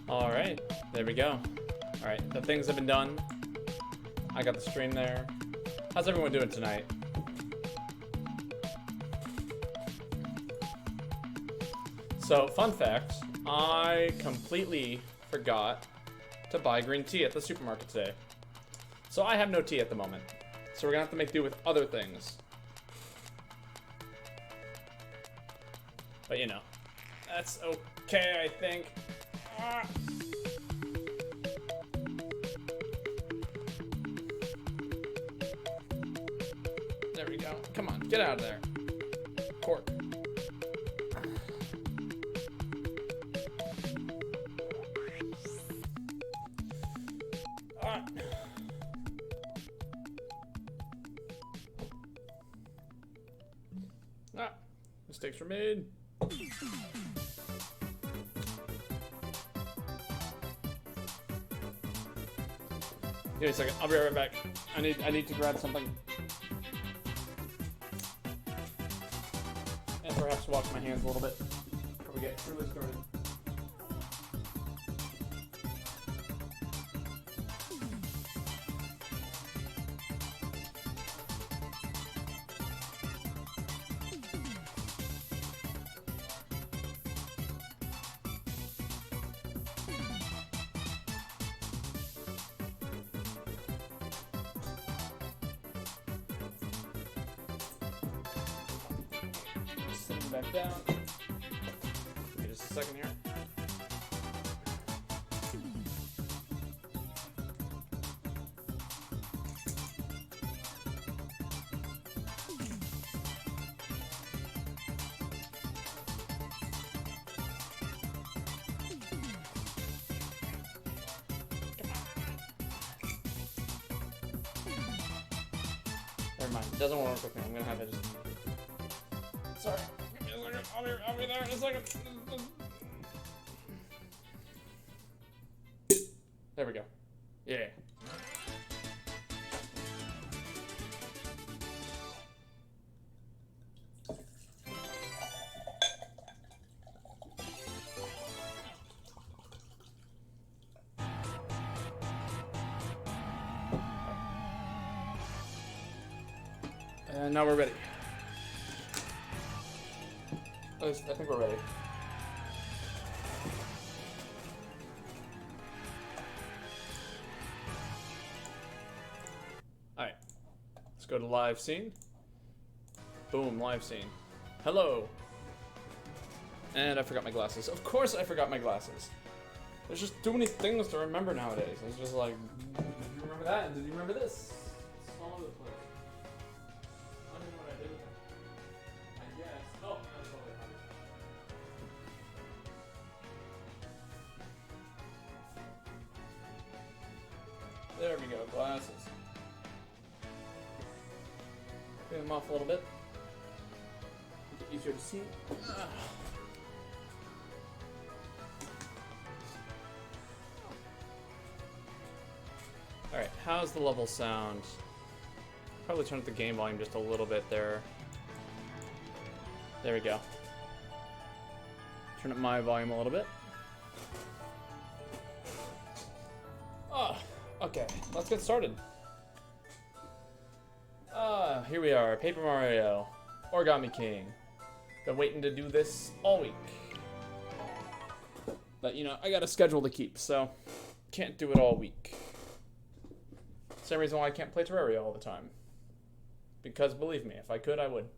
Alright, there we go. Alright, the things have been done. I got the stream there. How's everyone doing tonight? So, fun fact, I completely forgot to buy green tea at the supermarket today. So I have no tea at the moment. So we're gonna have to make do with other things. But you know, that's okay, I think. Ah. There we go. Come on, get out of there. Cork. Ah. Ah. Mistakes were made. Give me a second. I'll be right back. I need to grab something. And perhaps wash my hands a little bit before we get really started. Sitting back down. Give me just a second here. Never mind. It doesn't work with me. I'm gonna have it just. Sorry. Give me a second. I'll be there in a second. There we go. Yeah. And now we're ready. At least, I think we're ready. Alright. Let's go to live scene. Boom, live scene. Hello. And I forgot my glasses. Of course I forgot my glasses. There's just too many things to remember nowadays. It's just like, did you remember that? And did you remember this? It's all over the place. I don't know what I did with them. I guess. Oh, that's all they have. There we go, glasses. Clean them off a little bit. Make it easier to see. Alright, how's the level sound? Probably turn up the game volume just a little bit there. There we go. Turn up my volume a little bit. Oh, okay, let's get started. Here we are, Paper Mario, Origami King. Been waiting to do this all week. But, you know, I got a schedule to keep, so can't do it all week. Same reason why I can't play Terraria all the time. Because, believe me, if I could, I would.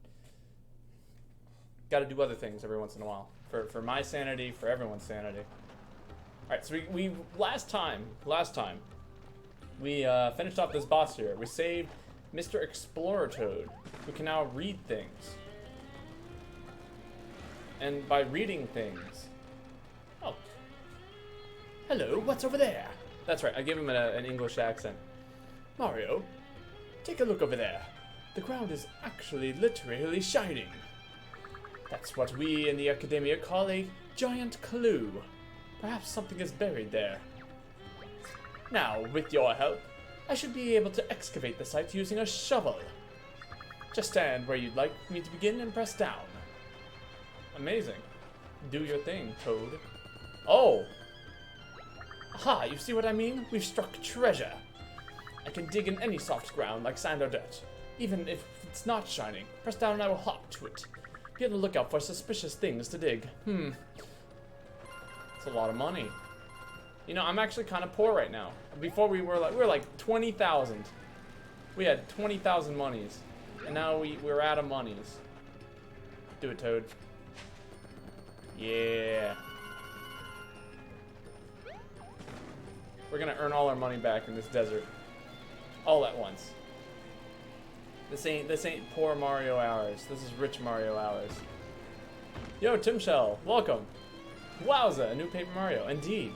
Gotta do other things every once in a while. For my sanity, for everyone's sanity. Alright, so we last time, we finished off this boss here. We saved Mr. Explorer Toad, who can now read things. And by reading things... Oh. Hello, what's over there? That's right, I gave him an English accent. Mario, take a look over there. The ground is actually literally shining. That's what we in the academia call a giant clue. Perhaps something is buried there. Now, with your help, I should be able to excavate the site using a shovel. Just stand where you'd like me to begin and press down. Amazing. Do your thing, Toad. Oh! Aha, you see what I mean? We've struck treasure. I can dig in any soft ground like sand or dirt. Even if it's not shining, press down and I will hop to it. Be on the lookout for suspicious things to dig. It's a lot of money. You know, I'm actually kind of poor right now. Before we were like 20,000. We had 20,000 monies. And now we're out of monies. Do it, Toad. Yeah. We're gonna earn all our money back in this desert. All at once. This ain't poor Mario hours. This is rich Mario hours. Yo, Tim Shell, welcome. Wowza, a new Paper Mario, indeed.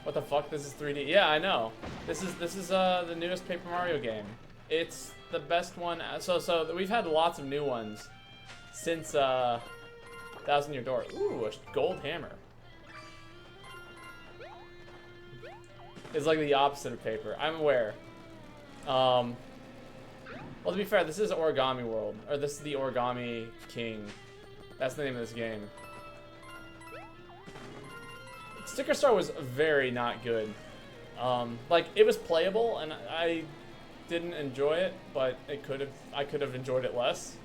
What the fuck? This is 3D. Yeah, I know. This is the newest Paper Mario game. It's the best one. So we've had lots of new ones since Thousand Year Door. Ooh, a gold hammer. It's like the opposite of paper. I'm aware. Well, to be fair, this is Origami World, or this is the Origami King. That's the name of this game. Sticker Star was very not good. Like, it was playable, and I didn't enjoy it, but I could have enjoyed it less.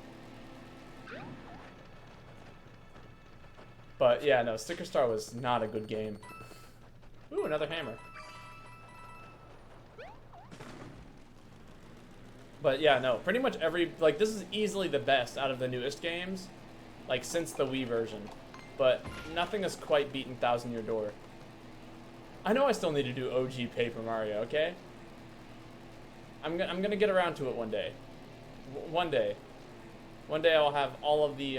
But yeah, no, Sticker Star was not a good game. Ooh, another hammer. But yeah, no, pretty much like, this is easily the best out of the newest games, like, since the Wii version. But nothing has quite beaten Thousand Year Door. I know I still need to do OG Paper Mario, okay? I'm gonna get around to it one day. One day. One day I'll have all of the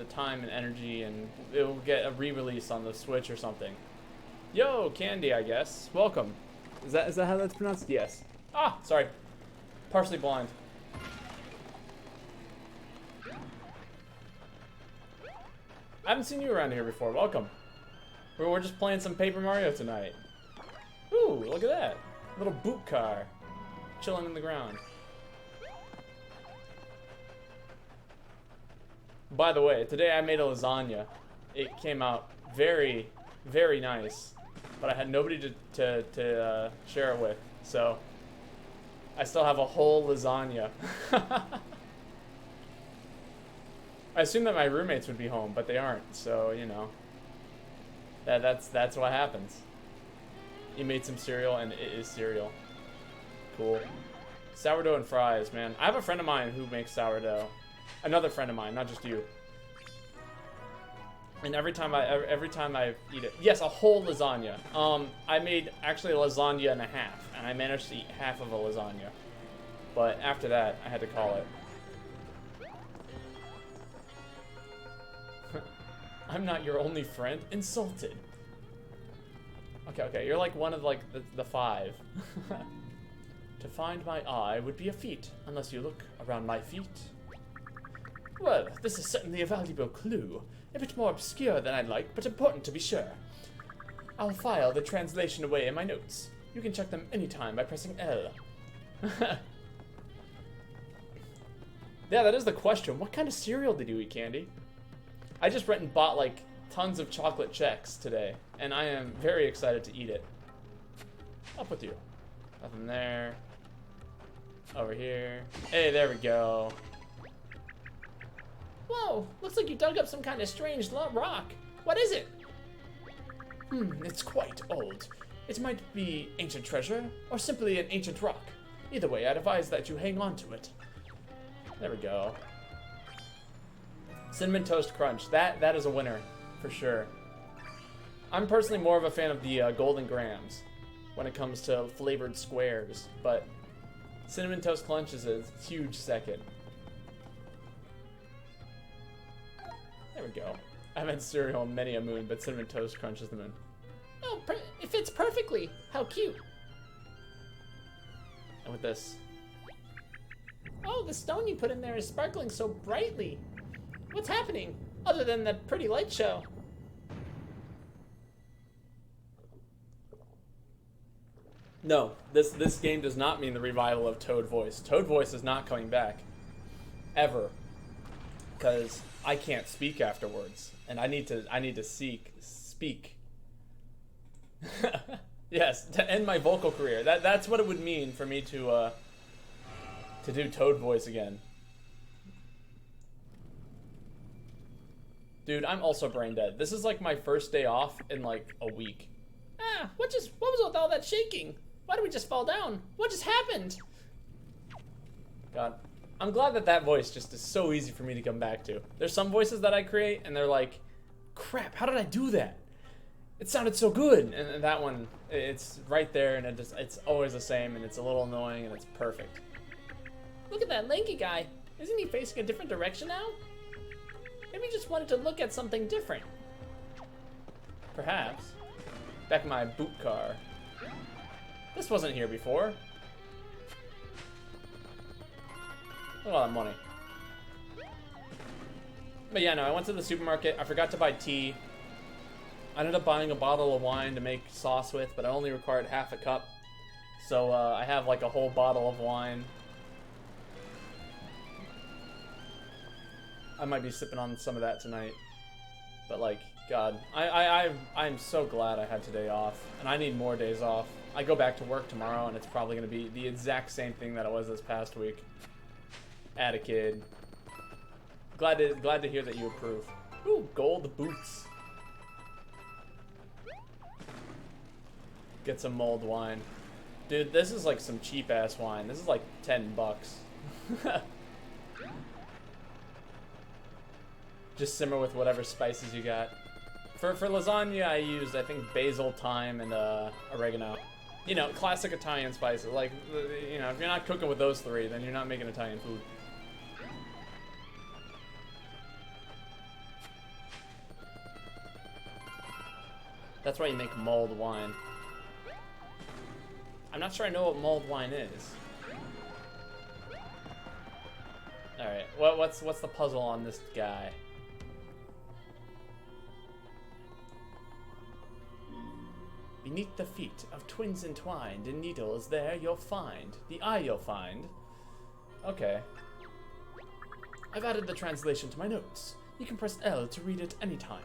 time and energy, and it will get a re-release on the Switch or something. Yo, Candy, I guess. Welcome. Is that how that's pronounced? Yes. Ah, sorry. Partially blind. I haven't seen you around here before. Welcome. We're just playing some Paper Mario tonight. Ooh, look at that. Little boot car. Chilling in the ground. By the way, today I made a lasagna. It came out very, very nice. But I had nobody to share it with. So I still have a whole lasagna. I assume that my roommates would be home, but they aren't. So, you know, that's what happens. You made some cereal, and it is cereal. Cool. Sourdough and fries, man. I have a friend of mine who makes sourdough. Another friend of mine, not just you. And every time I eat it, yes, a whole lasagna. I made actually a lasagna and a half, and I managed to eat half of a lasagna. But after that, I had to call it. I'm not your only friend. Insulted. Okay, you're like one of like the five. To find my eye would be a feat, unless you look around my feet. Well, this is certainly a valuable clue. A bit more obscure than I'd like, but important to be sure. I'll file the translation away in my notes. You can check them anytime by pressing L. Yeah, that is the question. What kind of cereal did you eat, Candy? I just went and bought like tons of chocolate checks today, and I am very excited to eat it. Up with you. Nothing there. Over here. Hey, there we go. Whoa, looks like you dug up some kind of strange rock. What is it? It's quite old. It might be ancient treasure, or simply an ancient rock. Either way, I'd advise that you hang on to it. There we go. Cinnamon Toast Crunch. That is a winner, for sure. I'm personally more of a fan of the Golden Grams when it comes to flavored squares, but Cinnamon Toast Crunch is a huge second. There we go. I've had cereal on many a moon, but Cinnamon Toast Crunch is the moon. Oh, it fits perfectly. How cute. And with this. Oh, the stone you put in there is sparkling so brightly. What's happening, other than that pretty light show? No, this game does not mean the revival of Toad Voice. Toad Voice is not coming back. Ever. because I can't speak afterwards, and I need to speak. Yes, to end my vocal career. That's what it would mean for me to do Toad voice again. Dude, I'm also brain dead. This is like my first day off in like a week. Ah, what was with all that shaking? Why did we just fall down? What just happened? God, I'm glad that voice just is so easy for me to come back to. There's some voices that I create and they're like, crap, how did I do that? It sounded so good. And that one, it's right there and it's always the same and it's a little annoying and it's perfect. Look at that lanky guy. Isn't he facing a different direction now? Maybe he just wanted to look at something different. Perhaps. Back in my boot car. This wasn't here before. Look at all that money. But yeah, no, I went to the supermarket. I forgot to buy tea. I ended up buying a bottle of wine to make sauce with, but I only required half a cup. So I have like a whole bottle of wine. I might be sipping on some of that tonight. But like, God, I'm so glad I had today off. And I need more days off. I go back to work tomorrow and it's probably going to be the exact same thing that it was this past week. Add a kid. Glad to hear that you approve. Ooh, gold boots. Get some mulled wine. Dude, this is like some cheap ass wine. This is like $10. Just simmer with whatever spices you got. For lasagna, I used, I think, basil, thyme, and oregano. You know, classic Italian spices. Like, you know, if you're not cooking with those three, then you're not making Italian food. That's why you make mulled wine. I'm not sure I know what mulled wine is. Alright, what's the puzzle on this guy? Beneath the feet of twins entwined in needles there you'll find. The eye you'll find. Okay. I've added the translation to my notes. You can press L to read it anytime.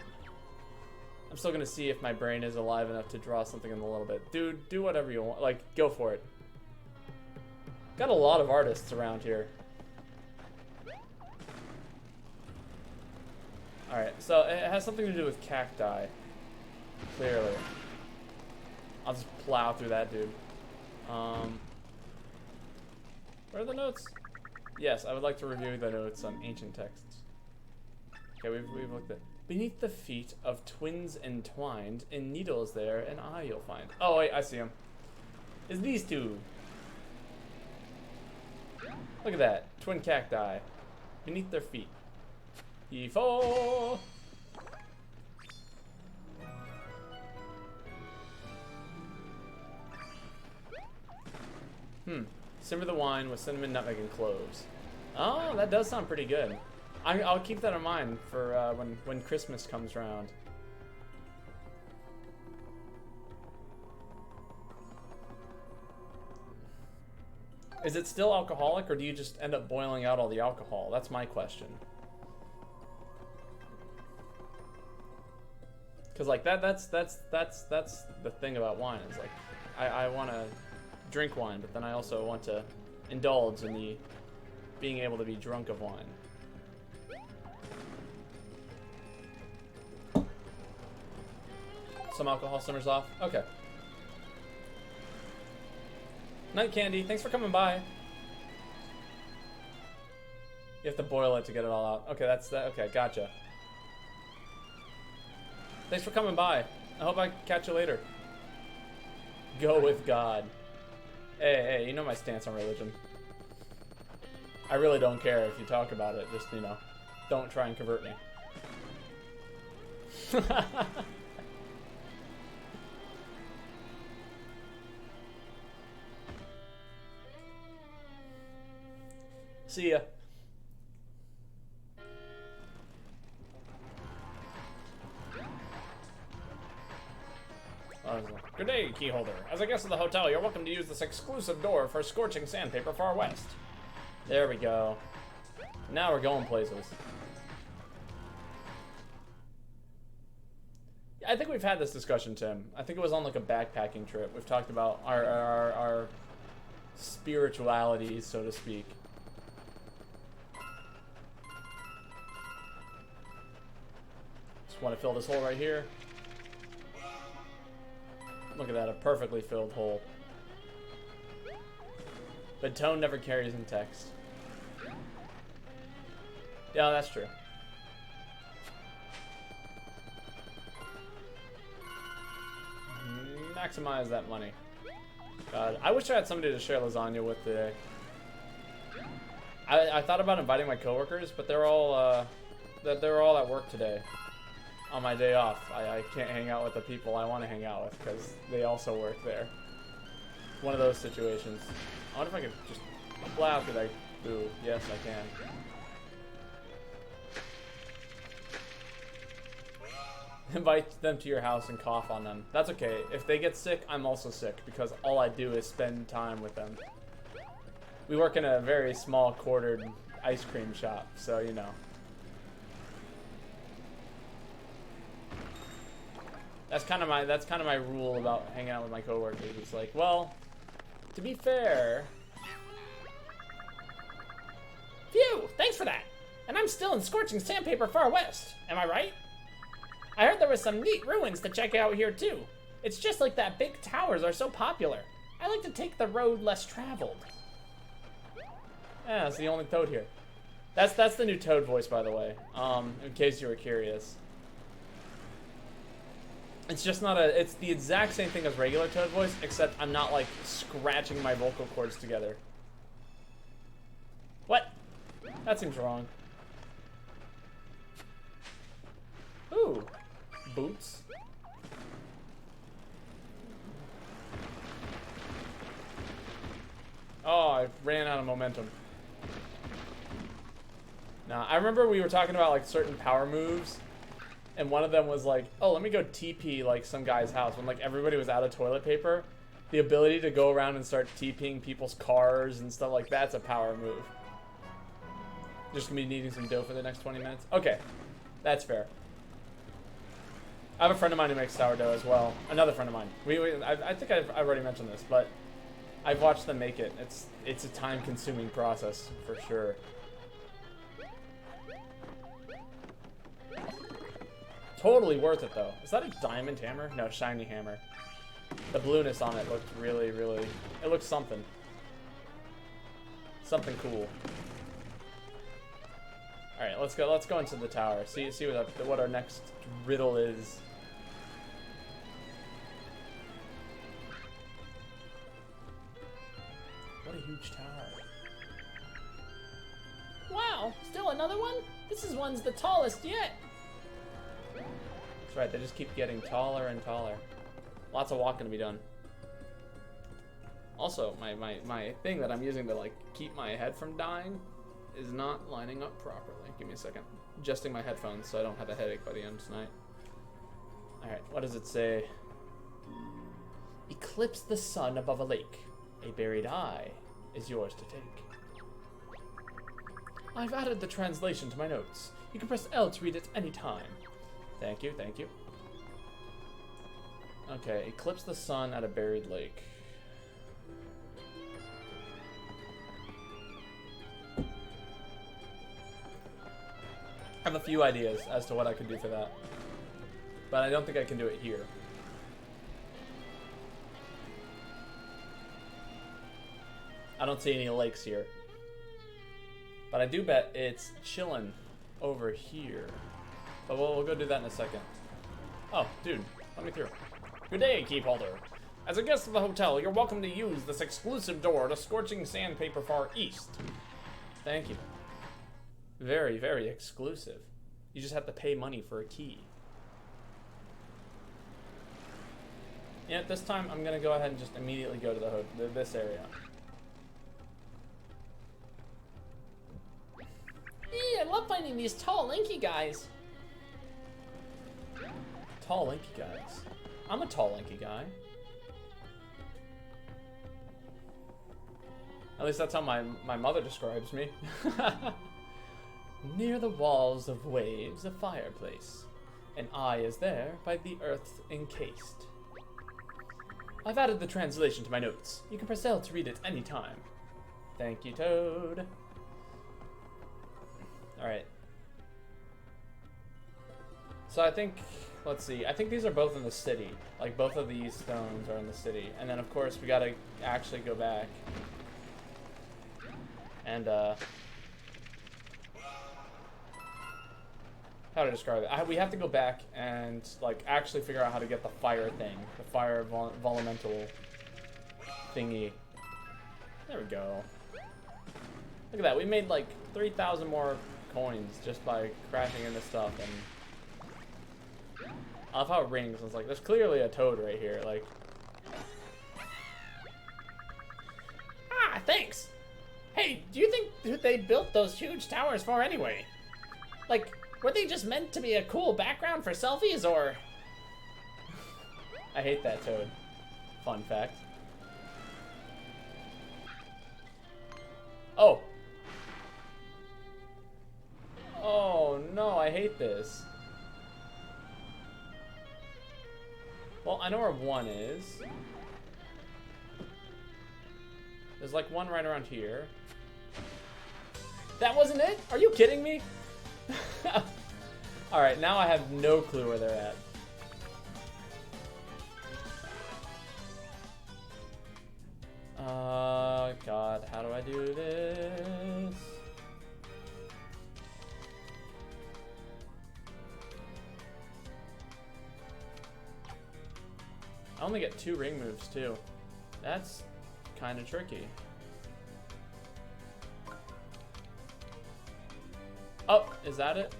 I'm still gonna see if my brain is alive enough to draw something in a little bit. Dude, do whatever you want. Like, go for it. Got a lot of artists around here. Alright, so it has something to do with cacti. Clearly. I'll just plow through that, dude. Where are the notes? Yes, I would like to review the notes on ancient texts. Okay, we've looked at... Beneath the feet of twins entwined, in needles there, an eye you'll find. Oh, wait, I see them. It's these two. Look at that. Twin cacti. Beneath their feet. He fall. Simmer the wine with cinnamon, nutmeg, and cloves. Oh, that does sound pretty good. I'll keep that in mind for when Christmas comes around. Is it still alcoholic, or do you just end up boiling out all the alcohol? That's my question. Because like that's the thing about wine. Is like I want to drink wine, but then I also want to indulge in the being able to be drunk of wine. Some alcohol simmers off. Okay. Night Candy, thanks for coming by. You have to boil it to get it all out. Okay, that's that. Okay, gotcha. Thanks for coming by. I hope I catch you later. Go with God. Hey, you know my stance on religion. I really don't care if you talk about it. Just, you know, don't try and convert me. See ya. Good day, keyholder. As a guest of the hotel, you're welcome to use this exclusive door for scorching sandpaper far west. There we go. Now we're going places. I think we've had this discussion, Tim. I think it was on like a backpacking trip. We've talked about our spirituality, so to speak. Just want to fill this hole right here. Look at that, a perfectly filled hole. But tone never carries in text. Yeah, that's true. Maximize that money. God, I wish I had somebody to share lasagna with today. I thought about inviting my coworkers, but they're all at work today. On my day off, I can't hang out with the people I want to hang out with because they also work there. One of those situations. I wonder if I could just fly out. Could I? Ooh, yes, I can. Invite them to your house and cough on them. That's okay. If they get sick, I'm also sick because all I do is spend time with them. We work in a very small quartered ice cream shop, so you know. That's kind of my rule about hanging out with my coworkers. It's like, well, to be fair. Phew, thanks for that. And I'm still in scorching sandpaper far west. Am I right? I heard there was some neat ruins to check out here too. It's just like that big towers are so popular. I like to take the road less traveled. Yeah, that's the only Toad here. That's the new Toad voice, by the way. In case you were curious. It's just not a. It's the exact same thing as regular Toad voice, except I'm not like scratching my vocal cords together. What? That seems wrong. Ooh, boots. Oh, I ran out of momentum. Nah, I remember we were talking about like certain power moves. And one of them was like, oh, let me go TP like some guy's house when like everybody was out of toilet paper. The ability to go around and start TPing people's cars and stuff like that's a power move. Just gonna be needing some dough for the next 20 minutes. Okay, that's fair. I have a friend of mine who makes sourdough as well. Another friend of mine. I think I've already mentioned this, but I've watched them make it. It's a time-consuming process for sure. Totally worth it, though. Is that a diamond hammer? No, shiny hammer. The blueness on it looked really, really... It looked something. Something cool. Alright, let's go into the tower. See what our next riddle is. What a huge tower. Wow, still another one? This one's the tallest yet. That's right, they just keep getting taller and taller. Lots of walking to be done. Also, my thing that I'm using to like keep my head from dying is not lining up properly. Give me a second. Adjusting my headphones so I don't have a headache by the end of tonight. Alright, what does it say? Eclipse the sun above a lake. A buried eye is yours to take. I've added the translation to my notes. You can press L to read it any time. Thank you, thank you. Okay, eclipse the sun at a buried lake. I have a few ideas as to what I could do for that. But I don't think I can do it here. I don't see any lakes here. But I do bet it's chilling over here. But we'll go do that in a second. Oh, dude, let me through. Good day, Keepholder. As a guest of the hotel, you're welcome to use this exclusive door to Scorching Sandpaper Far East. Thank you. Very, very exclusive. You just have to pay money for a key. Yeah, this time I'm gonna go ahead and just immediately go to this area. Yeah, I love finding these tall, lanky guys. Tall, lanky guys. I'm a tall, lanky guy. At least that's how my mother describes me. Near the walls of waves, a fireplace. An eye is there by the earth encased. I've added the translation to my notes. You can press L to read it anytime. Thank you, Toad. Alright. So I think, let's see, I think these are both in the city. Like, both of these stones are in the city. And then, of course, we gotta actually go back. And, how to describe it? We have to go back and, like, actually figure out how to get the fire thing. The fire elemental thingy. There we go. Look at that. We made, like, 3,000 more coins just by crashing into stuff. And I love how it rings. It's like, there's clearly a toad right here. Like, Ah, thanks. Hey, do you think they built those huge towers for anyway? Like, were they just meant to be a cool background for selfies, or? I hate that toad. Fun fact. Oh. Oh no, I hate this. Well, I know where one is. There's like one right around here. That wasn't it? Are you kidding me? Alright, now I have no clue where they're at. God, how do I do this? I only get 2 ring moves too. That's kind of tricky. Oh, is that it?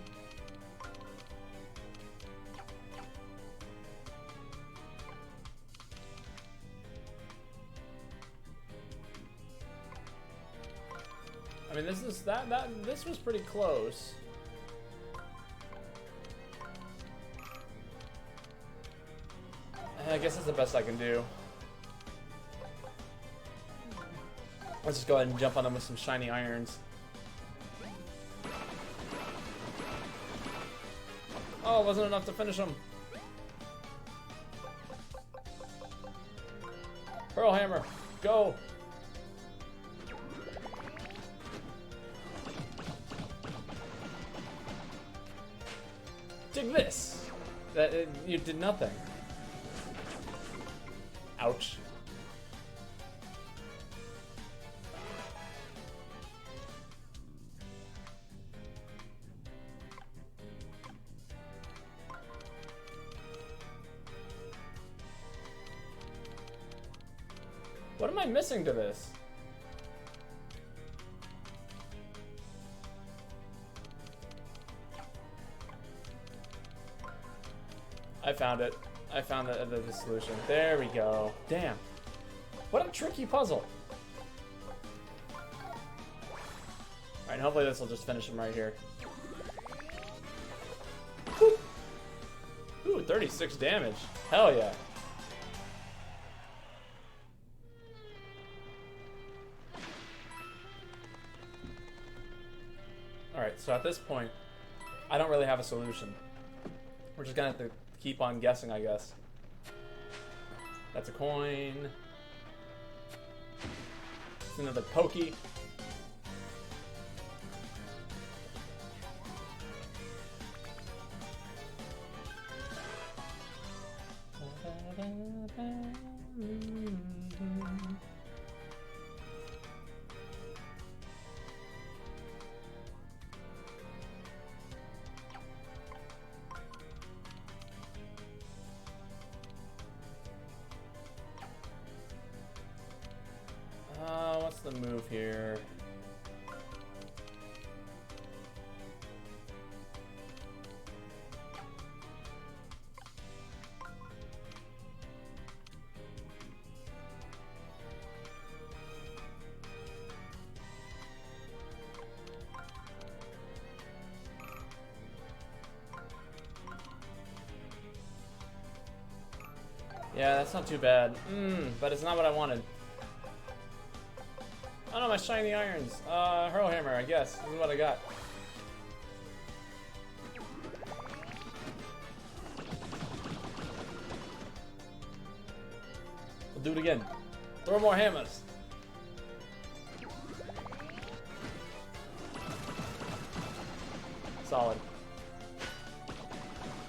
I mean, this was pretty close. I guess that's the best I can do. Let's just go ahead and jump on them with some shiny irons. Oh, it wasn't enough to finish them. Pearl Hammer, go! Dig this! You did nothing. Ouch. What am I missing to this? I found it. I found the solution. There we go. Damn. What a tricky puzzle. Alright, hopefully this will just finish him right here. Woo. Ooh, 36 damage. Hell yeah. Alright, so at this point, I don't really have a solution. We're just gonna have to keep on guessing, I guess. That's a coin. It's another pokey. What's the move here? Yeah, that's not too bad. But it's not what I wanted. Oh no, my shiny irons. Hurl Hammer, I guess. This is what I got. do it again. Throw more hammers. Solid.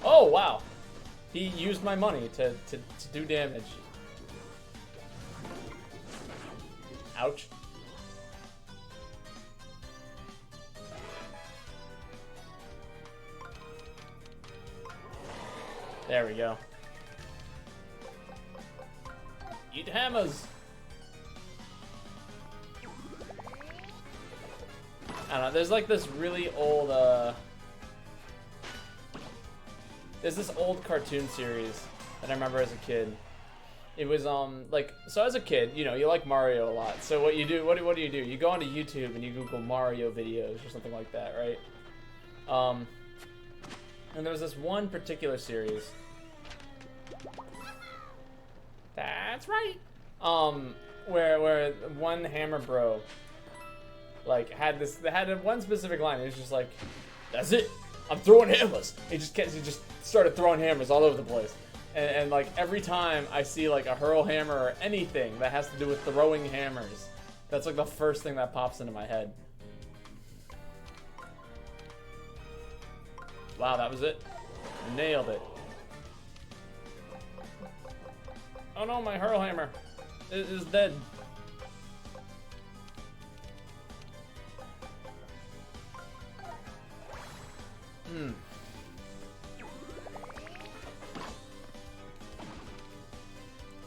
Oh, wow. He used my money to do damage. Ouch. There we go. Eat hammers. I don't know, there's like this really old, there's this old cartoon series that I remember as a kid. It was, like, so as a kid, you know, you like Mario a lot. So what you do, what do you do? You go onto YouTube and you Google Mario videos or something like that, right? And there was this one particular series. That's right. Where one hammer bro, like, had one specific line. It was just like, "That's it. I'm throwing hammers." He just started throwing hammers all over the place. And like every time I see like a hurl hammer or anything that has to do with throwing hammers, that's like the first thing that pops into my head. Wow, that was it. Nailed it. Oh no, my hurl hammer is dead.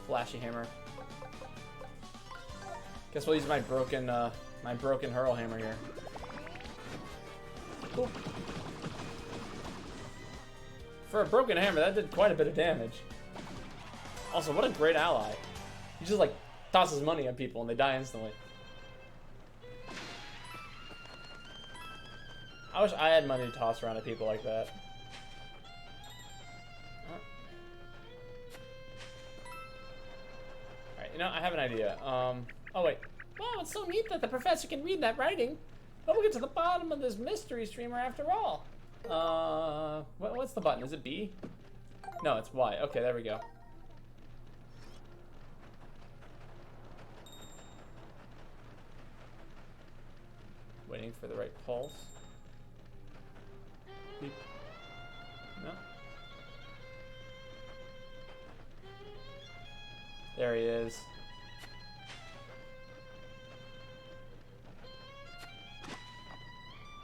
Flashy hammer. Guess we'll use my broken hurl hammer here. Cool. For a broken hammer, that did quite a bit of damage. Also, what a great ally. He just like tosses money at people and they die instantly. I wish I had money to toss around at people like that. Alright, you know, I have an idea. Oh wait. Wow, it's so neat that the professor can read that writing. But we'll get to the bottom of this mystery streamer after all. What's the button? Is it B? No, it's Y. Okay, there we go. Waiting for the right pulse. Beep. No. There he is.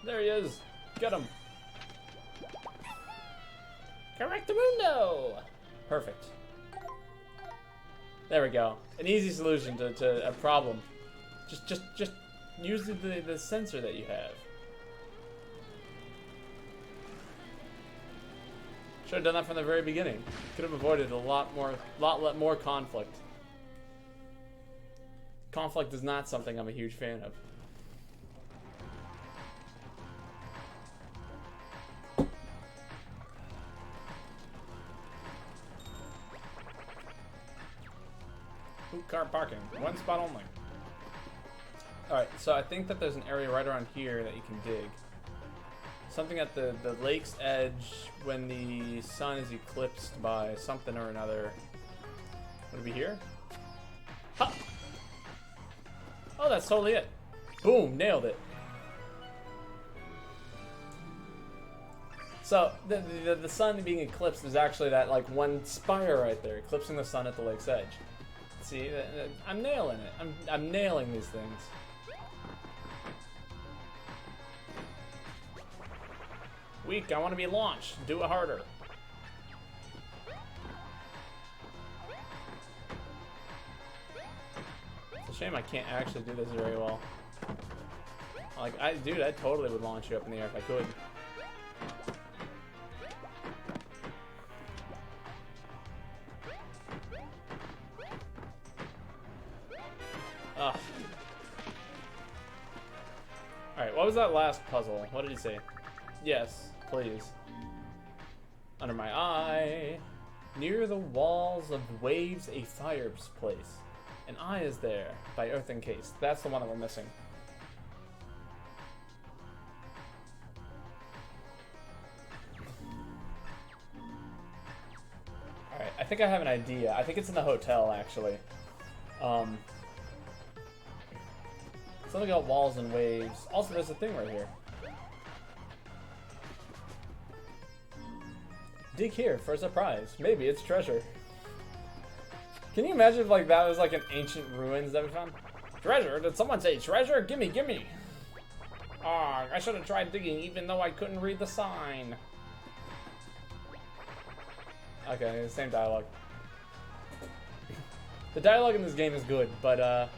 There he is. Get him. Correctamundo! Perfect. There we go. An easy solution to a problem. Just use the sensor that you have. Should have done that from the very beginning. Could have avoided a lot more conflict. Conflict is not something I'm a huge fan of. Car parking. One spot only. Alright, so I think that there's an area right around here that you can dig. Something at the lake's edge when the sun is eclipsed by something or another. Would it be here? Ha! Oh, that's totally it. Boom, nailed it. So, the sun being eclipsed is actually that, like, one spire right there, eclipsing the sun at the lake's edge. See, I'm nailing it. I'm nailing these things. Weak, I want to be launched. Do it harder. It's a shame I can't actually do this very well. Like, dude, I totally would launch you up in the air if I could. Ugh. Alright, what was that last puzzle? What did he say? Yes, please. Under my eye. Near the walls of waves a fire's place. An eye is there, by earth encased. That's the one that we're missing. Alright, I think I have an idea. I think it's in the hotel, actually. Something about walls and waves. Also, there's a thing right here. Dig here for a surprise. Maybe it's treasure. Can you imagine if like that was like an ancient ruins that we found? Treasure? Did someone say treasure? Gimme, gimme! Ah, I should have tried digging even though I couldn't read the sign. Okay, same dialogue. The dialogue in this game is good, but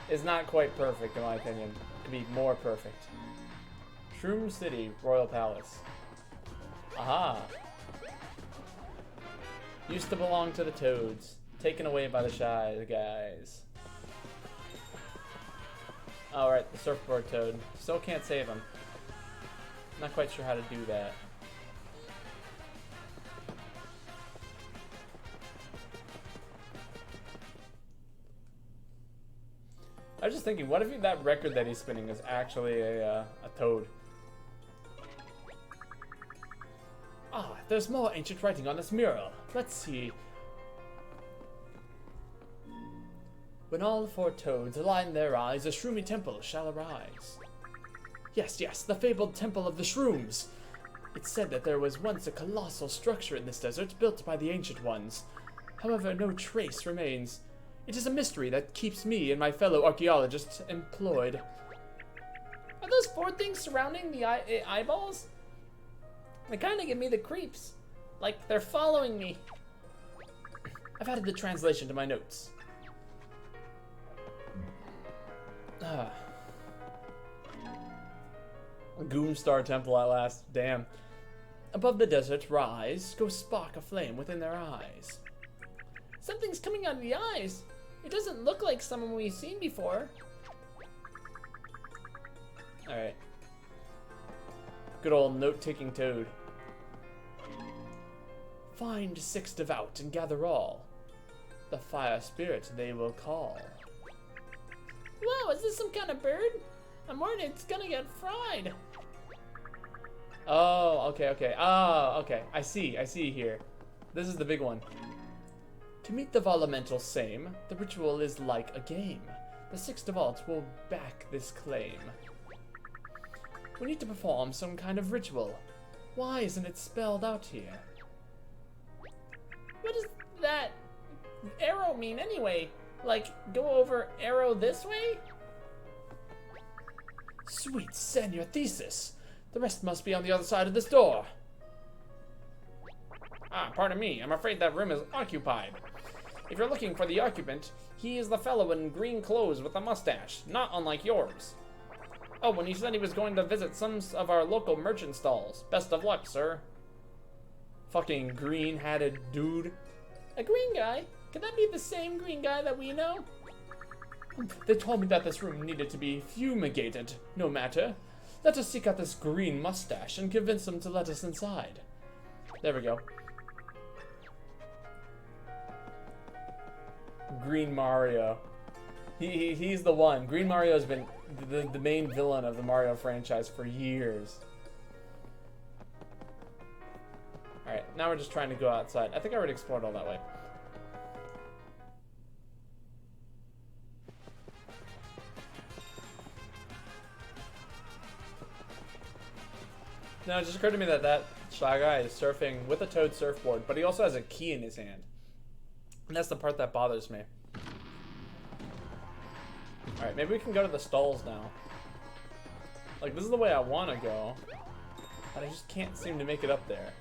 it's not quite perfect in my opinion. It'd be more perfect. Shroom City, Royal Palace. Aha! Used to belong to the Toads. Taken away by the Shy guys. Alright, the surfboard Toad. Still can't save him. Not quite sure how to do that. I was just thinking, what if that record that he's spinning is actually a toad? Ah, there's more ancient writing on this mural. Let's see. When all 4 toads align their eyes, a shroomy temple shall arise. Yes, yes, the fabled temple of the shrooms. It's said that there was once a colossal structure in this desert built by the ancient ones. However, no trace remains. It is a mystery that keeps me and my fellow archaeologists employed. Are those 4 things surrounding the eyeballs? They kind of give me the creeps. Like they're following me. I've added the translation to my notes. Ah. Goomstar Temple at last. Damn. Above the desert rise, go spark a flame within their eyes. Something's coming out of the eyes. It doesn't look like someone we've seen before. Alright. Good old note-taking toad. Find 6 devout and gather all. The fire spirit they will call. Whoa, is this some kind of bird? I'm worried it's gonna get fried. Oh, okay, okay. Oh, okay. I see here. This is the big one. To meet the Volumental same, the ritual is like a game. The 6 devout will back this claim. We need to perform some kind of ritual. Why isn't it spelled out here? What does that arrow mean anyway? Like, go over arrow this way? Sweet, send your thesis. The rest must be on the other side of this door. Ah, pardon me. I'm afraid that room is occupied. If you're looking for the occupant, he is the fellow in green clothes with a mustache, not unlike yours. Oh, and he said he was going to visit some of our local merchant stalls. Best of luck, sir. Fucking green-hatted dude. A green guy? Could that be the same green guy that we know? They told me that this room needed to be fumigated. No matter. Let us seek out this green mustache and convince him to let us inside. There we go. Green Mario. He's the one. Green Mario has been the main villain of the Mario franchise for years. Alright, now we're just trying to go outside. I think I already explored all that way. Now, it just occurred to me that that Shy Guy is surfing with a Toad surfboard, but he also has a key in his hand. And that's the part that bothers me. Alright, maybe we can go to the stalls now. Like, this is the way I want to go, but I just can't seem to make it up there.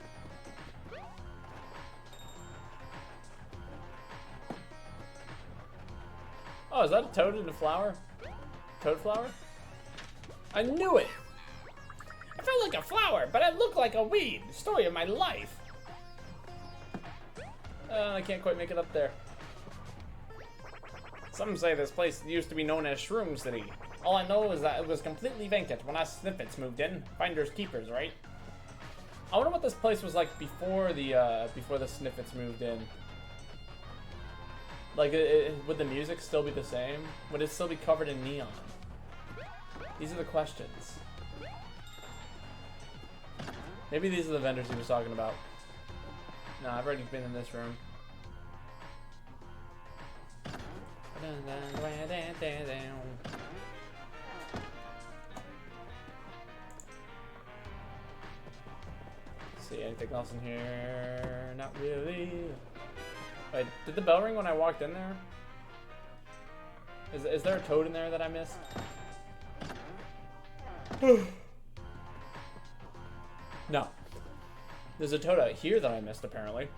Oh, is that a toad in a flower? Toad flower? I knew it! I felt like a flower, but I look like a weed. Story of my life. I can't quite make it up there. Some say this place used to be known as Shroom City. All I know is that it was completely vacant when us Snippets moved in. Finders keepers, right? I wonder what this place was like before the Snippets moved in. Like, would the music still be the same? Would it still be covered in neon? These are the questions. Maybe these are the vendors he was talking about. No, I've already been in this room. See anything else in here? Not really. Wait, did the bell ring when I walked in there? Is there a toad in there that I missed? No. There's a toad out here that I missed, apparently.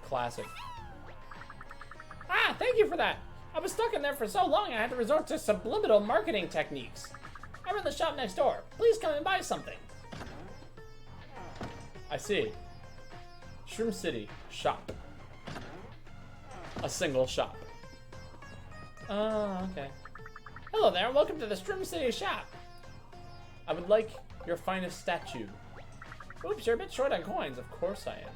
Classic. Ah, thank you for that. I was stuck in there for so long I had to resort to subliminal marketing techniques. I run the shop next door. Please come and buy something. I see. Shroom City shop. A single shop. Oh, okay. Hello there, welcome to the Shroom City shop. I would like your finest statue. Oops, you're a bit short on coins. Of course I am.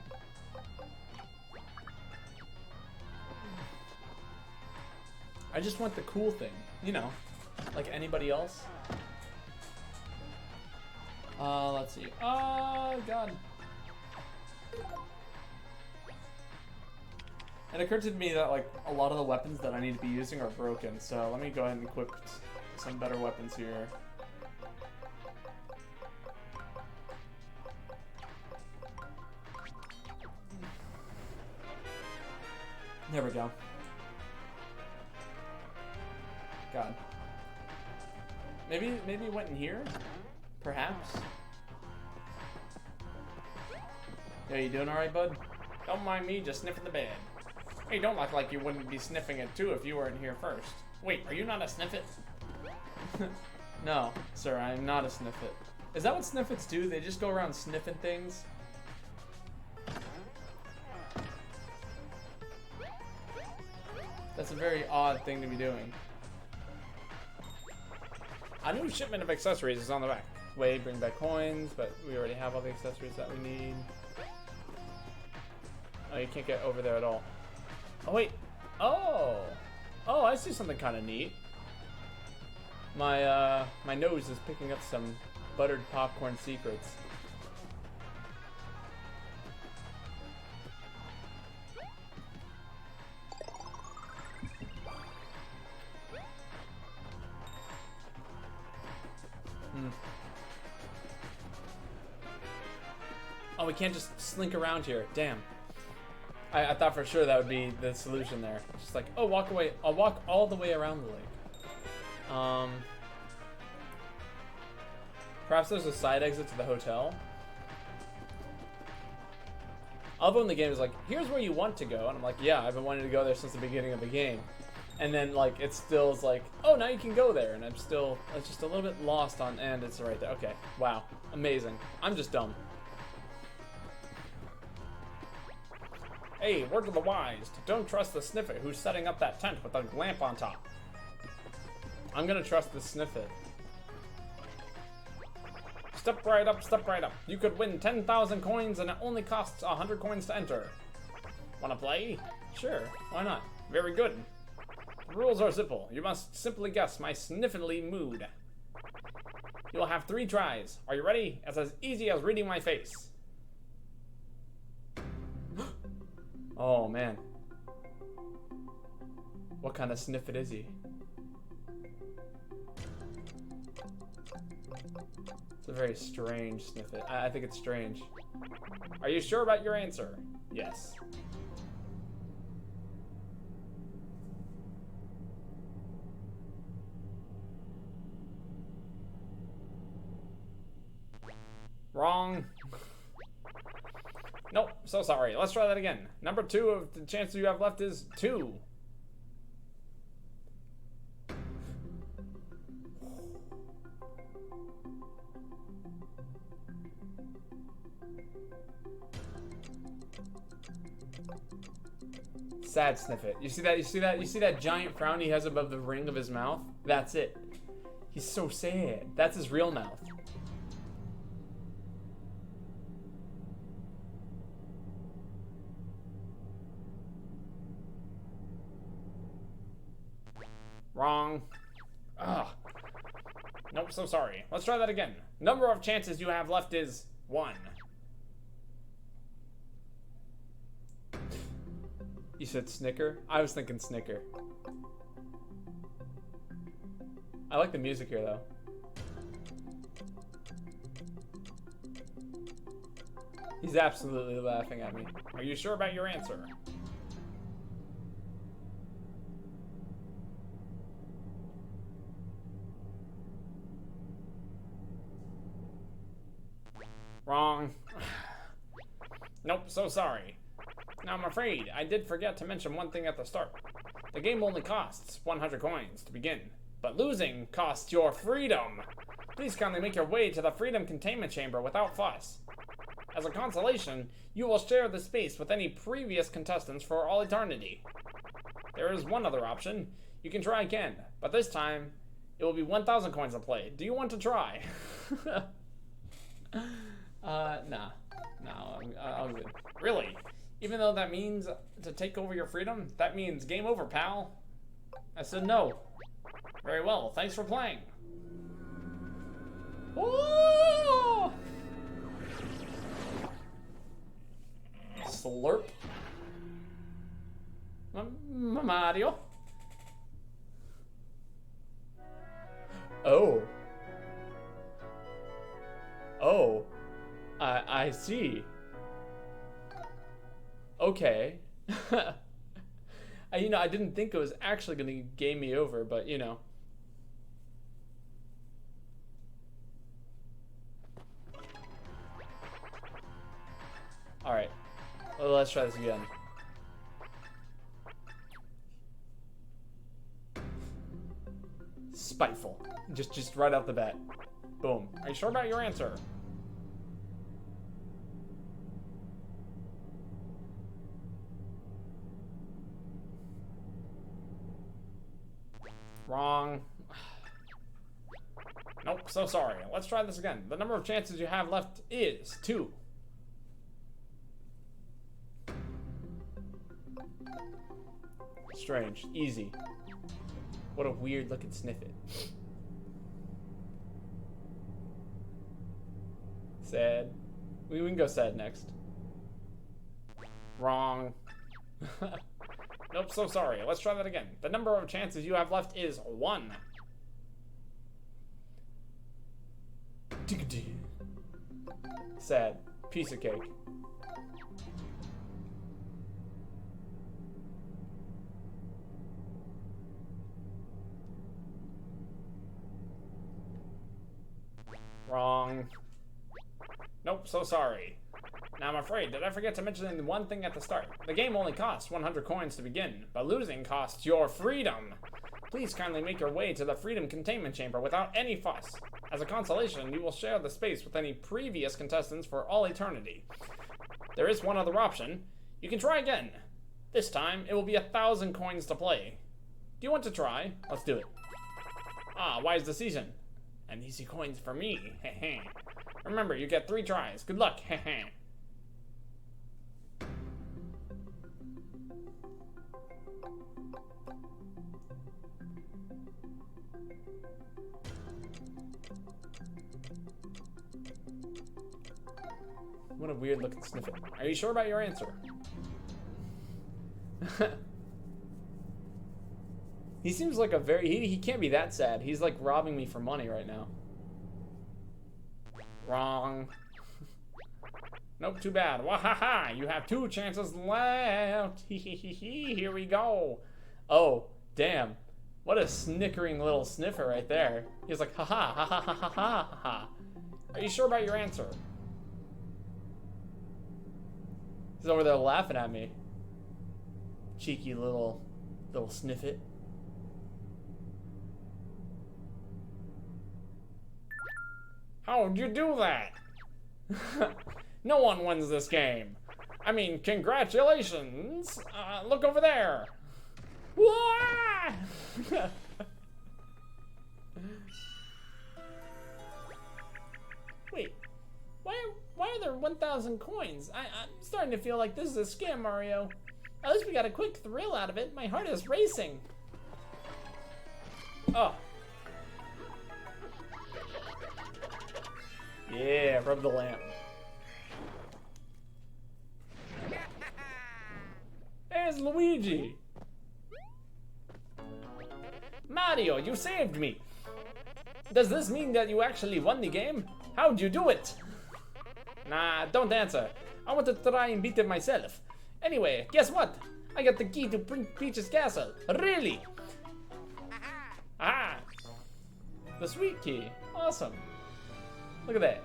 I just want the cool thing, you know, like anybody else. Let's see. Oh, God. It occurred to me that, like, a lot of the weapons that I need to be using are broken, so let me go ahead and equip some better weapons here. There we go. God. Maybe it went in here? Perhaps? Yeah, you doing alright, bud? Don't mind me, just sniffing the bed. Hey, don't look like you wouldn't be sniffing it too if you weren't here first. Wait, are you not a sniffit? No, sir, I am not a sniffit. Is that what sniffits do? They just go around sniffing things? That's a very odd thing to be doing. A new shipment of accessories is on the back. Wait, bring back coins, but we already have all the accessories that we need. Oh, you can't get over there at all. Oh, wait. Oh! Oh, I see something kind of neat. My nose is picking up some buttered popcorn secrets. Oh, we can't just slink around here. Damn. I thought for sure that would be the solution there. Just like, oh, walk away. I'll walk all the way around the lake. Perhaps there's a side exit to the hotel. I love when the game is like, here's where you want to go. And I'm like, yeah, I've been wanting to go there since the beginning of the game. And then, like, it still is like, oh, now you can go there. And I'm just a little bit lost on, and it's right there. Okay, wow, amazing. I'm just dumb. Hey, word to the wise. Don't trust the sniffet who's setting up that tent with a lamp on top. I'm gonna trust the sniffet. Step right up, step right up. You could win 10,000 coins and it only costs 100 coins to enter. Wanna play? Sure, why not? Very good. The rules are simple. You must simply guess my sniffly mood. You'll have 3 tries. Are you ready? It's as easy as reading my face. Oh, man. What kind of sniffet is he? It's a very strange sniffet. I think it's strange. Are you sure about your answer? Yes. Wrong. Nope, so sorry. Let's try that again. Number 2 of the chance you have left is 2. Sad sniffet. You see that? You see that? You see that giant frown he has above the ring of his mouth? That's it. He's so sad. That's his real mouth. Wrong. Ugh. Nope, so sorry. Let's try that again. Number of chances you have left is 1. You said Snicker? I was thinking Snicker. I like the music here, though. He's absolutely laughing at me. Are you sure about your answer? Wrong. Nope, so sorry. Now I'm afraid I did forget to mention one thing at the start. The game only costs 100 coins to begin, but losing costs your freedom. Please kindly make your way to the Freedom Containment Chamber without fuss. As a consolation, you will share the space with any previous contestants for all eternity. There is one other option. You can try again, but this time, it will be 1,000 coins to play. Do you want to try? Nah. No, I'm good. Really? Even though that means to take over your freedom, that means game over, pal. I said no. Very well, thanks for playing. Ooh! Slurp. Mario. Oh. Oh. I see. Okay. I didn't think it was actually going to game me over, but Alright. Well, let's try this again. Spiteful. Just right off the bat. Boom. Are you sure about your answer? Wrong. Nope, so sorry. Let's try this again. The number of chances you have left is 2. Strange. Easy. What a weird looking sniffet. Sad. We can go sad next. Wrong. Nope, so sorry. Let's try that again. The number of chances you have left is 1. Sad. Piece of cake. Wrong. Nope, so sorry. Now I'm afraid, did I forget to mention one thing at the start? The game only costs 100 coins to begin, but losing costs your freedom. Please kindly make your way to the Freedom Containment Chamber without any fuss. As a consolation, you will share the space with any previous contestants for all eternity. There is one other option. You can try again. This time, it will be 1,000 coins to play. Do you want to try? Let's do it. Ah, wise decision. And easy coins for me. Remember, you get 3 tries. Good luck. What a weird looking sniffet. Are you sure about your answer? He seems like he can't be that sad. He's like robbing me for money right now. Wrong. Nope, too bad. Wahaha! You have 2 chances left. Here we go. Oh, damn. What a snickering little sniffer right there. He's like, haha, ha ha ha ha ha ha. Are you sure about your answer? He's over there laughing at me. Cheeky little sniffet. How'd you do that? No one wins this game. I mean, congratulations. Look over there. Wait, why are there 1,000 coins? I'm starting to feel like this is a scam, Mario. At least we got a quick thrill out of it. My heart is racing. Oh. Yeah, rub the lamp. There's Where's Luigi? Mario, you saved me! Does this mean that you actually won the game? How'd you do it? Nah, don't answer. I want to try and beat it myself. Anyway, guess what? I got the key to Peach's castle. Really? Ah! The sweet key. Awesome. Look at that.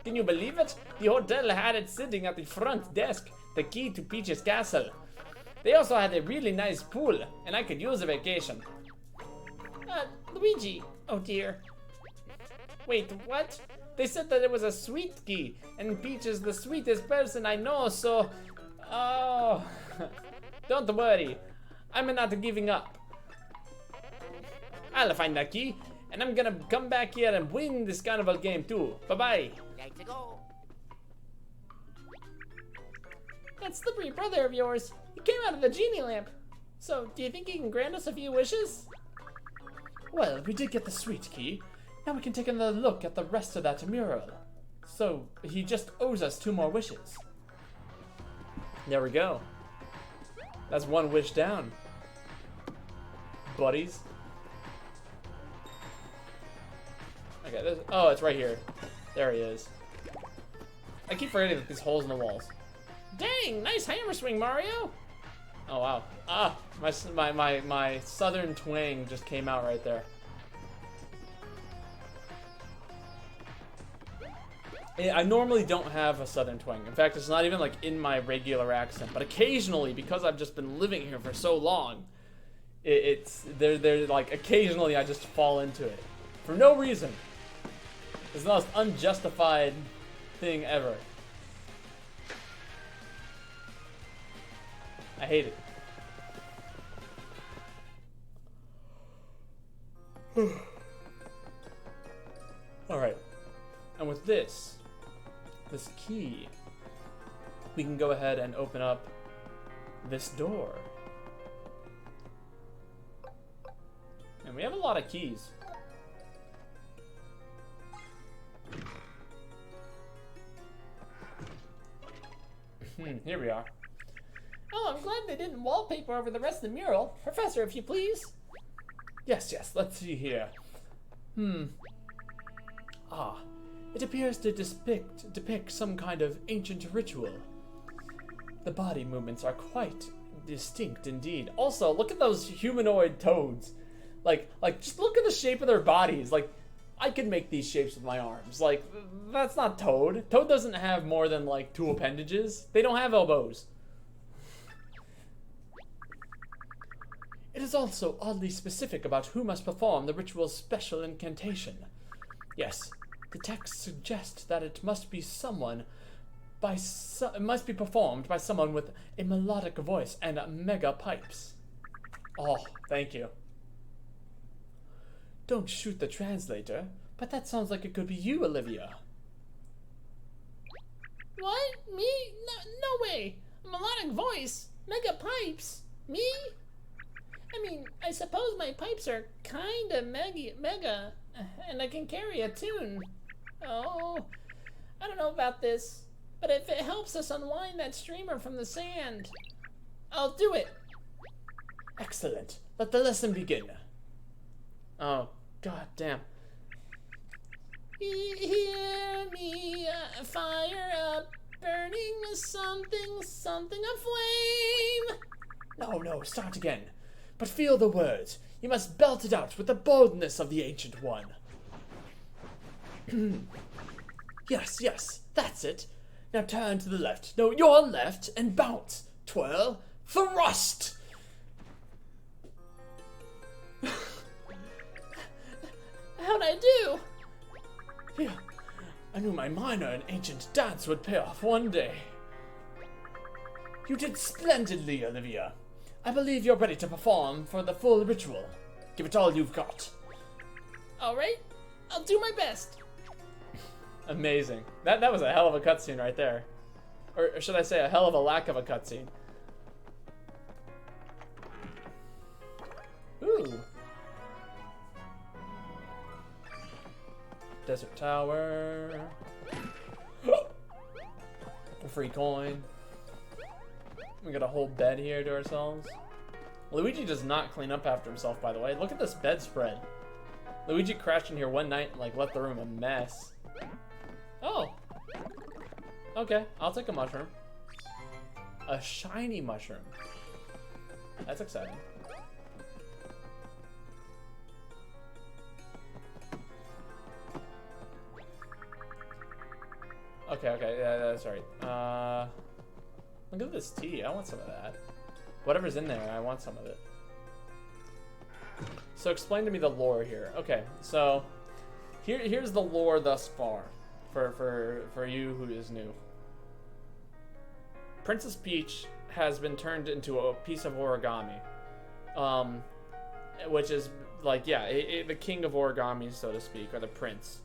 Can you believe it? The hotel had it sitting at the front desk. The key to Peach's castle. They also had a really nice pool, and I could use a vacation. Luigi. Oh dear. Wait, what? They said that it was a sweet key, and Peach is the sweetest person I know, so... Oh... Don't worry. I'm not giving up. I'll find that key, and I'm gonna come back here and win this carnival game too. Bye-bye. That slippery brother of yours. He came out of the genie lamp. So, do you think he can grant us a few wishes? Well, we did get the sweet key. Now we can take another look at the rest of that mural. So, he just owes us 2 more wishes. There we go. That's 1 wish down. Buddies. Okay, oh, it's right here. There he is. I keep forgetting that these holes in the walls. Dang, nice hammer swing, Mario. Oh, wow. Ah, my southern twang just came out right there. I normally don't have a southern twang. In fact, it's not even like in my regular accent. But occasionally, because I've just been living here for so long, they're like occasionally I just fall into it for no reason. It's the most unjustified thing ever. I hate it. Alright. And with this key, we can go ahead and open up this door. And we have a lot of keys. Here we are. Oh, I'm glad they didn't wallpaper over the rest of the mural. Professor, if you please. Yes, let's see here. Ah, it appears to depict some kind of ancient ritual. The body movements are quite distinct indeed. Also, look at those humanoid toads. Like, just look at the shape of their bodies. Like, I could make these shapes with my arms. Like, that's not Toad. Toad doesn't have more than, like, 2 appendages. They don't have elbows. It is also oddly specific about who must perform the ritual's special incantation. Yes, the text suggests that it must be performed by someone with a melodic voice and mega pipes. Oh, thank you. Don't shoot the translator, but that sounds like it could be you, Olivia. What? Me? No way. A melodic voice? Mega pipes? Me? I mean, I suppose my pipes are kinda mega, and I can carry a tune. Oh, I don't know about this, but if it helps us unwind that streamer from the sand, I'll do it. Excellent. Let the lesson begin. Oh, god damn. Hear me, fire up, burning something aflame. No, start again. But feel the words. You must belt it out with the boldness of the Ancient One. Yes, that's it. Now turn to the left. No, your left, and bounce. Twirl. Thrust! How'd I do? Yeah, I knew my minor in ancient dance would pay off one day. You did splendidly, Olivia. I believe you're ready to perform for the full ritual. Give it all you've got. All right, I'll do my best. Amazing. That was a hell of a cutscene right there. Or should I say a hell of a lack of a cutscene. Ooh. Desert Tower. A free coin. We got a whole bed here to ourselves. Luigi does not clean up after himself, by the way. Look at this bedspread. Luigi crashed in here one night and like left the room a mess. Oh. Okay, I'll take a mushroom. A shiny mushroom. That's exciting. Okay, yeah, that's right. Look at this tea. I want some of that. Whatever's in there, I want some of it. So explain to me the lore here. Okay, so here's the lore thus far for you who is new. Princess Peach has been turned into a piece of origami, which is like, yeah, the king of origami, so to speak, or the prince.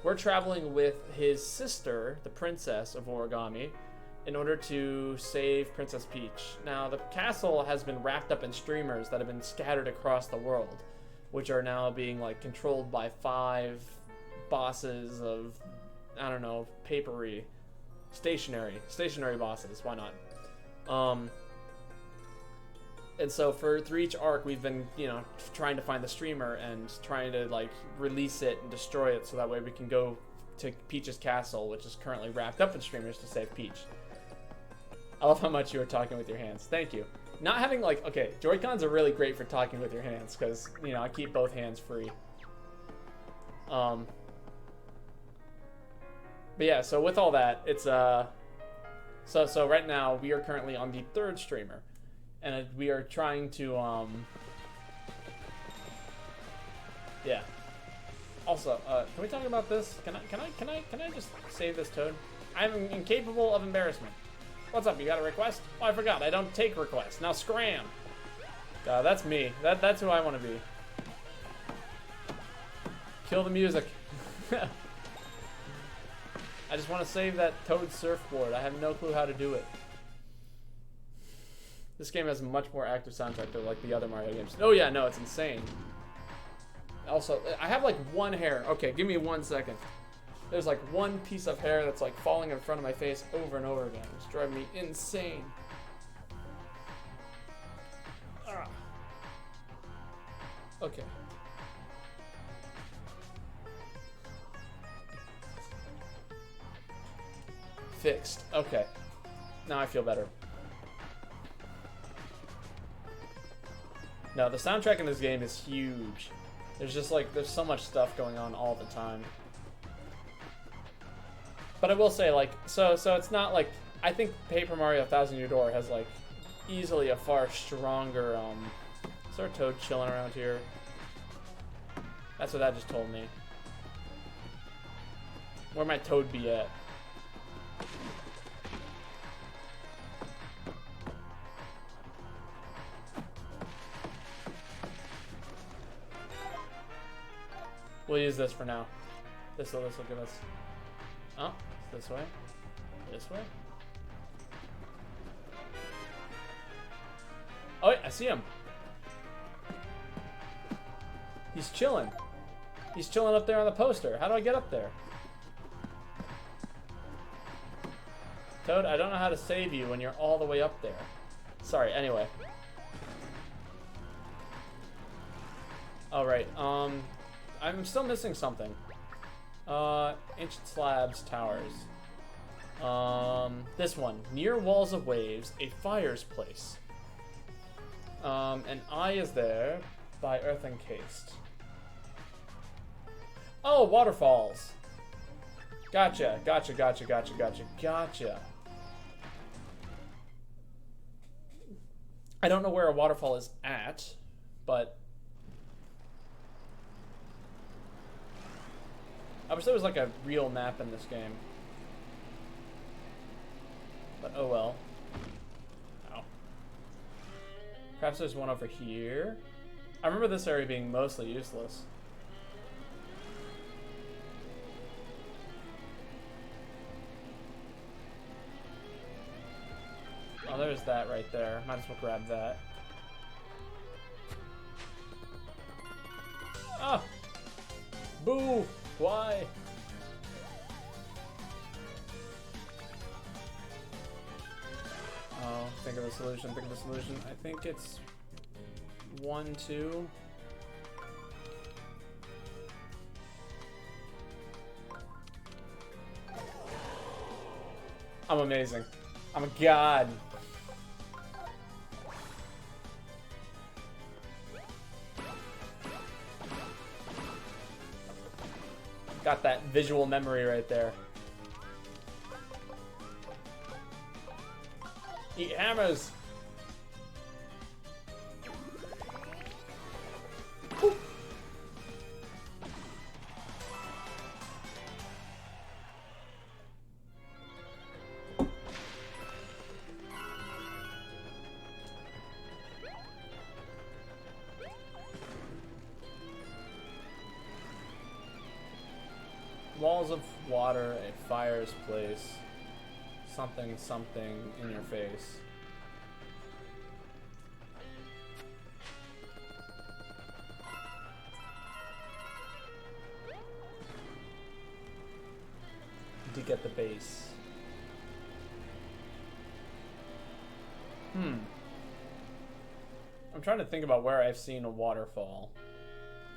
We're traveling with his sister, the princess of origami, in order to save Princess Peach. Now, the castle has been wrapped up in streamers that have been scattered across the world, which are now being like controlled by 5 bosses of, I don't know, papery, stationary bosses. Why not? And so through each arc, we've been, you know, trying to find the streamer and trying to like release it and destroy it, so that way we can go to Peach's castle, which is currently wrapped up in streamers, to save Peach. I love how much you were talking with your hands. Thank you. Not having like, okay, Joy-Cons are really great for talking with your hands because, you know, I keep both hands free. But yeah, so with all that, it's so right now we are currently on the 3rd streamer. And we are trying to, yeah. Also, can we talk about this? Can I just save this toad? I'm incapable of embarrassment. What's up? You got a request? Oh, I forgot. I don't take requests. Now scram. That's me. That's who I want to be. Kill the music. I just want to save that toad surfboard. I have no clue how to do it. This game has a much more active soundtrack than like the other Mario games. Oh yeah, no, it's insane. Also, I have like one hair. Okay, give me 1 second. There's like one piece of hair that's like falling in front of my face over and over again. It's driving me insane. Ah. Okay. Fixed. Okay. Now I feel better. No, the soundtrack in this game is huge. There's just like, there's so much stuff going on all the time. But I will say, like, so it's not like, I think Paper Mario 1000 Year Door has like easily a far stronger, is there a toad chilling around here? That's what that just told me. Where might toad be at? We'll use this for now. This will give us. Oh, this way. This way. Oh, wait, I see him. He's chilling. He's chilling up there on the poster. How do I get up there? Toad, I don't know how to save you when you're all the way up there. Sorry, anyway. Alright, I'm still missing something. Ancient slabs, towers. This one. Near walls of waves, a fire's place. An eye is there, by earth encased. Oh, waterfalls. Gotcha. I don't know where a waterfall is at, but I wish there was like a real map in this game. But oh well. Ow. Perhaps there's one over here. I remember this area being mostly useless. Oh, there's that right there. Might as well grab that. Ah! Boo! Why? Think of the solution, think of the solution. I think it's 1, 2. I'm amazing. I'm a god. Got that visual memory right there. Eat hammers. Woo. Walls of water, a fire's place. Something, something in your face. To get the base. I'm trying to think about where I've seen a waterfall.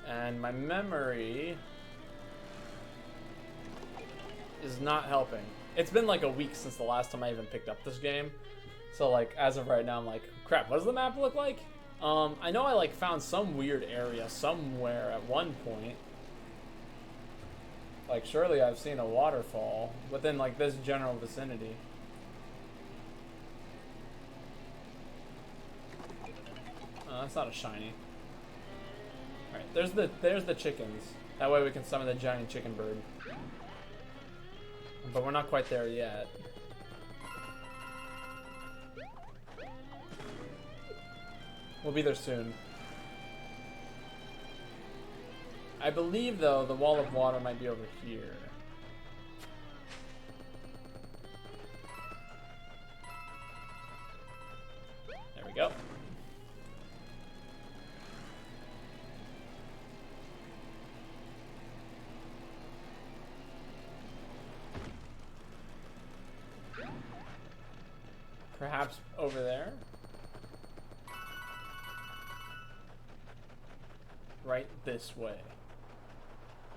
And my memory is not helping. It's been like a week since the last time I even picked up this game. So like as of right now I'm like, crap, what does the map look like? I know I like found some weird area somewhere at one point. Like surely I've seen a waterfall within like this general vicinity. That's not a shiny. Alright, there's the chickens. That way we can summon the giant chicken bird. But we're not quite there yet. We'll be there soon. I believe, though, the wall of water might be over here. There we go. Perhaps over there? Right this way.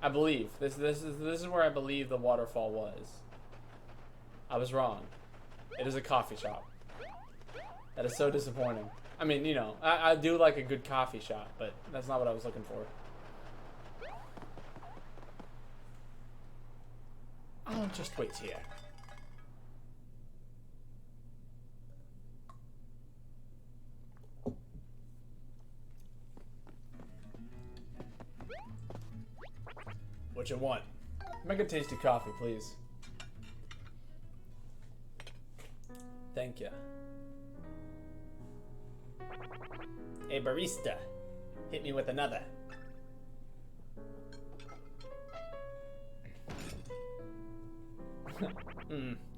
I believe. This is where I believe the waterfall was. I was wrong. It is a coffee shop. That is so disappointing. I mean, you know, I do like a good coffee shop, but that's not what I was looking for. I'll just wait here. What you want? Make a tasty coffee, please. Thank you. Hey, barista. Hit me with another.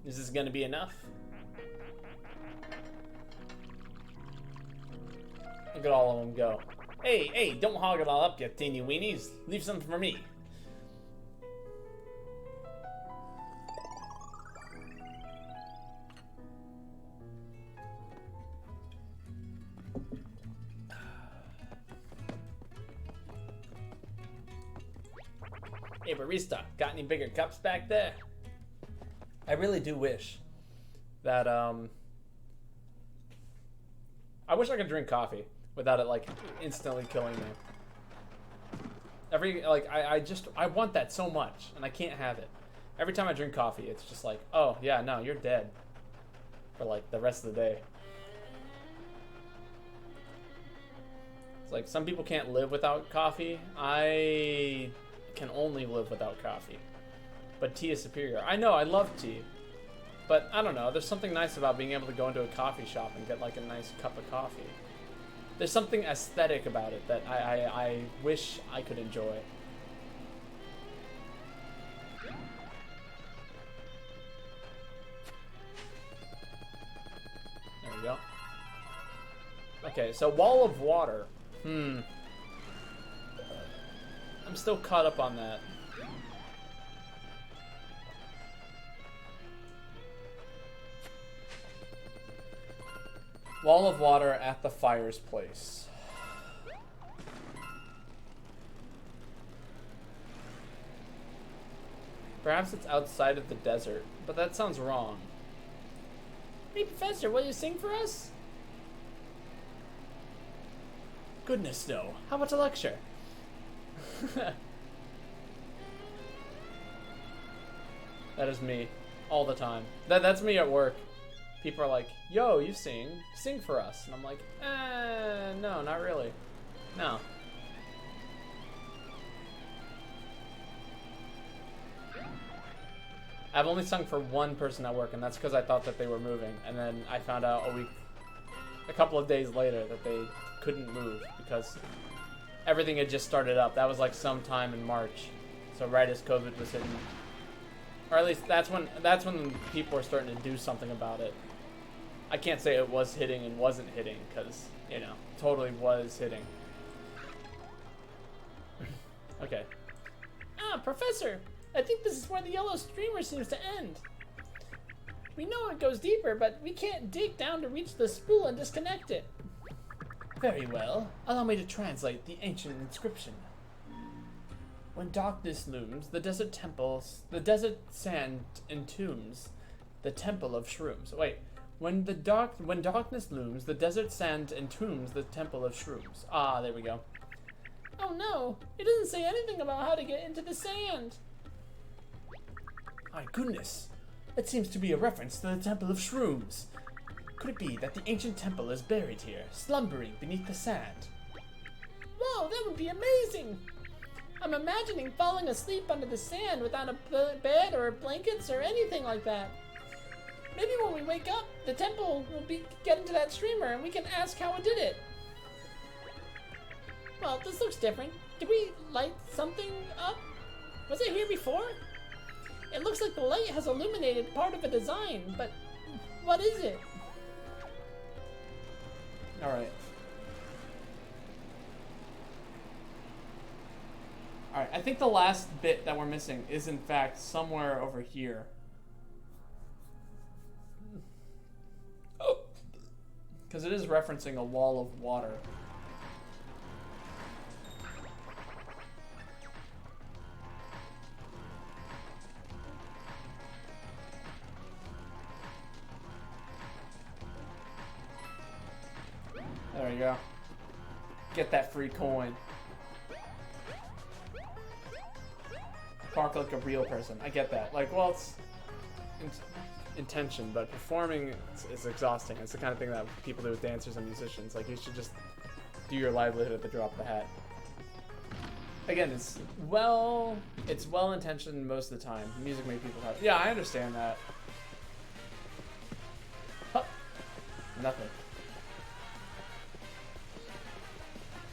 Is this gonna be enough? Look at all of them go. Hey, don't hog it all up, you teeny weenies. Leave some for me. Hey, barista, got any bigger cups back there? I really do wish that, I wish I could drink coffee without it, like, instantly killing me. I want that so much, and I can't have it. Every time I drink coffee, it's just like, oh, yeah, no, you're dead. For, like, the rest of the day. It's like, some people can't live without coffee. I can only live without coffee. But tea is superior. I know, I love tea. But, I don't know, there's something nice about being able to go into a coffee shop and get, like, a nice cup of coffee. There's something aesthetic about it that I wish I could enjoy. There we go. Okay, so wall of water. I'm still caught up on that. Wall of water at the fire's place. Perhaps it's outside of the desert, but that sounds wrong. Hey, Professor, will you sing for us? Goodness, no. How about a lecture? That is me. All the time. That's me at work. People are like, yo, you sing. Sing for us. And I'm like, no, not really. No. I've only sung for one person at work, and that's because I thought that they were moving. And then I found out a couple of days later that they couldn't move because everything had just started up. That was like sometime in March. So right as COVID was hitting. Or at least that's when people were starting to do something about it. I can't say it was hitting and wasn't hitting because, you know, totally was hitting. Okay. Ah, Professor, I think this is where the yellow streamer seems to end. We know it goes deeper, but we can't dig down to reach the spool and disconnect it. Very well. Allow me to translate the ancient inscription. When darkness looms, the desert sand entombs the temple of shrooms. Wait. When darkness looms, the desert sand entombs the temple of shrooms. Ah, there we go. Oh no, it doesn't say anything about how to get into the sand. My goodness, that seems to be a reference to the temple of shrooms. Could it be that the ancient temple is buried here, slumbering beneath the sand? Whoa, that would be amazing! I'm imagining falling asleep under the sand without a bed or blankets or anything like that. Maybe when we wake up, the temple will get into that streamer and we can ask how it did it. Well, this looks different. Did we light something up? Was it here before? It looks like the light has illuminated part of a design, but what is it? Alright. Alright, I think the last bit that we're missing is in fact somewhere over here. Because it is referencing a wall of water. There you go. Get that free coin. Bark like a real person. I get that. Like, well, it's intention, but performing is exhausting. It's the kind of thing that people do with dancers and musicians. Like, you should just do your livelihood at the drop of the hat. Again, it's well intentioned most of the time. Music makes people happy. Yeah, I understand that. Huh. Nothing.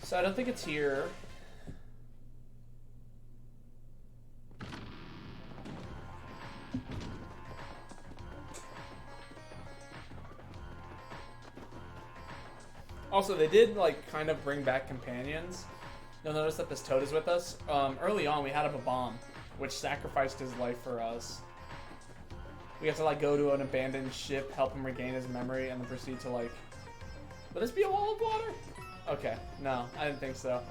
So I don't think it's here. Also, they did, like, kind of bring back companions. You'll notice that this toad is with us. Early on, we had up a bomb, which sacrificed his life for us. We have to, like, go to an abandoned ship, help him regain his memory, and then proceed to, like... Would this be a wall of water? Okay, no, I didn't think so.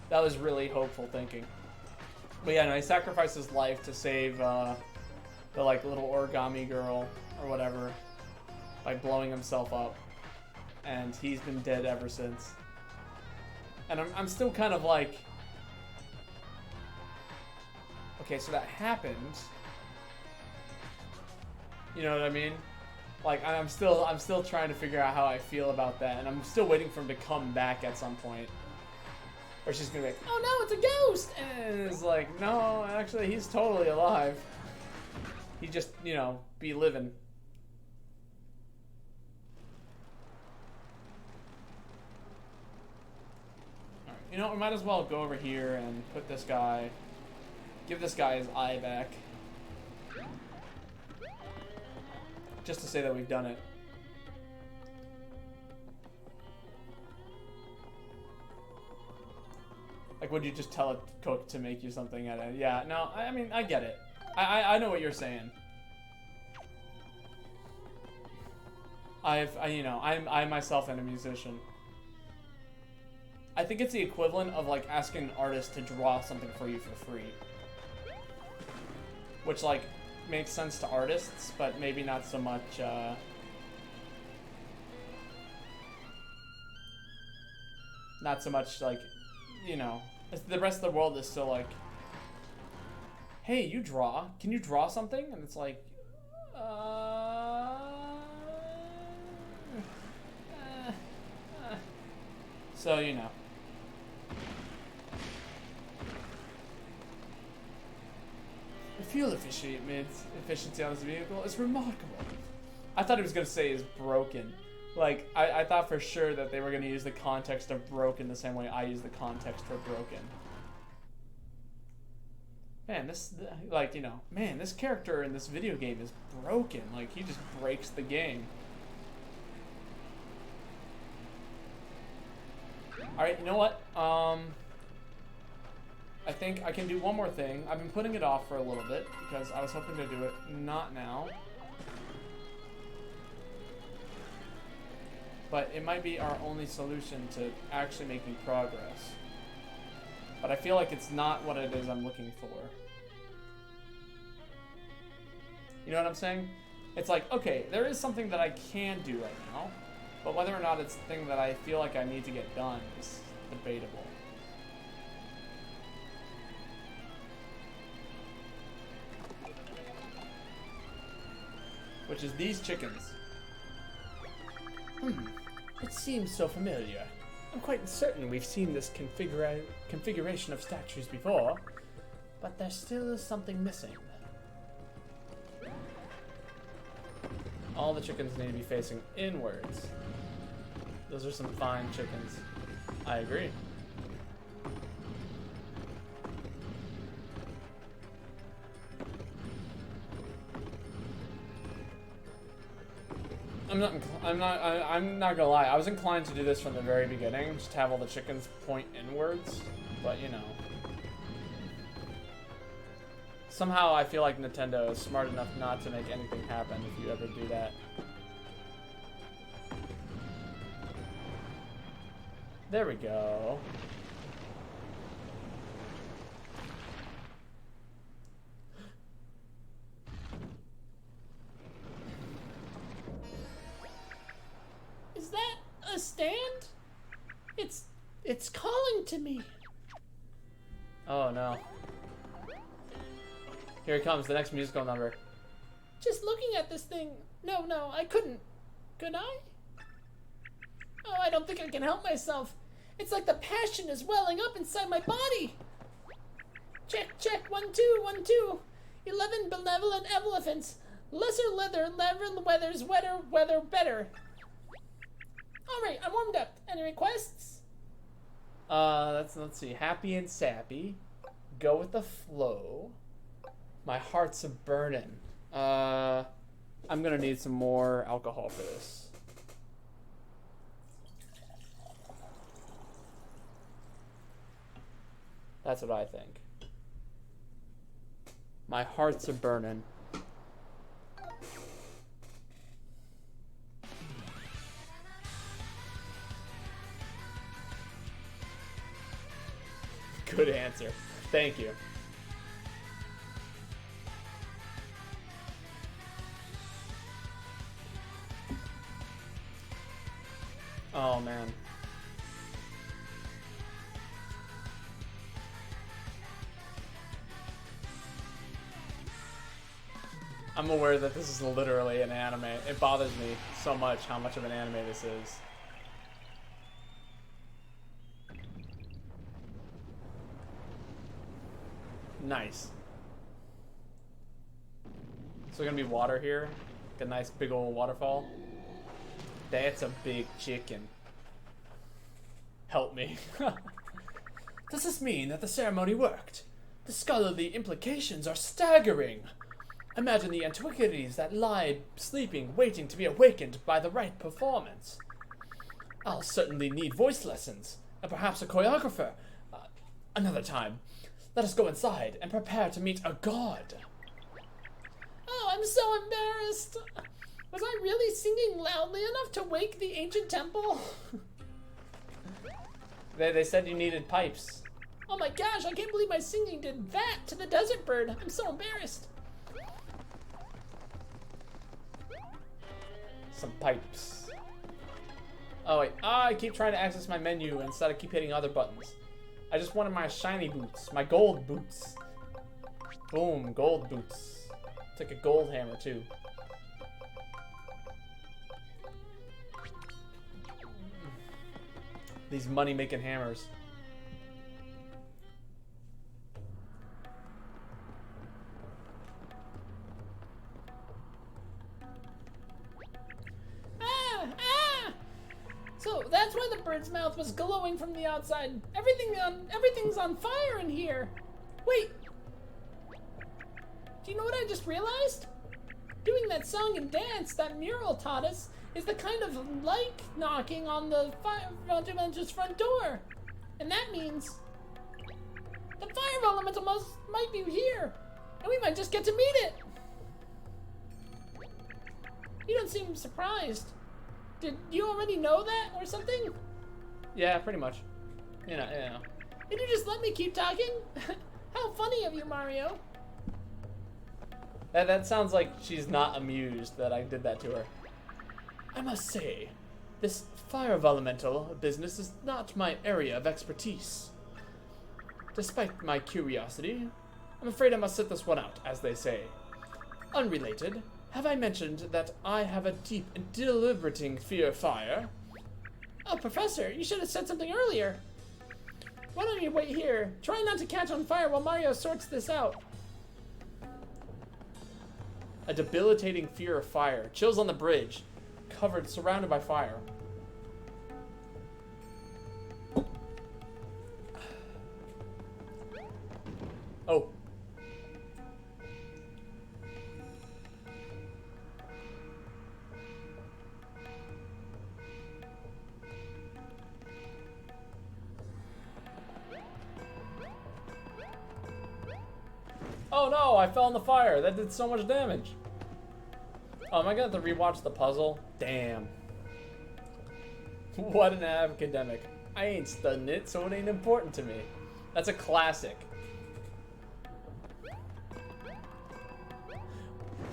That was really hopeful thinking. But yeah, no, he sacrificed his life to save, the, like, little origami girl, or whatever, by blowing himself up. And he's been dead ever since. And I'm still kind of like... Okay, so that happened. You know what I mean? Like, I'm still trying to figure out how I feel about that. And I'm still waiting for him to come back at some point. Or she's gonna be like, oh no, it's a ghost! And it's like, no, actually, he's totally alive. He just, you know, be living. You know, we might as well go over here and put this guy, give this guy his eye back. Just to say that we've done it. Like, would you just tell a cook to make you something at it? Yeah, no, I mean, I get it. I know what you're saying. I myself am a musician. I think it's the equivalent of like asking an artist to draw something for you for free. Which like makes sense to artists, but maybe not so much not so much like, you know, the rest of the world is still like, hey, you draw. Can you draw something? And it's like, so, you know. The fuel efficiency on this vehicle is remarkable. I thought he was going to say is broken. Like, I thought for sure that they were going to use the context of broken the same way I use the context for broken. Man, this, like, you know, man, this character in this video game is broken. Like, he just breaks the game. Alright, you know what? I think I can do one more thing. I've been putting it off for a little bit because I was hoping to do it not now. But it might be our only solution to actually making progress. But I feel like it's not what it is I'm looking for. You know what I'm saying? It's like, okay, there is something that I can do right now, but whether or not it's the thing that I feel like I need to get done is debatable. Which is these chickens. It seems so familiar. I'm quite certain we've seen this configuration of statues before, but there still is something missing. All the chickens need to be facing inwards. Those are some fine chickens. I agree. I'm not gonna lie. I was inclined to do this from the very beginning, just have all the chickens point inwards, but you know. Somehow I feel like Nintendo is smart enough not to make anything happen if you ever do that. There we go. Is that a stand? It's calling to me. Oh no. Here it comes, the next musical number. Just looking at this thing. No, I couldn't. Could I? Oh, I don't think I can help myself. It's like the passion is welling up inside my body. Check, 1, 2, 1, 2. 11 benevolent elephants. Lesser leather, weather's weather better. Alright, I'm warmed up. Any requests? Let's see. Happy and sappy. Go with the flow. My heart's a burnin'. I'm gonna need some more alcohol for this. That's what I think. My heart's a burnin'. Good answer. Thank you. Oh man. I'm aware that this is literally an anime. It bothers me so much how much of an anime this is. Nice. So gonna be water here? Like a nice big old waterfall? That's a big chicken. Help me. Does this mean that the ceremony worked? The scholarly implications are staggering. Imagine the antiquities that lie sleeping, waiting to be awakened by the right performance. I'll certainly need voice lessons, and perhaps a choreographer. Another time. Let us go inside and prepare to meet a god. Oh, I'm so embarrassed. Was I really singing loudly enough to wake the ancient temple? They said you needed pipes. Oh my gosh, I can't believe my singing did that to the desert bird. I'm so embarrassed. Some pipes. Oh wait, I keep trying to access my menu instead I keep hitting other buttons. I just wanted my shiny boots, my gold boots. Boom, gold boots. It's like a gold hammer too. These money-making hammers. So that's why the bird's mouth was glowing from the outside. Everything's on fire in here. Wait. Do you know what I just realized? Doing that song and dance that mural taught us is the kind of like knocking on the fire elemental's front door. And that means the fire elemental might be here. And we might just get to meet it. You don't seem surprised. Did you already know that or something? Yeah, pretty much. You know. Did you just let me keep talking? How funny of you, Mario. That sounds like she's not amused that I did that to her. I must say, this fire elemental business is not my area of expertise. Despite my curiosity, I'm afraid I must sit this one out, as they say. Unrelated, have I mentioned that I have a deep and deliberating fear of fire? Oh, Professor, you should have said something earlier. Why don't you wait here? Try not to catch on fire while Mario sorts this out. A debilitating fear of fire. Chills on the bridge. Surrounded by fire. Oh. Oh no, I fell in the fire. That did so much damage. Oh, am I gonna have to rewatch the puzzle? Damn. What an academic. I ain't studying it, so it ain't important to me. That's a classic.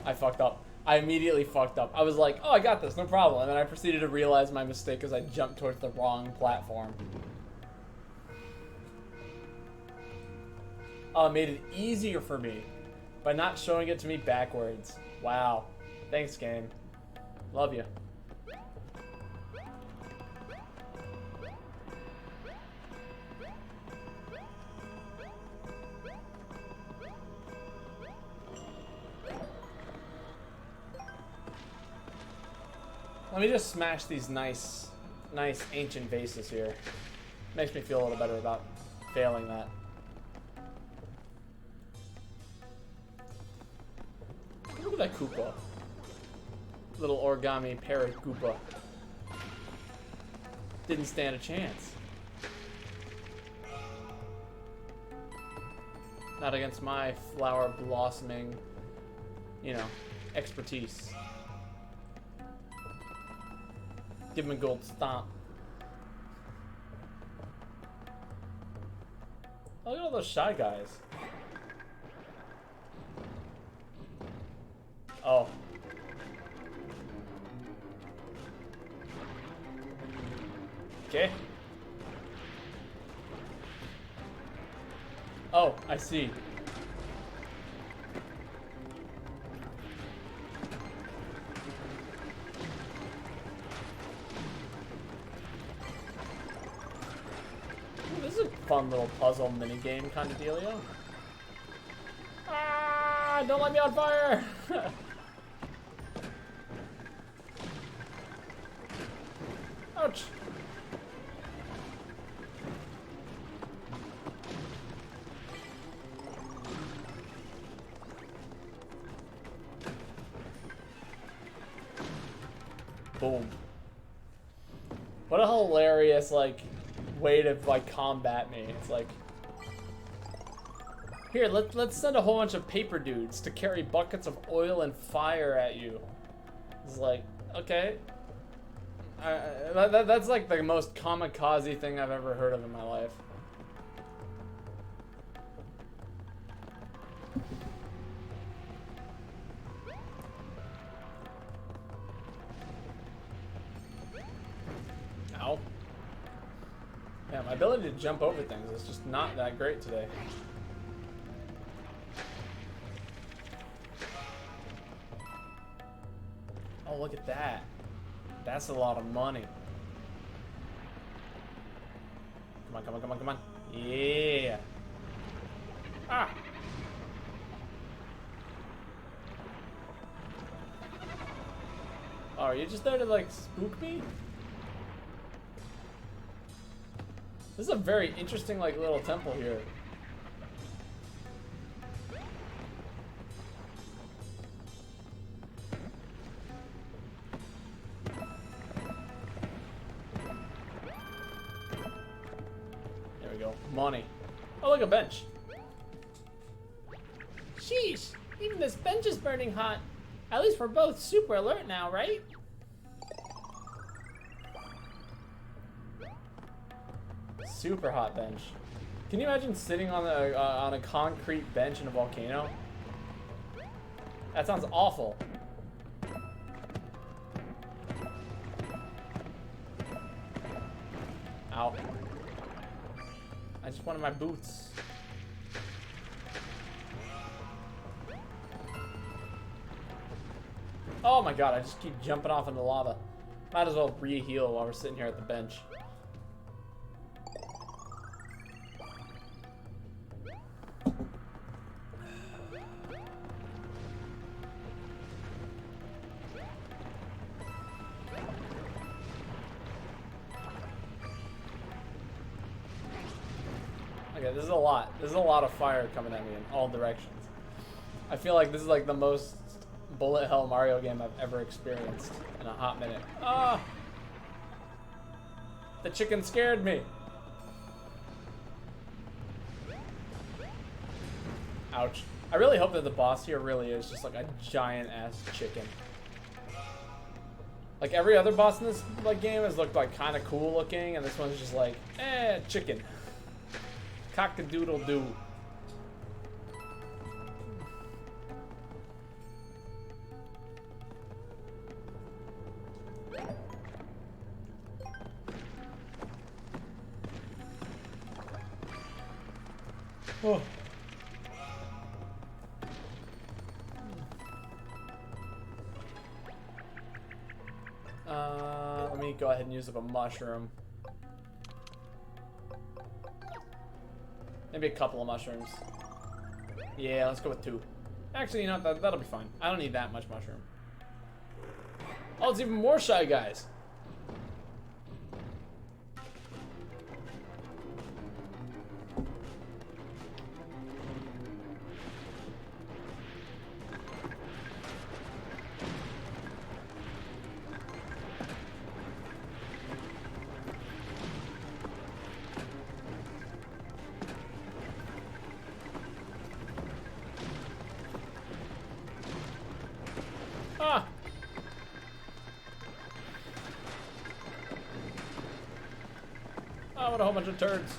I fucked up. I immediately fucked up. I was like, oh, I got this, no problem. And then I proceeded to realize my mistake as I jumped towards the wrong platform. Oh, it made it easier for me by not showing it to me backwards. Wow. Thanks, game. Love you. Let me just smash these nice ancient vases here. Makes me feel a little better about failing that. Look at that Koopa. Little origami parrot Koopa. Didn't stand a chance. Not against my flower blossoming, expertise. Give him a gold stomp. Oh, look at all those shy guys. Oh. Okay. Oh, I see. Ooh, this is a fun little puzzle minigame kind of dealio. Ah, don't let me on fire! Ouch! Boom. What a hilarious, way to, combat me. It's like... Here, let's send a whole bunch of paper dudes to carry buckets of oil and fire at you. It's like, okay. That's like the most kamikaze thing I've ever heard of in my life. Ow. Yeah, my ability to jump over things is just not that great today. Oh, look at that. That's a lot of money. Come on, come on, come on, come on. Yeah. Ah. Oh, are you just there to, like, spook me? This is a very interesting, like, little temple here. There we go. Money. Oh, look, a bench. Sheesh, even this bench is burning hot. At least we're both super alert now, right? Super hot bench. Can you imagine sitting on a concrete bench in a volcano? That sounds awful. Ow. I just wanted my boots. Oh my god, I just keep jumping off into lava. Might as well re-heal while we're sitting here at the bench. Okay, this is a lot. There's a lot of fire coming at me in all directions. I feel like this is like the most bullet hell Mario game I've ever experienced in a hot minute. Ah! The chicken scared me. Ouch. I really hope that the boss here really is just like a giant ass chicken. Like every other boss in this like game has looked like kind of cool looking, and this one's just like, chicken. Cock-a-doodle-doo. Oh. Let me go ahead and use up a mushroom. Maybe a couple of mushrooms. Yeah, let's go with 2. Actually, you know what? That'll be fine. I don't need that much mushroom. Oh, it's even more Shy Guys. Ah! Oh, what a whole bunch of turds.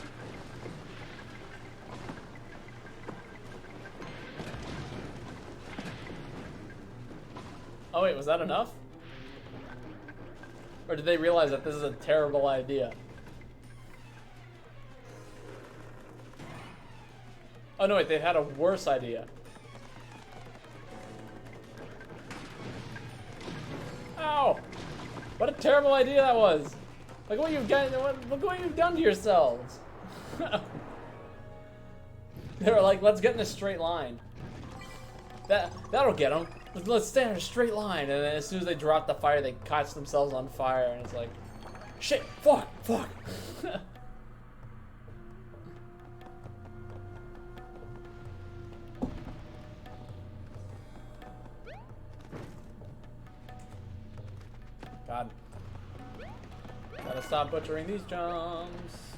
Oh wait, was that enough? Or did they realize that this is a terrible idea? Oh no, wait, they had a worse idea. Ow! What a terrible idea that was! Look what you've done! Look what you've done to yourselves! They were like, let's get in a straight line. That'll get them. Let's stay in a straight line. And then as soon as they drop the fire, they catch themselves on fire, and it's like, shit! Fuck! Fuck! God. Gotta stop butchering these jumps.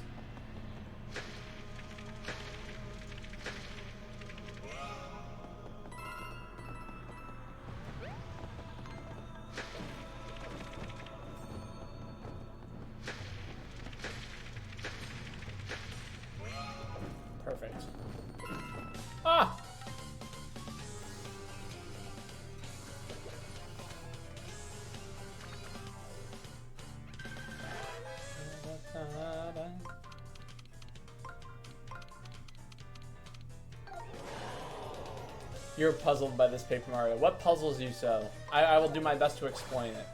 You're puzzled by this Paper Mario. What puzzles you so? I will do my best to explain it.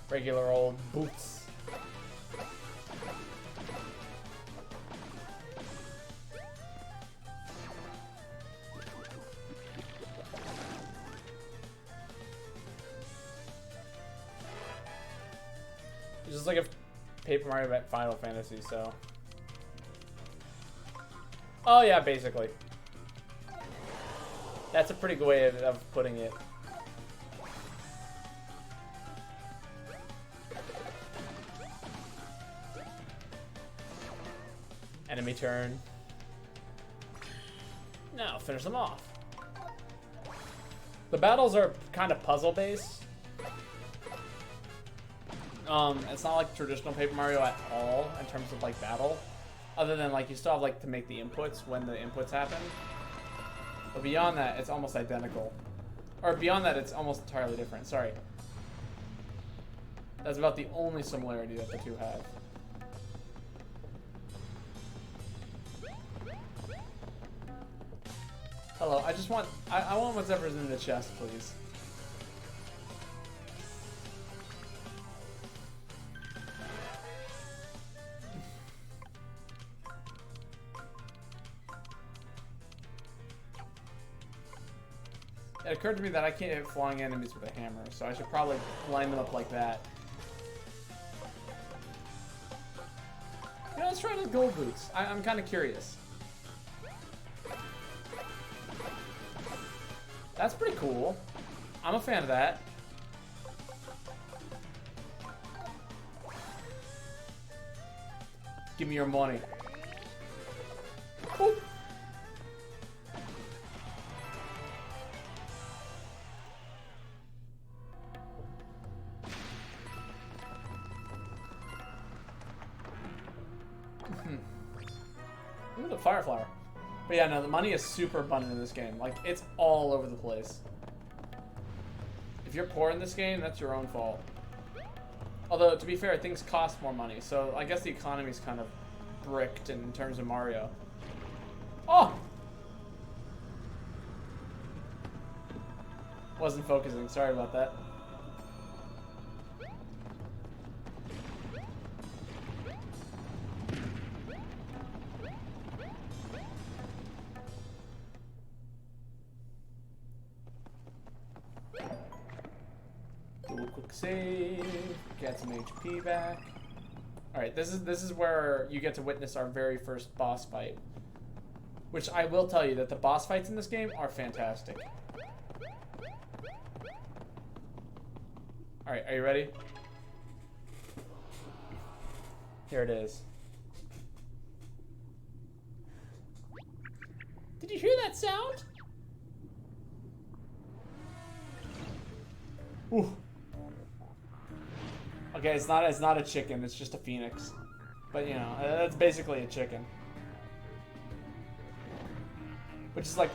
Regular old boots. It's just like a Paper Mario at Final Fantasy, so. Oh yeah, basically. That's a pretty good way of putting it. Enemy turn. Now finish them off. The battles are kind of puzzle based. It's not like traditional Paper Mario at all in terms of like battle, other than like you still have like to make the inputs when the inputs happen. But beyond that, it's almost identical. Or beyond that, it's almost entirely different. Sorry. That's about the only similarity that the two have. Hello, I just want, I want whatever's in the chest, please. It occurred to me that I can't hit flying enemies with a hammer, so I should probably line them up like that. You know, let's try the gold boots. I'm kind of curious. That's pretty cool. I'm a fan of that. Give me your money. Boop. Ooh, the fire flower. But yeah, no, the money is super abundant in this game. Like, it's all over the place. If you're poor in this game, that's your own fault. Although, to be fair, things cost more money, so I guess the economy's kind of bricked in terms of Mario. Oh! Wasn't focusing, sorry about that. Do a quick save, get some HP back. Alright, this is where you get to witness our very first boss fight. Which I will tell you that the boss fights in this game are fantastic. Alright, are you ready? Here it is. Did you hear that sound? Ooh. Okay, it's not a chicken, it's just a phoenix. But you know, that's basically a chicken. Which is like,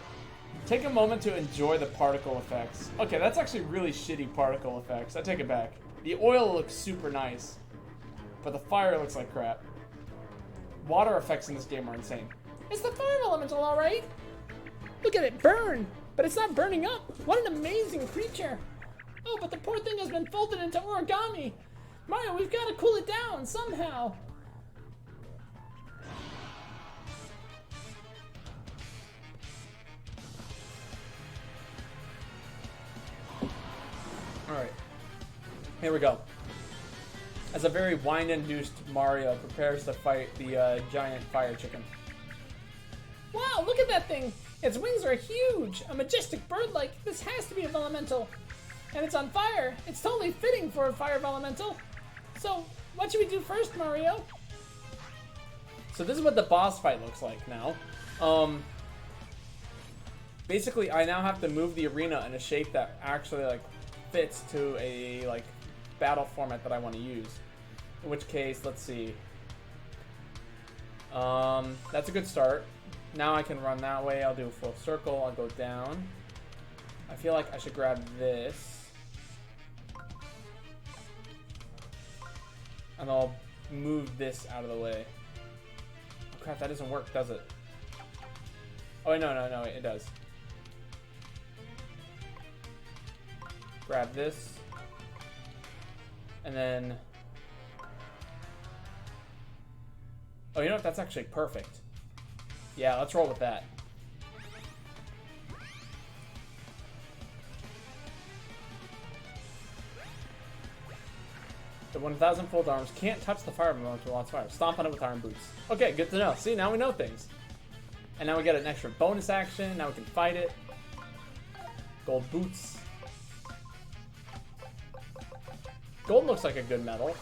take a moment to enjoy the particle effects. Okay, that's actually really shitty particle effects. I take it back. The oil looks super nice, but the fire looks like crap. Water effects in this game are insane. It's the fire elemental, all right. Look at it burn, but it's not burning up. What an amazing creature. Oh, but the poor thing has been folded into origami. Mario, we've got to cool it down somehow. Alright, here we go. As a very wine-induced Mario prepares to fight the giant fire chicken. Wow, look at that thing. Its wings are huge. A majestic bird-like. This has to be a elemental. And it's on fire. It's totally fitting for a fire elemental. So, what should we do first, Mario? So this is what the boss fight looks like now. Basically, I now have to move the arena in a shape that actually like fits to a like battle format that I want to use. In which case, let's see. That's a good start. Now I can run that way. I'll do a full circle. I'll go down. I feel like I should grab this. And I'll move this out of the way. Oh crap, that doesn't work, does it? Oh wait, no, it does. Grab this. And then... Oh, you know what? That's actually perfect. Yeah, let's roll with that. The 1,000 fold arms can't touch the fire moment to launch fire. Stomp on it with iron boots. Okay, good to know. See, now we know things. And now we get an extra bonus action. Now we can fight it. Gold boots. Gold looks like a good metal.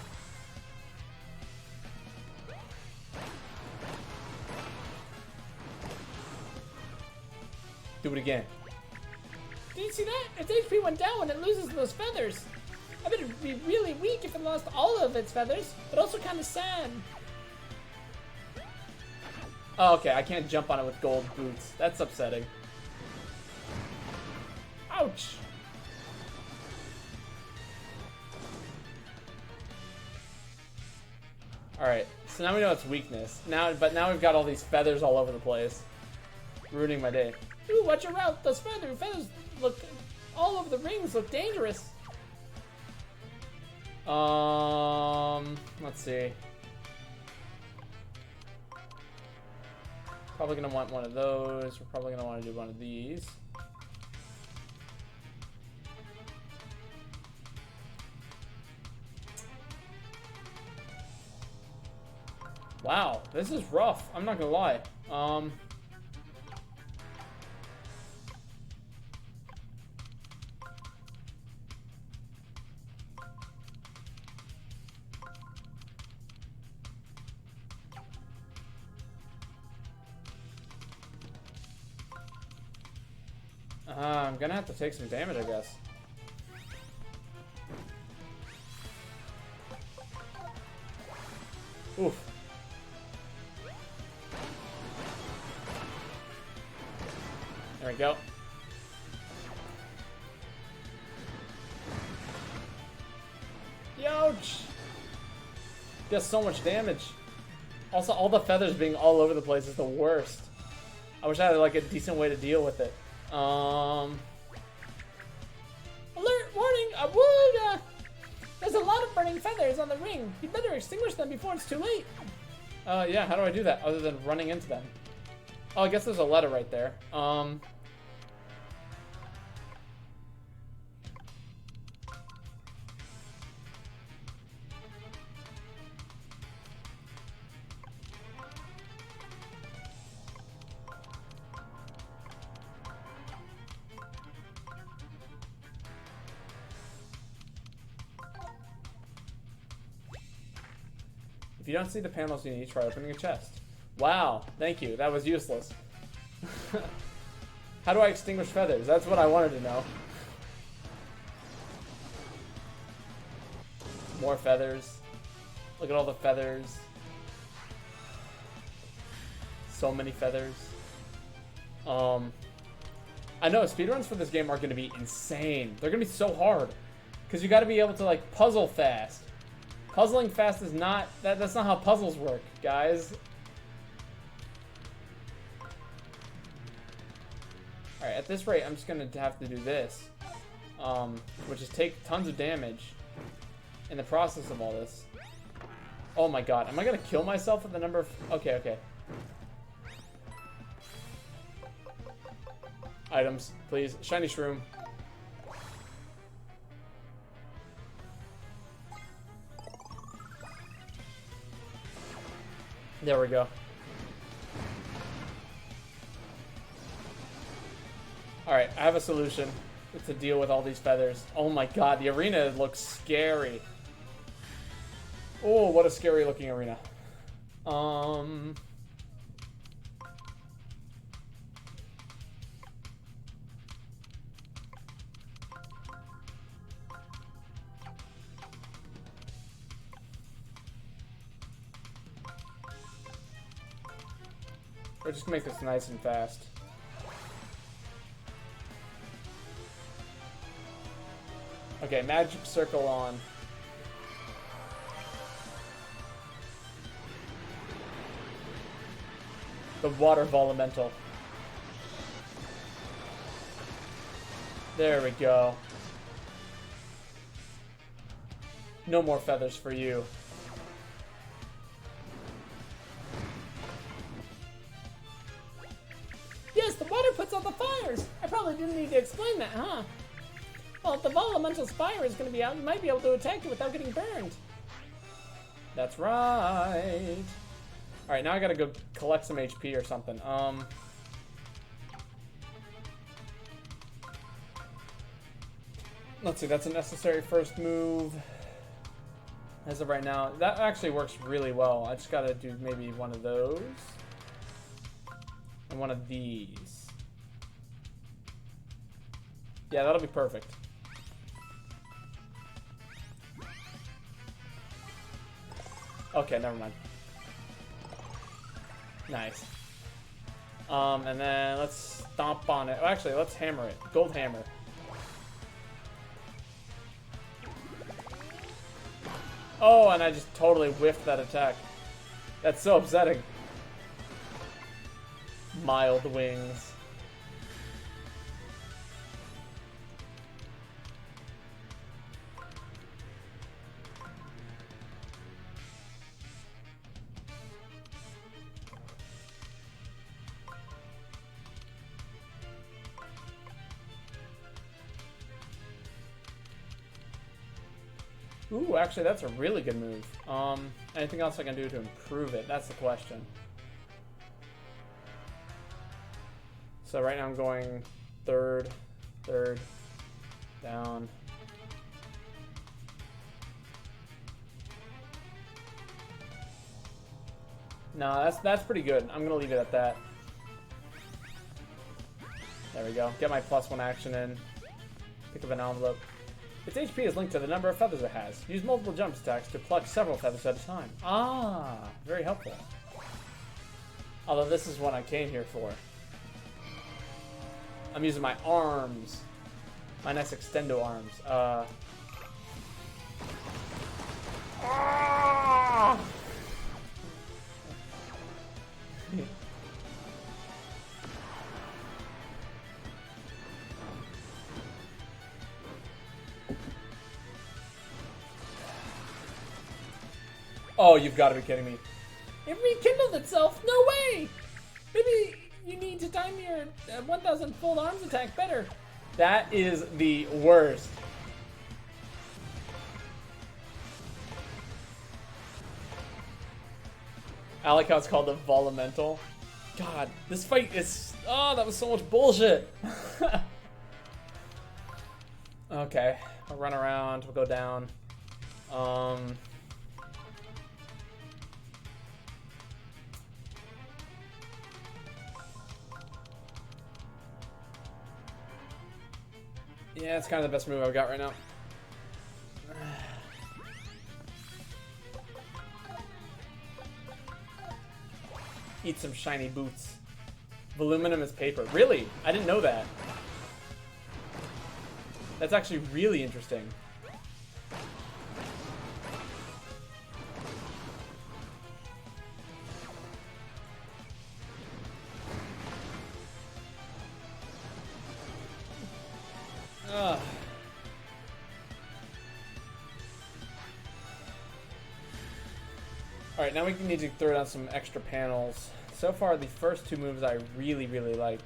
Do it again. Did you see that? Its HP went down when it loses those feathers. I bet it'd be really weak if it lost all of its feathers, but also kind of sad. Oh, okay, I can't jump on it with gold boots. That's upsetting. Ouch. Alright, so now we know its weakness. But now we've got all these feathers all over the place. Ruining my day. Ooh, watch your route. Those feathers look all over the rings. Look dangerous. Let's see. Probably gonna want one of those. We're probably gonna want to do one of these. Wow, this is rough. I'm not gonna lie. I'm gonna have to take some damage, I guess. Oof. There we go. Ouch! Does so much damage. Also, all the feathers being all over the place is the worst. I wish I had like a decent way to deal with it. Alert! Warning! Awooga! There's a lot of burning feathers on the ring. You better extinguish them before it's too late. Yeah, how do I do that other than running into them? Oh, I guess there's a letter right there. If you don't see the panels, you need to try opening a chest. Wow, thank you. That was useless. How do I extinguish feathers? That's what I wanted to know. More feathers. Look at all the feathers. So many feathers. I know speedruns for this game are going to be insane. They're going to be so hard. Because you got to be able to like puzzle fast. Puzzling fast is not, that's not how puzzles work, guys. Alright, at this rate, I'm just gonna have to do this. Which is take tons of damage in the process of all this. Oh my god, am I gonna kill myself with the number of, okay. Items, please. Shiny shroom. There we go. Alright, I have a solution to deal with all these feathers. Oh my god, the arena looks scary. Oh, what a scary looking arena. We're just gonna make this nice and fast. Okay, magic circle on. The water Volumental. There we go. No more feathers for you. Yes, the water puts out the fires. I probably didn't need to explain that, huh? Well, if the Volumental Spire is going to be out, you might be able to attack it without getting burned. That's right. Alright, now I gotta go collect some HP or something. Let's see, that's a necessary first move. As of right now, that actually works really well. I just gotta do maybe one of those. And one of these. Yeah, that'll be perfect. Okay, never mind. Nice. And then let's stomp on it. Oh, actually, let's hammer it. Gold hammer. Oh, and I just totally whiffed that attack. That's so upsetting. Mild wings. Ooh, actually, that's a really good move. Anything else I can do to improve it? That's the question. So right now I'm going third, down. No, that's pretty good. I'm gonna leave it at that. There we go. Get my +1 action in. Pick up an envelope. Its HP is linked to the number of feathers it has. Use multiple jump attacks to pluck several feathers at a time. Ah, very helpful. Although this is what I came here for. I'm using my arms. My nice extendo arms. Ah! Oh, you've got to be kidding me. It rekindled itself? No way! Maybe you need to time your 1000 full arms attack better. That is the worst. I like how it's called the Volumental. God, this fight is... Oh, that was so much bullshit. Okay, I'll run around, we'll go down. Yeah, it's kind of the best move I've got right now. Eat some shiny boots. Voluminum is paper. Really? I didn't know that. That's actually really interesting. Ugh. Alright, now we need to throw down some extra panels. So far, the first two moves I really, really like.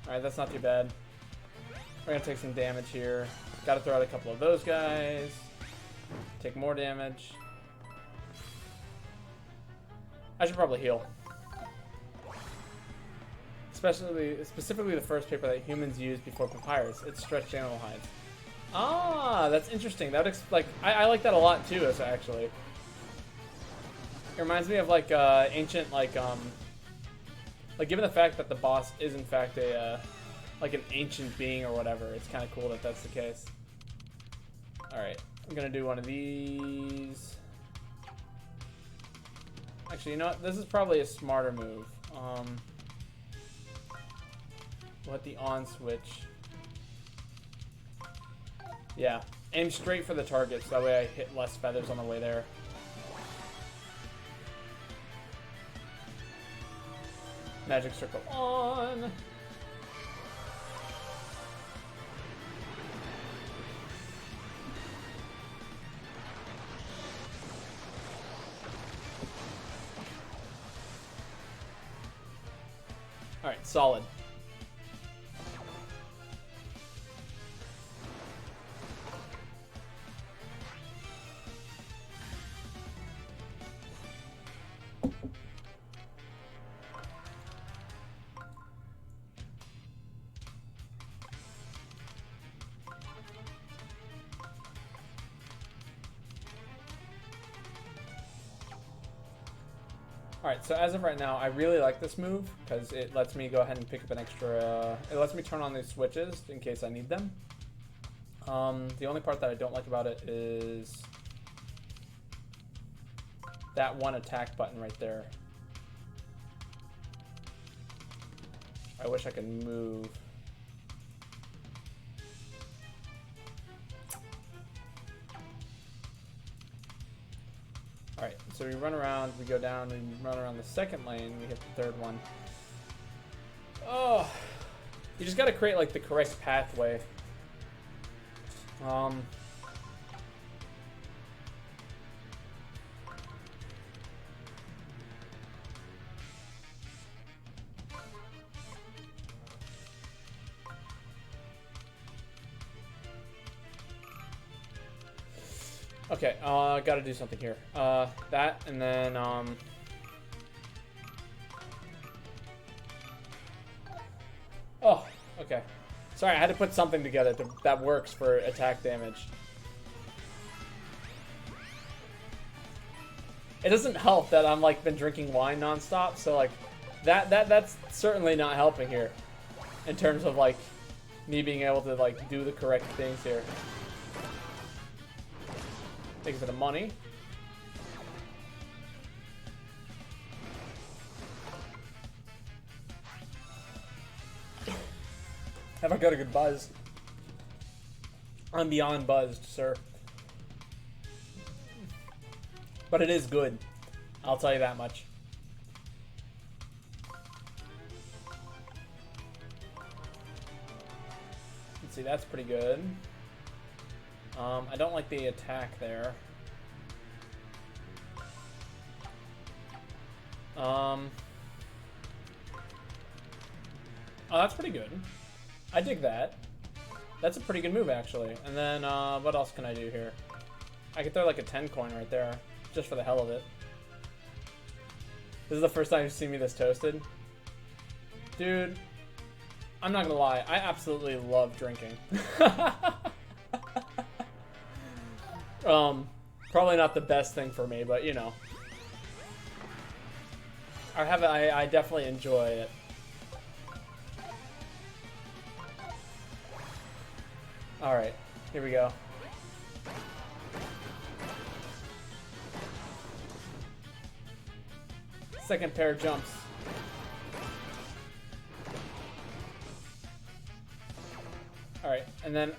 Alright, that's not too bad. We're gonna take some damage here. Gotta throw out a couple of those guys. Take more damage. I should probably heal. Specifically the first paper that humans use before papyrus. It's stretched animal hides. Ah, that's interesting. That would I like that a lot too. Actually, it reminds me of like ancient like given the fact that the boss is in fact a like an ancient being or whatever. It's kind of cool that that's the case. All right, I'm gonna do one of these. Actually, you know what? This is probably a smarter move. We'll hit the on switch. Yeah. Aim straight for the target, so that way I hit less feathers on the way there. Magic circle on. Alright, solid. Alright, so as of right now, I really like this move, because it lets me go ahead and pick up an extra... it lets me turn on these switches in case I need them. The only part that I don't like about it is that one attack button right there. I wish I could move. Alright, so we run around, we go down, we run around the second lane, we hit the third one. Oh, you just gotta create like the correct pathway. Okay, gotta do something here. That, and then, oh, okay. Sorry, I had to put something together that works for attack damage. It doesn't help that I'm, like, been drinking wine nonstop, so, like, that's certainly not helping here. In terms of, like, me being able to, like, do the correct things here. Takes a bit of money. Have I got a good buzz? I'm beyond buzzed, sir. But it is good. I'll tell you that much. Let's see, that's pretty good. I don't like the attack there. Oh, that's pretty good. I dig that. That's a pretty good move, actually. And then, what else can I do here? I could throw like a 10 coin right there, just for the hell of it. This is the first time you've seen me this toasted. Dude, I'm not gonna lie, I absolutely love drinking. Probably not the best thing for me, but you know. I definitely enjoy it. Alright, here we go. Second pair of jumps. Alright, and then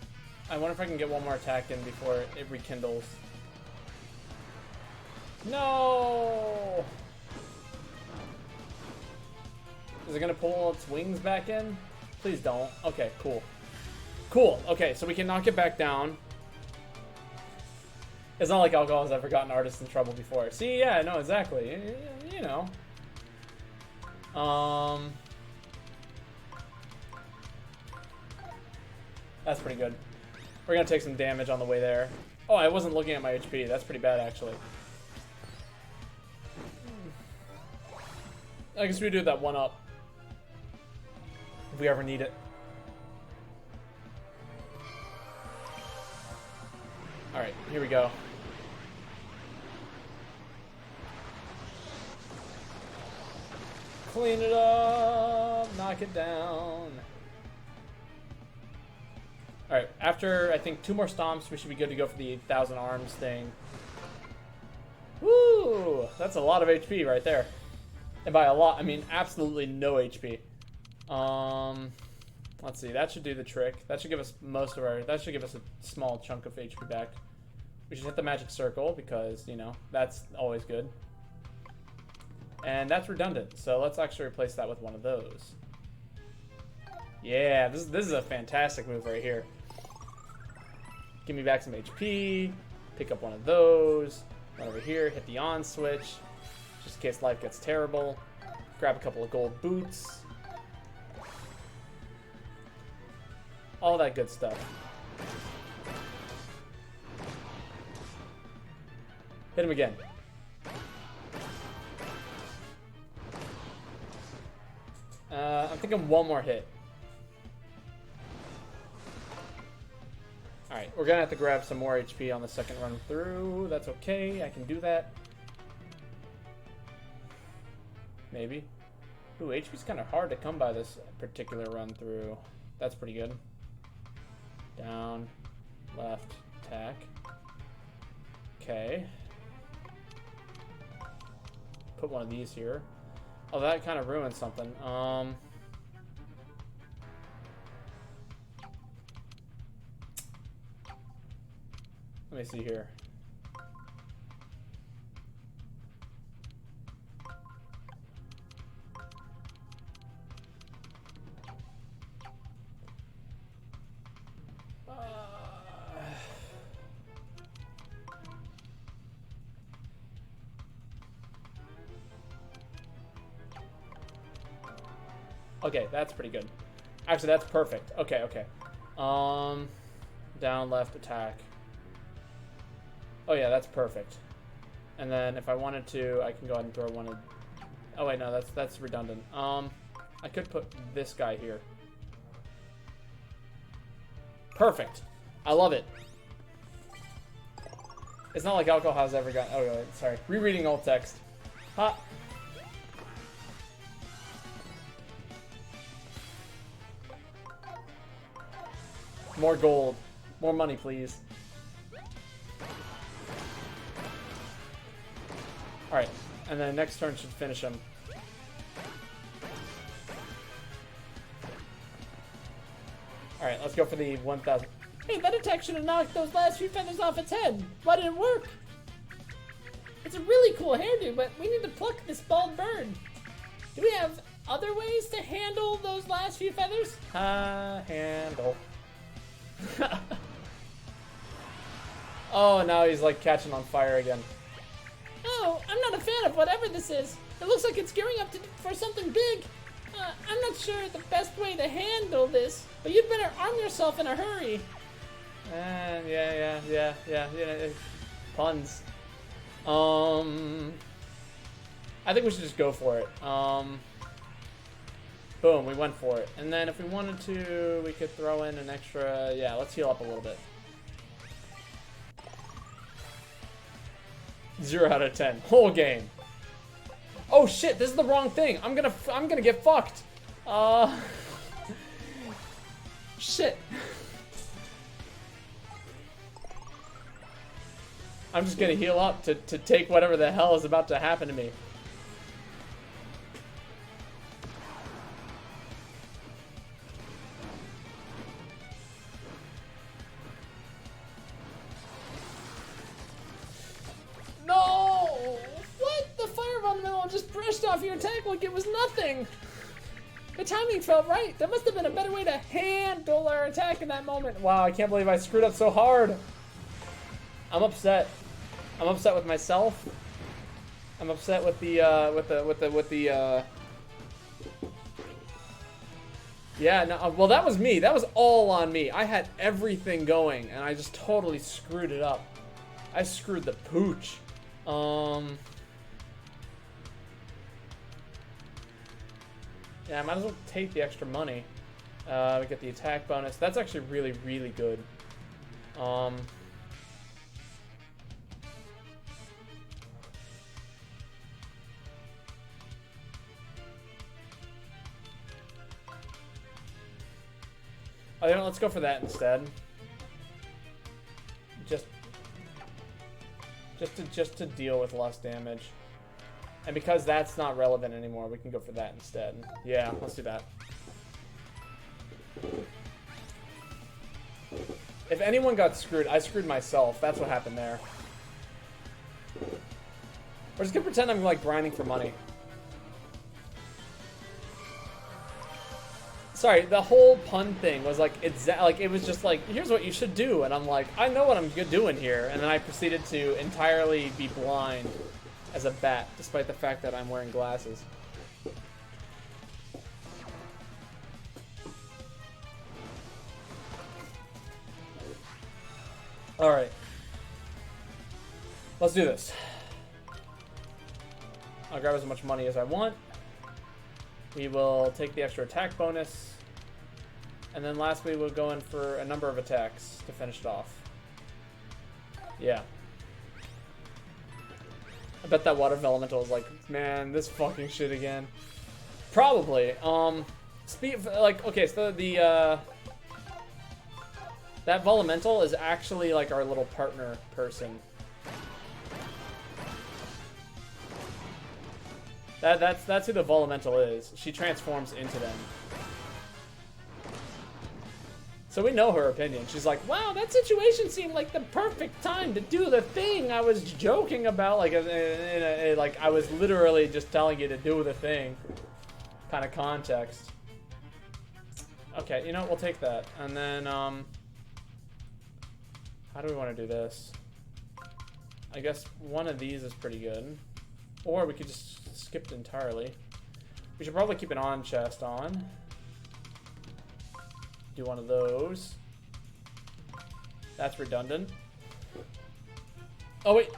I wonder if I can get one more attack in before it rekindles. No! Is it gonna pull its wings back in? Please don't. Okay, cool. Cool. Okay, so we can knock it back down. It's not like alcohol has ever gotten artists in trouble before. See, yeah, no, exactly. You know. That's pretty good. We're gonna take some damage on the way there. Oh, I wasn't looking at my HP. That's pretty bad, actually. I guess we do that one up. If we ever need it. Alright, here we go. Clean it up, knock it down. Alright, after I think 2 more stomps, we should be good to go for the 8,000 arms thing. Woo! That's a lot of HP right there. And by a lot, I mean absolutely no HP. Let's see. That should do the trick. That should give us most of our... That should give us a small chunk of HP back. We should hit the magic circle because, you know, that's always good. And that's redundant. So let's actually replace that with one of those. Yeah, this is a fantastic move right here. Give me back some HP. Pick up one of those. Run over here. Hit the on switch. Just in case life gets terrible. Grab a couple of gold boots. All that good stuff. Hit him again. I'm thinking one more hit. Alright, we're gonna have to grab some more HP on the second run through. That's okay, I can do that. Maybe. Ooh, HP's kind of hard to come by this particular run through. That's pretty good. Down, left, attack. Okay. Put one of these here. Oh, that kind of ruined something. Let me see here. Okay, that's pretty good. Actually, that's perfect. Okay, okay. Down, left, attack. Oh yeah, that's perfect. And then if I wanted to, I can go ahead and throw one of... Oh wait, no, that's redundant. I could put this guy here. Perfect. I love it. It's not like alcohol has ever gotten... Oh, wait, sorry. Rereading old text. Ha! More gold. More money, please. Alright, and then next turn should finish him. Alright, let's go for the 1,000. Hey, that attack should have knocked those last few feathers off its head. Why didn't it work? It's a really cool hairdo, but we need to pluck this bald bird. Do we have other ways to handle those last few feathers? Handle. Oh, now he's like catching on fire again. Oh, I'm not a fan of whatever this is. It looks like it's gearing up for something big. I'm not sure the best way to handle this, but you'd better arm yourself in a hurry. Yeah. Puns. I think we should just go for it. Boom, we went for it. And then if we wanted to, we could throw in an extra... Yeah, let's heal up a little bit. 0 out of 10. Whole game. Oh shit, this is the wrong thing. I'm gonna get fucked. Shit. I'm just gonna heal up to take whatever the hell is about to happen to me. No! What? The fireball mill just brushed off your attack like it was nothing. The timing felt right. There must have been a better way to handle our attack in that moment. Wow, I can't believe I screwed up so hard. I'm upset. I'm upset with myself. I'm upset with the Yeah, no, well that was me. That was all on me. I had everything going and I just totally screwed it up. I screwed the pooch. Yeah, I might as well take the extra money. We get the attack bonus. That's actually really, really good. Oh, you know, let's go for that instead. Just to deal with less damage. And because that's not relevant anymore, we can go for that instead. Yeah, let's do that. If anyone got screwed, I screwed myself. That's what happened there. We're just gonna pretend I'm like grinding for money. Sorry, the whole pun thing was like it was just like, here's what you should do, and I'm like, I know what I'm doing here, and then I proceeded to entirely be blind as a bat, despite the fact that I'm wearing glasses. All right, let's do this. I'll grab as much money as I want. We will take the extra attack bonus. And then lastly, we'll go in for a number of attacks to finish it off. Yeah. I bet that water elemental is like, man, this fucking shit again. Probably. Okay, so that Volimental is actually like our little partner person. That's who the Volimental is. She transforms into them. So we know her opinion. She's like, wow, that situation seemed like the perfect time to do the thing I was joking about. Like, like I was literally just telling you to do the thing. Kind of context. Okay, you know what? We'll take that. And then, how do we want to do this? I guess one of these is pretty good. Or we could just skip it entirely. We should probably keep an on chest on. Do one of those. That's redundant. Oh, wait.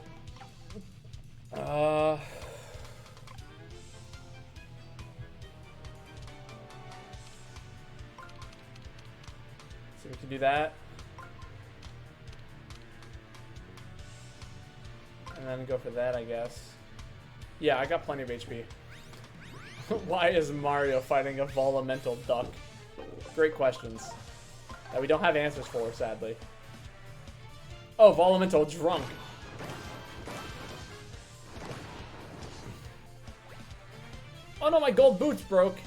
So we can do that. And then go for that, I guess. Yeah, I got plenty of HP. Why is Mario fighting a Volimental duck? Great questions that we don't have answers for, sadly. Oh, Volimental drunk. Oh no, my gold boots broke.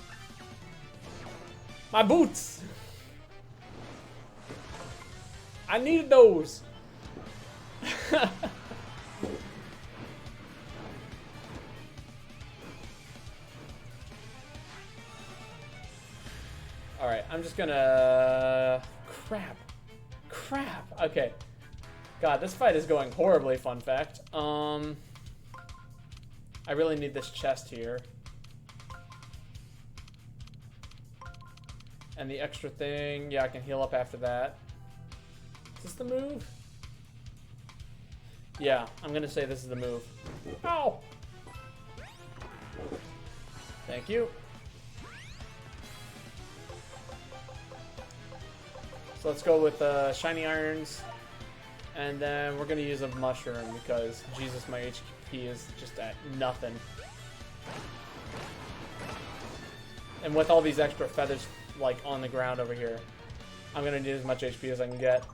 My boots. I needed those. Alright, I'm just gonna... Crap. Okay. God, this fight is going horribly, fun fact. I really need this chest here. And the extra thing, yeah, I can heal up after that. Is this the move? Yeah, I'm gonna say this is the move. Ow! Thank you. So let's go with Shiny Irons, and then we're going to use a Mushroom because, Jesus, my HP is just at nothing. And with all these extra feathers, like, on the ground over here, I'm going to need as much HP as I can get.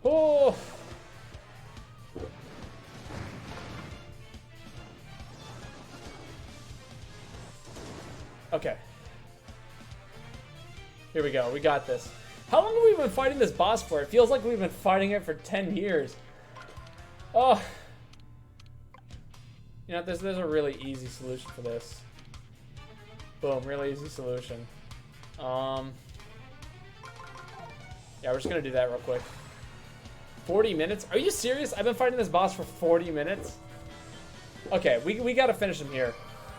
Oh! Okay. Here we go. We got this. How long have we been fighting this boss for? It feels like we've been fighting it for 10 years. Oh. You know, there's a really easy solution for this. Boom, really easy solution. Yeah, we're just gonna do that real quick. 40 minutes? Are you serious? I've been fighting this boss for 40 minutes? Okay, we gotta finish him here.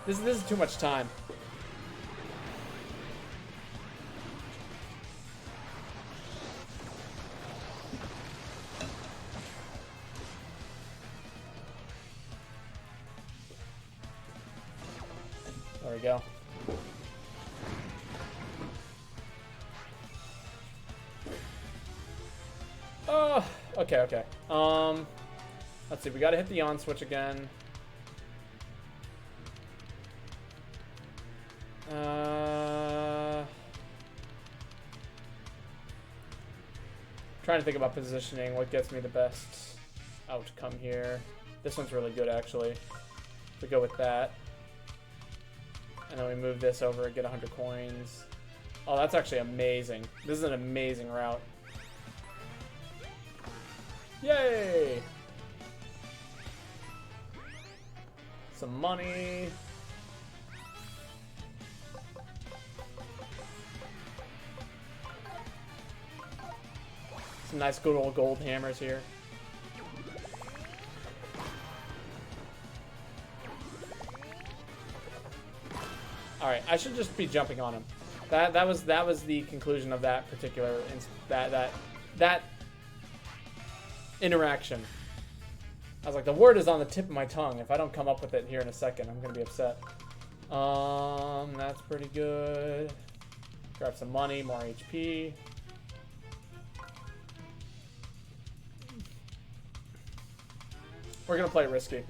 This is too much time. There we go. Oh, okay. Let's see. We gotta hit the on switch again. Trying to think about positioning. What gets me the best outcome here? This one's really good, actually. We go with that. And then we move this over and get 100 coins. Oh, that's actually amazing. This is an amazing route. Yay! Some money. Some nice good old gold hammers here. All right, I should just be jumping on him. That was the conclusion of that particular that interaction. I was like, the word is on the tip of my tongue. If I don't come up with it here in a second, I'm gonna be upset. That's pretty good. Grab some money, more HP. We're gonna play risky.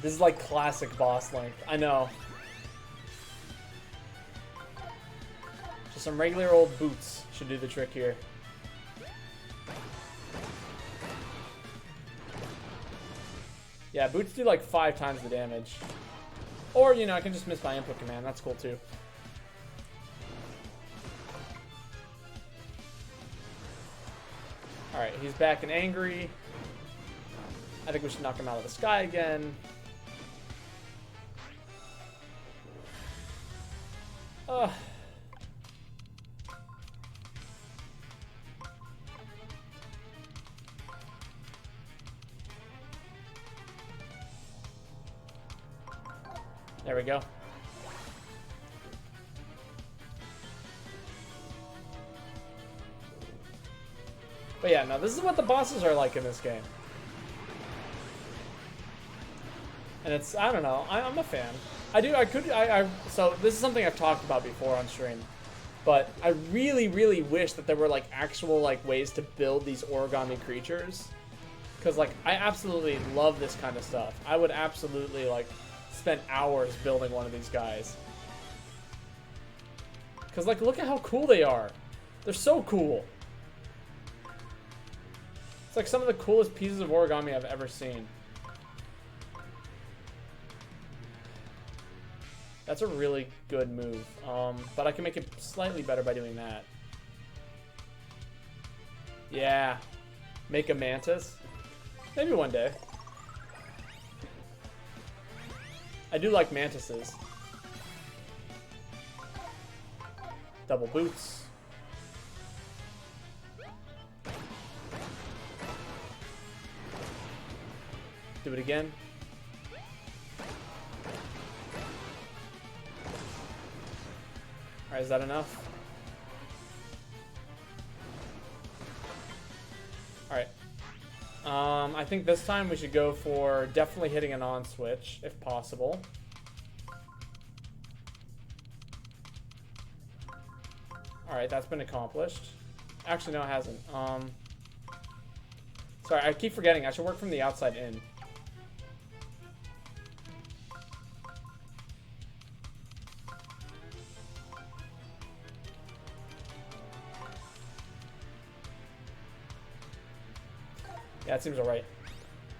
This is like classic boss length. I know. Just some regular old boots should do the trick here. Yeah, boots do like 5 times the damage. Or, you know, I can just miss my input command. That's cool too. Alright, he's back and angry. I think we should knock him out of the sky again. There we go. But yeah, no, this is what the bosses are like in this game. And it's, I don't know, I'm a fan. So this is something I've talked about before on stream. But I really, really wish that there were like actual like ways to build these origami creatures. Because like, I absolutely love this kind of stuff. I would absolutely like spend hours building one of these guys. Because like, look at how cool they are. They're so cool. It's like some of the coolest pieces of origami I've ever seen. That's a really good move, but I can make it slightly better by doing that. Yeah, make a mantis. Maybe one day. I do like mantises. Double boots. Do it again. Alright, is that enough? Alright. I think this time we should go for definitely hitting an on switch, if possible. Alright, that's been accomplished. Actually, no, it hasn't. Sorry, I keep forgetting. I should work from the outside in. Yeah, it seems alright.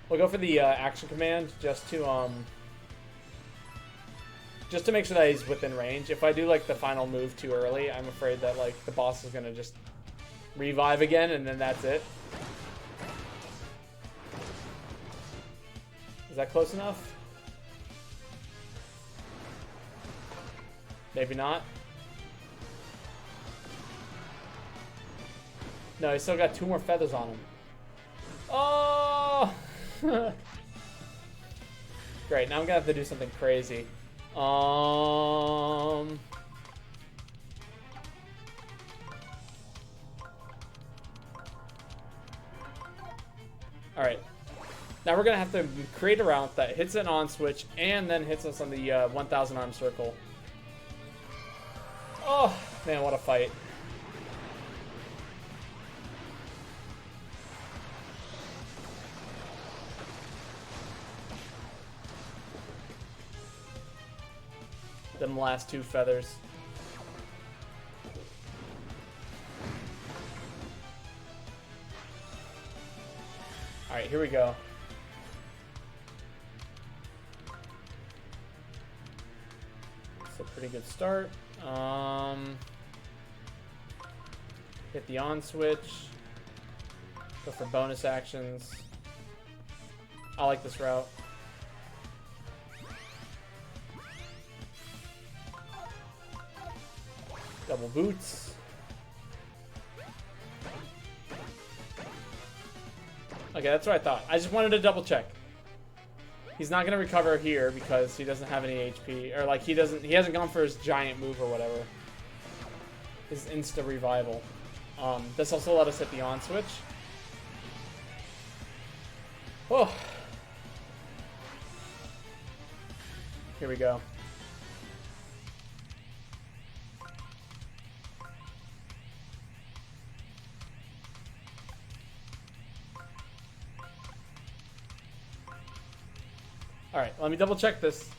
We'll go for the action command just to make sure that he's within range. If I do like the final move too early, I'm afraid that like the boss is gonna just revive again and then that's it. Is that close enough? Maybe not. No, he's still got 2 more feathers on him. Oh! Great, now I'm gonna have to do something crazy. Alright. Now we're gonna have to create a route that hits an on switch and then hits us on the 1000 arm circle. Oh, man, what a fight. Them last 2 feathers. Alright, here we go. So pretty good start. Hit the on switch. Go for bonus actions. I like this route. Double boots. Okay, that's what I thought. I just wanted to double check. He's not gonna recover here because he doesn't have any HP, or like he hasn't gone for his giant move or whatever. His insta revival. This also let us hit the on switch. Oh. Here we go. Alright, let me double check this.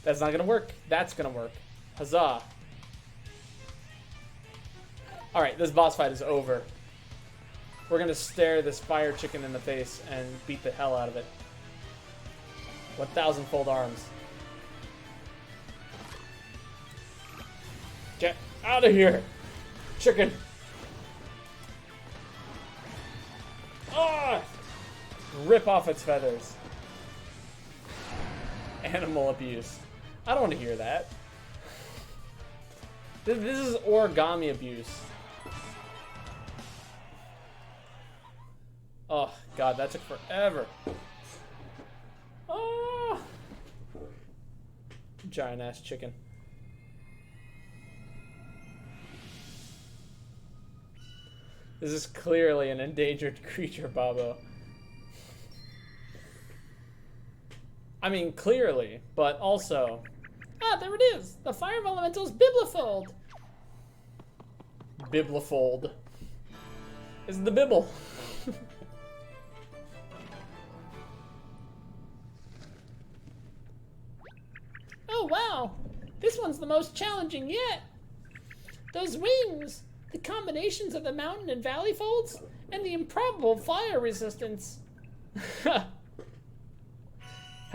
That's not gonna work. That's gonna work. Huzzah. Alright, this boss fight is over. We're gonna stare this fire chicken in the face and beat the hell out of it. 1,000-fold arms. Get out of here, chicken! Ah! Rip off its feathers. Animal abuse. I don't want to hear that. This is origami abuse. Oh, God, that took forever. Oh! Giant-ass chicken. This is clearly an endangered creature, Babo. I mean, clearly, but also... Ah, there it is! The Fire Elemental's Biblifold! Biblifold. It's the Bibble. Oh, wow! This one's the most challenging yet! Those wings! The combinations of the mountain and valley folds, and the improbable fire resistance. How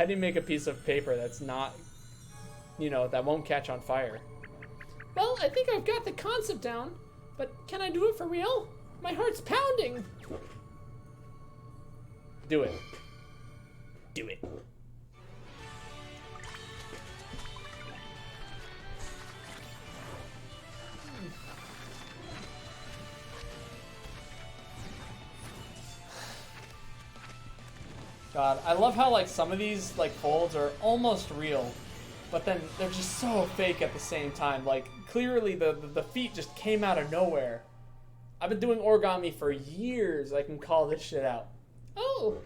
do you make a piece of paper that's not, you know, that won't catch on fire? Well, I think I've got the concept down, but can I do it for real? My heart's pounding. Do it. Do it. God, I love how like some of these like folds are almost real, but then they're just so fake at the same time. Like clearly the feet just came out of nowhere. I've been doing origami for years. I can call this shit out. Oh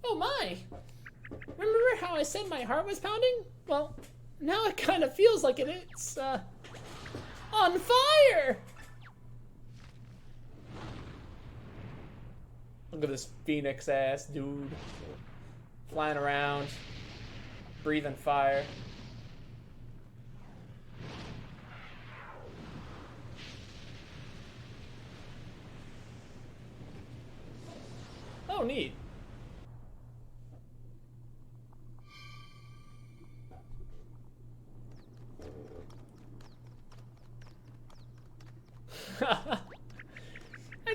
my! Remember how I said my heart was pounding? Well, now it kind of feels like it's on fire. Look at this phoenix ass dude. Flying around. Breathing fire. Oh, neat. I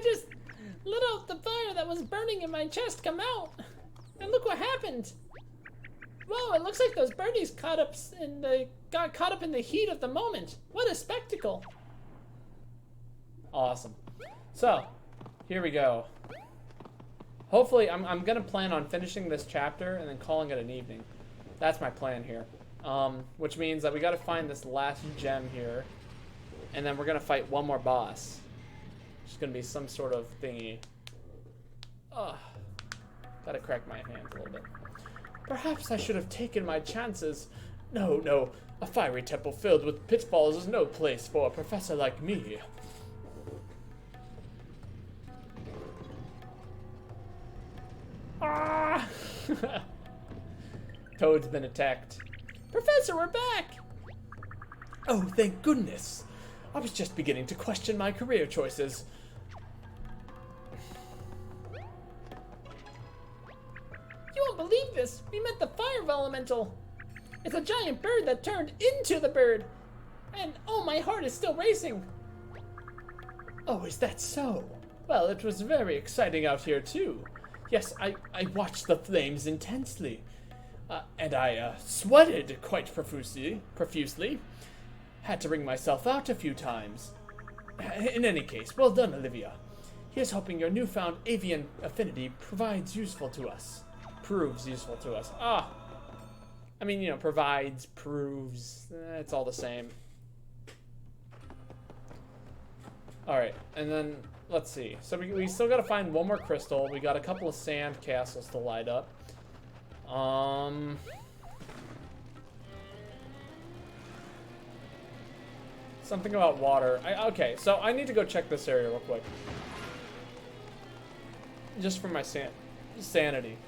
just let out the fire that was burning in my chest come out. And look what happened. Whoa, it looks like those birdies got caught up in the heat of the moment. What a spectacle. Awesome. So, here we go. Hopefully, I'm gonna plan on finishing this chapter and then calling it an evening. That's my plan here. Which means that we gotta find this last gem here. And then we're gonna fight one more boss. It's gonna be some sort of thingy. Ugh. Gotta crack my hands a little bit. Perhaps I should have taken my chances. No. A fiery temple filled with pitfalls is no place for a professor like me. Ah! Toad's been attacked. Professor, we're back! Oh, thank goodness. I was just beginning to question my career choices. You won't believe this! We met the Fire Elemental! It's a giant bird that turned into the bird. And oh, my heart is still racing. Oh, is that so? Well, it was very exciting out here, too. Yes, I watched the flames intensely. And I sweated quite profusely. Had to wring myself out a few times. In any case, well done, Olivia. Here's hoping your newfound avian affinity proves useful to us. Ah. I mean, you know, provides, proves, it's all the same. Alright, and then, let's see. So we still gotta find one more crystal. We got a couple of sand castles to light up. Something about water. Okay, so I need to go check this area real quick. Just for my sanity.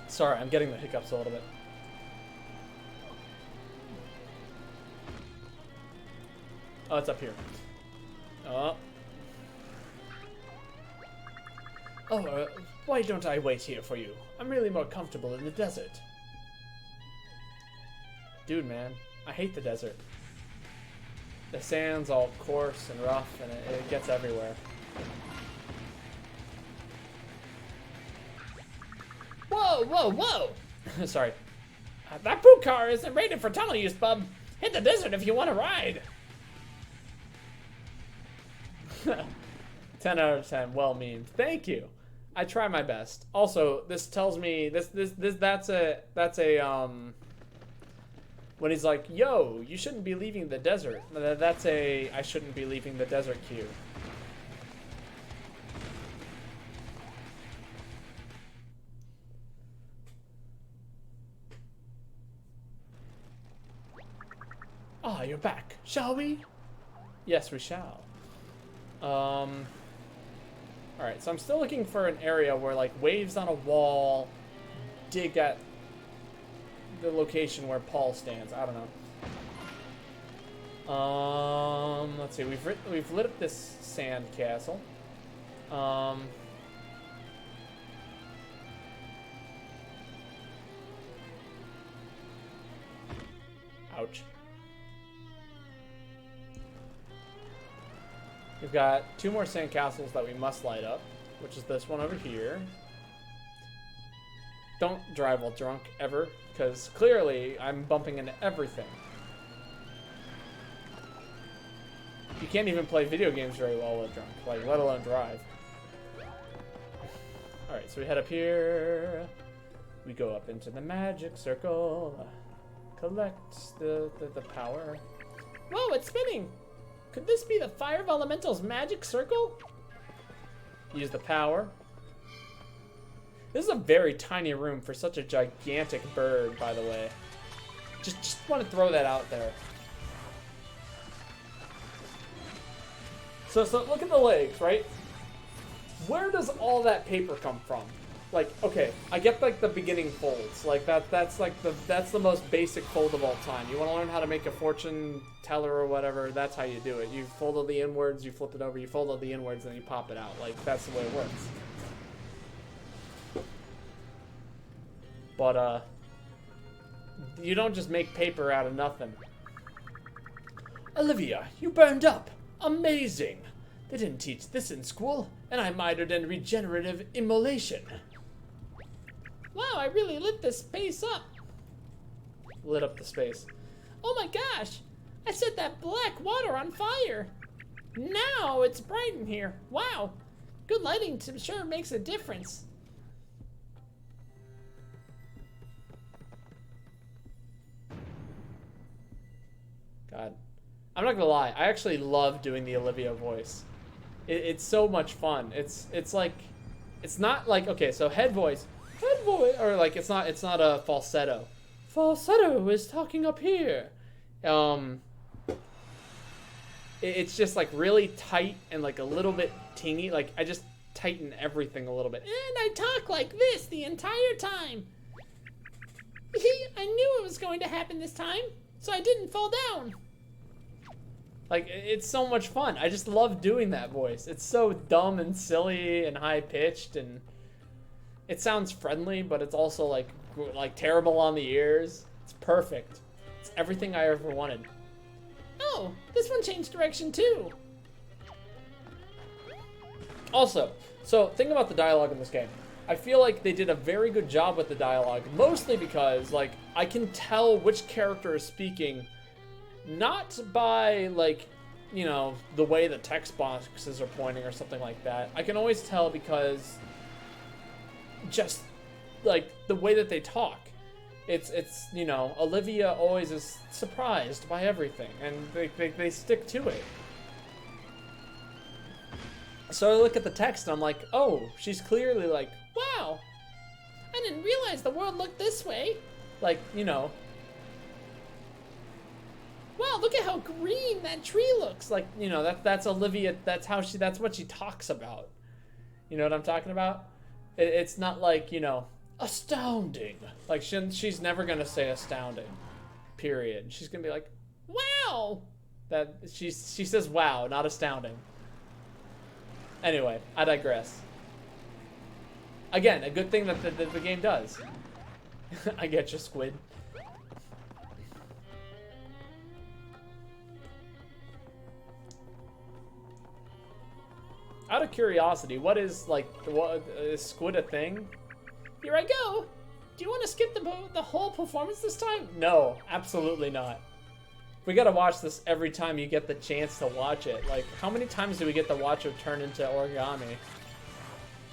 Sorry, I'm getting the hiccups a little bit. Oh, it's up here. Why don't I wait here for you? I'm really more comfortable in the desert. Dude, man, I hate the desert. The sand's all coarse and rough, and it gets everywhere. Whoa, whoa, whoa! Sorry. That boot car isn't rated for tunnel use, bub. Hit the desert if you want to ride. 10 out of 10. Well memed. Thank you. I try my best. Also, this tells me that's a when he's like, "Yo, you shouldn't be leaving the desert." That's a I shouldn't be leaving the desert cue. Ah, you're back. Shall we? Yes, we shall. Alright, so I'm still looking for an area where, like, waves on a wall dig at the location where Paul stands. I don't know. Let's see. We've lit up this sand castle. Ouch. We've got 2 more sandcastles that we must light up, which is this one over here. Don't drive while drunk, ever, because clearly I'm bumping into everything. You can't even play video games very well while drunk, like, let alone drive. Alright, so we head up here. We go up into the magic circle. Collect the power. Whoa, it's spinning! Could this be the Fire of Elemental's magic circle? Use the power. This is a very tiny room for such a gigantic bird, by the way. Just want to throw that out there. So look at the legs, right? Where does all that paper come from? Like, okay, I get like the beginning folds. Like that's the most basic fold of all time. You want to learn how to make a fortune teller or whatever, that's how you do it. You fold the inwards, you flip it over, you fold the inwards, and you pop it out. Like, that's the way it works. But you don't just make paper out of nothing. Olivia, you burned up. Amazing. They didn't teach this in school, and I minored in regenerative immolation. Wow, I really lit this space up. Lit up the space. Oh my gosh, I set that black water on fire. Now it's bright in here. Wow, good lighting sure makes a difference. God. I'm not gonna lie, I actually love doing the Olivia voice. It's so much fun. It's like, it's not like, okay, so head voice, or like it's not a falsetto. Falsetto is talking up here. It's just like really tight and like a little bit teeny. Like I just tighten everything a little bit. And I talk like this the entire time. I knew it was going to happen this time, so I didn't fall down. Like, it's so much fun. I just love doing that voice. It's so dumb and silly and high-pitched, and It sounds friendly, but it's also like terrible on the ears. It's perfect. It's everything I ever wanted. Oh, this one changed direction too. Also, so think about the dialogue in this game. I feel like they did a very good job with the dialogue, mostly because like I can tell which character is speaking, not by like, you know, the way the text boxes are pointing or something like that. I can always tell because just like the way that they talk. It's you know, Olivia always is surprised by everything, and they stick to it. So I look at the text and I'm like, oh, she's clearly like, wow, I didn't realize the world looked this way. like, you know, Wow, look at how green that tree looks. like, you know, that's Olivia, that's what she talks about. You know what I'm talking about? It's not like, you know, astounding. Like she's never gonna say astounding. Period. She's gonna be like, Wow. that she says wow, not astounding. Anyway, I digress. Again, a good thing that the game does. I get you, Squid. Out of curiosity, what is is Squid a thing? Here I go. Do you want to skip the whole performance this time? No, absolutely not. We gotta watch this every time you get the chance to watch it. Like, how many times do we get to watch it turn into Origami?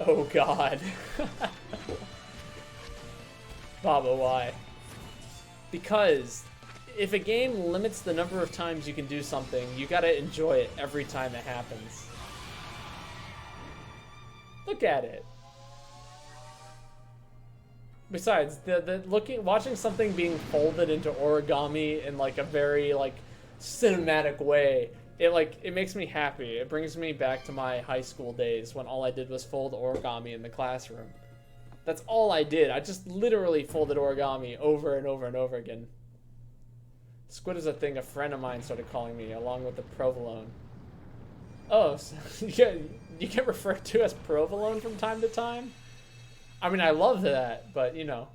Oh god. Baba, why? Because if a game limits the number of times you can do something, you gotta enjoy it every time it happens. Look at it. Besides, watching something being folded into origami in like a very like cinematic way, it makes me happy. It brings me back to my high school days when all I did was fold origami in the classroom. That's all I did. I just literally folded origami over and over and over again. Squid is a thing a friend of mine started calling me, along with the provolone. Oh, so you get referred to as provolone from time to time? I mean, I love that, but, you know.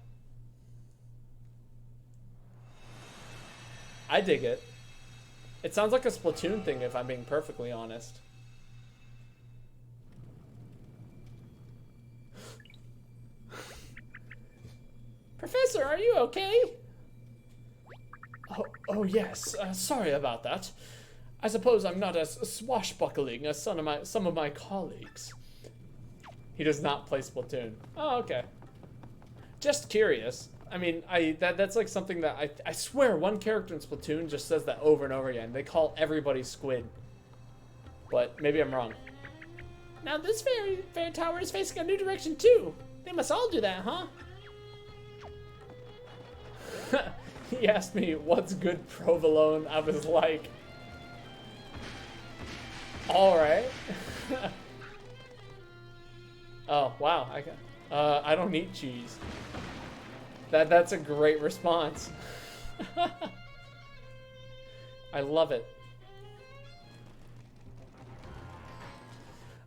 I dig it. It sounds like a Splatoon thing, if I'm being perfectly honest. Professor, are you okay? Oh yes. Sorry about that. I suppose I'm not as swashbuckling as some of my colleagues. He does not play Splatoon. Oh, okay. Just curious. I mean, that's like something that I swear one character in Splatoon just says that over and over again. They call everybody Squid. But maybe I'm wrong. Now this fair tower is facing a new direction too. They must all do that, huh? He asked me what's good provolone. I was like, all right. Oh wow, I don't eat cheese. That's a great response. I love it.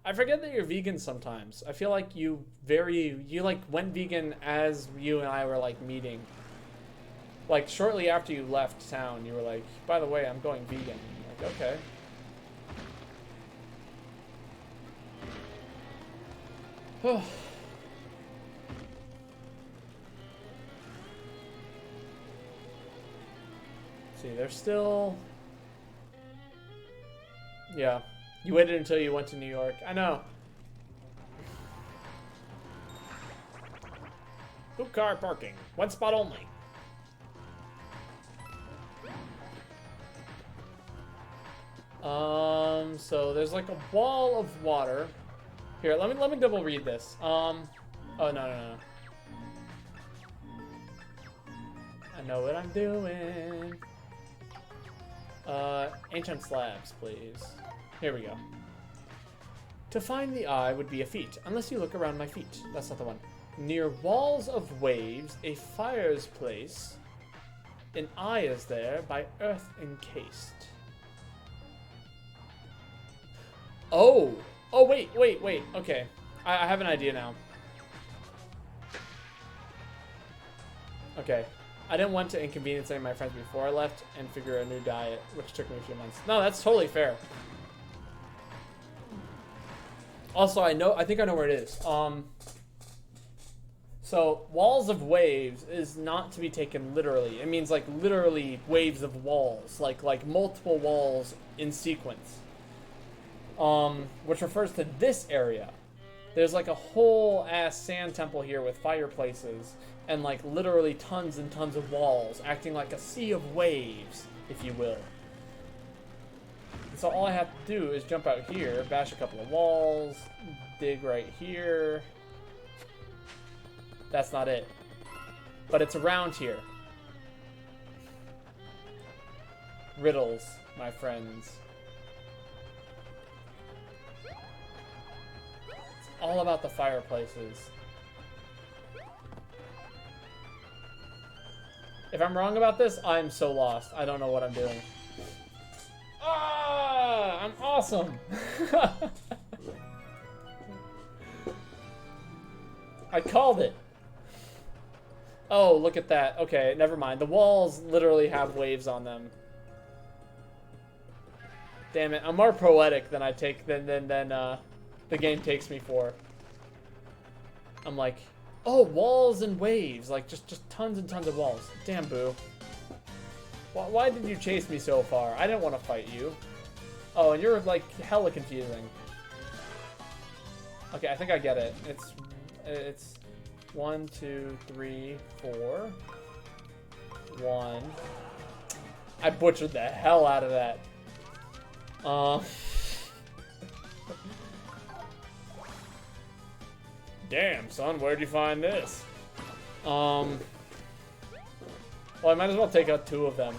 I forget that you're vegan sometimes. I feel like you like went vegan as you and I were like meeting. Like shortly after you left town, you were like, by the way, I'm going vegan. I'm like, okay. See, they're still... Yeah. You waited until you went to New York. I know. Boot car parking. One spot only. So there's like a wall of water. Here, let me double read this. Oh, no. I know what I'm doing. Ancient slabs, please. Here we go. To find the eye would be a feat, unless you look around my feet. That's not the one. Near walls of waves, a fire's place. An eye is there, by earth encased. Oh! Oh, wait. Okay. I have an idea now. Okay. I didn't want to inconvenience any of my friends before I left and figure a new diet, which took me a few months. No, that's totally fair. Also, I think I know where it is. So, walls of waves is not to be taken literally. It means, like, literally waves of walls. Like multiple walls in sequence. Which refers to this area. There's, like, a whole-ass sand temple here with fireplaces. And, like, literally tons and tons of walls. Acting like a sea of waves, if you will. So all I have to do is jump out here, bash a couple of walls, dig right here. That's not it. But it's around here. Riddles, my friends. It's all about the fireplaces. If I'm wrong about this, I'm so lost. I don't know what I'm doing. Ah, I'm awesome. I called it. Oh, look at that. Okay, never mind. The walls literally have waves on them. Damn it. I'm more poetic than the game takes me for. I'm like, oh, walls and waves. Like, just tons and tons of walls. Damn, Boo. Why did you chase me so far? I didn't want to fight you. Oh, and you're, like, hella confusing. Okay, I think I get it. It's 1, 2, 3, 4. 1. I butchered the hell out of that. Damn, son, where'd you find this? Well, I might as well take out 2 of them.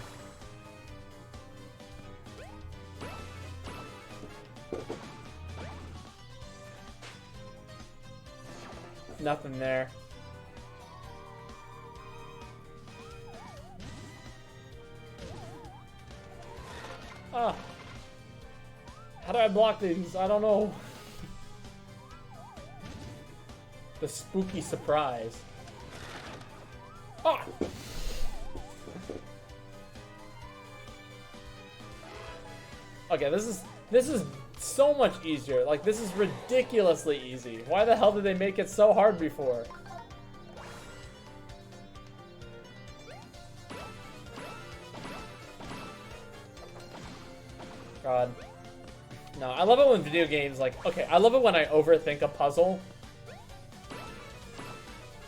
Nothing there. Ah. How do I block these? I don't know. The spooky surprise. Ah! Okay, this is so much easier. Like, this is ridiculously easy. Why the hell did they make it so hard before? God. No, I love it when video games, like, okay, I love it when I overthink a puzzle.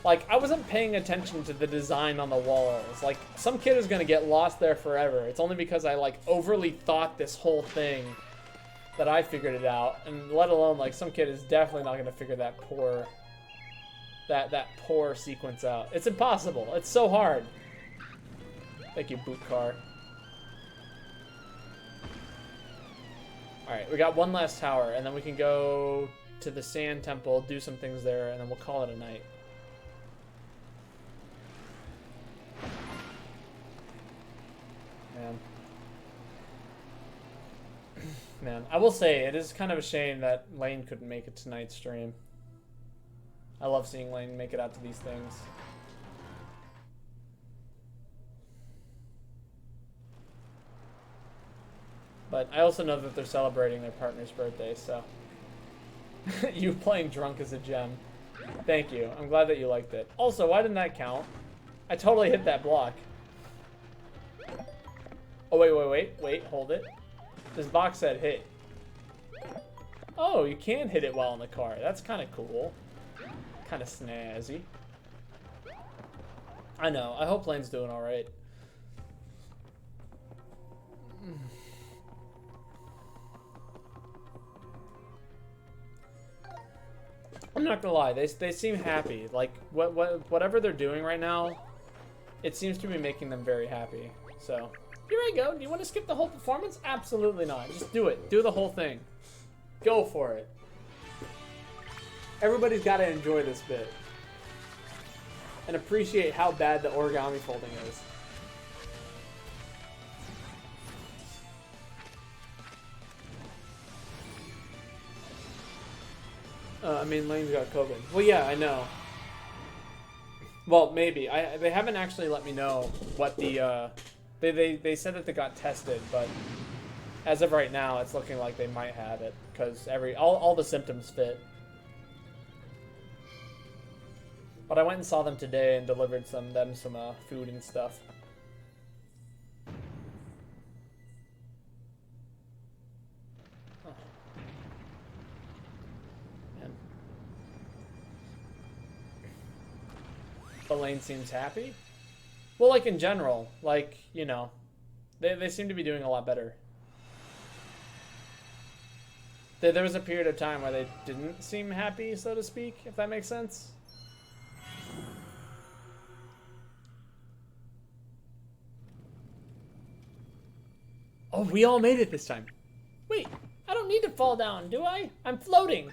Like, I wasn't paying attention to the design on the walls. Like, some kid is gonna get lost there forever. It's only because I, like, overly thought this whole thing that I figured it out. And let alone, like, some kid is definitely not gonna figure that poor sequence out. It's impossible. It's so hard. Thank you, boot car. Alright, we got one last tower, and then we can go to the sand temple, do some things there, and then we'll call it a night. Man, I will say, it is kind of a shame that Lane couldn't make it to tonight's stream. I love seeing Lane make it out to these things. But I also know that they're celebrating their partner's birthday, so... You playing drunk is a gem. Thank you. I'm glad that you liked it. Also, why didn't that count? I totally hit that block. Oh, wait, hold it. This box said hit. Oh, you can hit it while in the car. That's kind of cool. Kind of snazzy. I know. I hope Lane's doing alright. I'm not gonna lie. They seem happy. Like, whatever they're doing right now, it seems to be making them very happy. So... Here I go. Do you want to skip the whole performance? Absolutely not. Just do it. Do the whole thing. Go for it. Everybody's got to enjoy this bit. And appreciate how bad the origami folding is. I mean, Lane's got COVID. Well, yeah, I know. Well, maybe. They haven't actually let me know what the they said that they got tested, but as of right now, it's looking like they might have it because all the symptoms fit. But I went and saw them today and delivered some food and stuff. Oh. Man. Elaine seems happy. Well, like in general, like, you know, they seem to be doing a lot better. There was a period of time where they didn't seem happy, so to speak, if that makes sense. Oh, we all made it this time. Wait, I don't need to fall down, do I? I'm floating.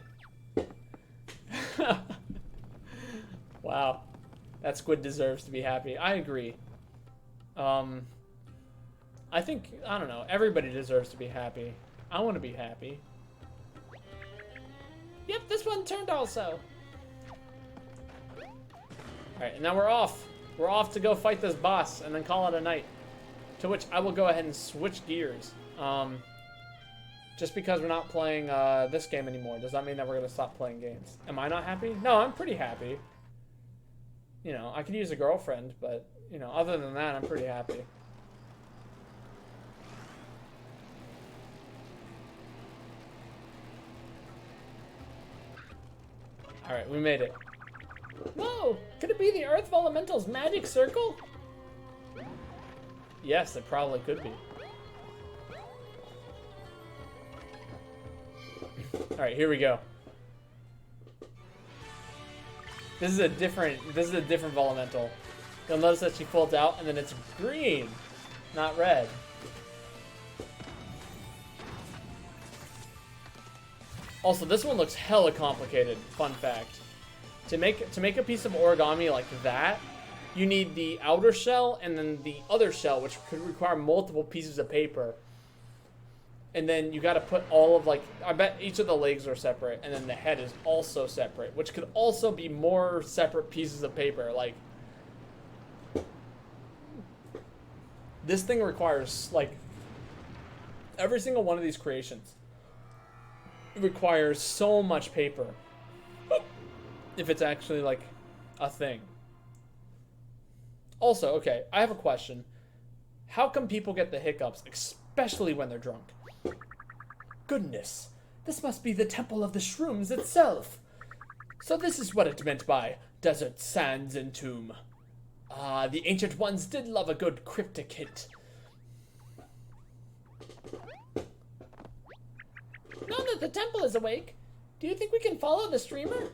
Wow. That squid deserves to be happy. I agree. I think, I don't know, everybody deserves to be happy. I want to be happy. Yep, this one turned also. Alright, and now we're off. We're off to go fight this boss and then call it a night. To which I will go ahead and switch gears. Just because we're not playing this game anymore does not mean that we're going to stop playing games. Am I not happy? No, I'm pretty happy. You know, I could use a girlfriend, but, you know, other than that, I'm pretty happy. Alright, we made it. Whoa! Could it be the Earth Elemental's magic circle? Yes, it probably could be. Alright, here we go. This is a different Elemental. You'll notice that she folds out and then it's green, not red. Also, this one looks hella complicated, fun fact. To make a piece of origami like that, you need the outer shell and then the other shell, which could require multiple pieces of paper. And then you got to put all of, like, I bet each of the legs are separate, and then the head is also separate, which could also be more separate pieces of paper. Like, this thing requires, like, every single one of these creations requires so much paper if it's actually, like, a thing. Also, okay, I have a question. How come people get the hiccups, especially when they're drunk? Goodness, this must be the Temple of the Shrooms itself. So this is what it meant by desert sands and tomb. Ah, the ancient ones did love a good cryptic hint. Now that the temple is awake, do you think we can follow the streamer?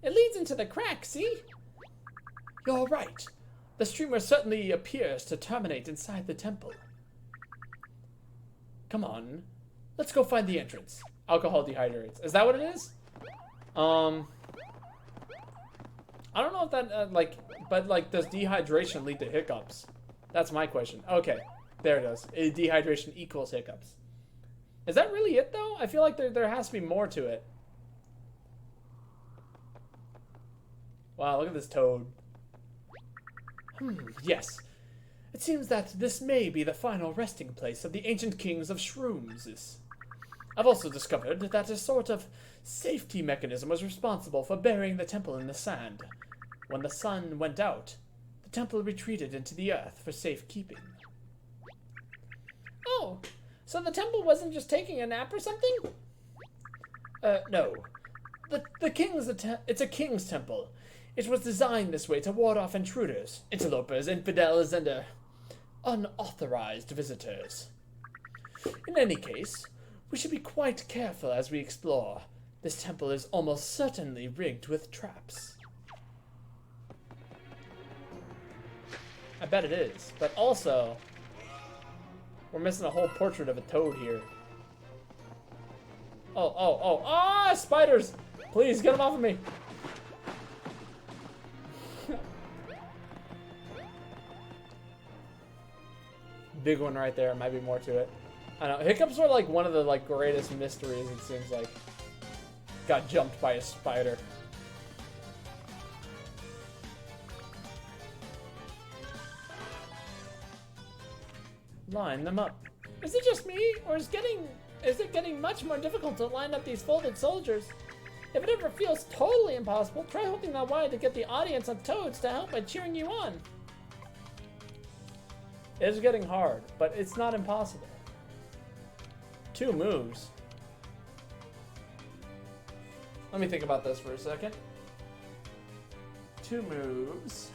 It leads into the crack, see? You're right. The streamer certainly appears to terminate inside the temple. Come on. Let's go find the entrance. Alcohol dehydrates. Is that what it is? I don't know if that, but does dehydration lead to hiccups? That's my question. Okay. There it is. Dehydration equals hiccups. Is that really it, though? I feel like there has to be more to it. Wow, look at this toad. Yes. It seems that this may be the final resting place of the ancient kings of Shrooms. I've also discovered that a sort of safety mechanism was responsible for burying the temple in the sand. When the sun went out, the temple retreated into the earth for safekeeping. Oh, so the temple wasn't just taking a nap or something? No. It's a king's temple. It was designed this way to ward off intruders, interlopers, infidels, and unauthorized visitors. In any case, we should be quite careful as we explore. This temple is almost certainly rigged with traps. I bet it is, but also, we're missing a whole portrait of a toad here. Ah, spiders! Please, get them off of me! Big one right there. Might be more to it. I don't know. Hiccups are like one of the greatest mysteries, it seems like. Got jumped by a spider. line them up. Is it just me, or is it getting much more difficult to line up these folded soldiers? If it ever feels totally impossible, try holding that Y to get the audience of toads to help by cheering you on. It is getting hard, but it's not impossible. 2 moves. Let me think about this for a second. 2 moves.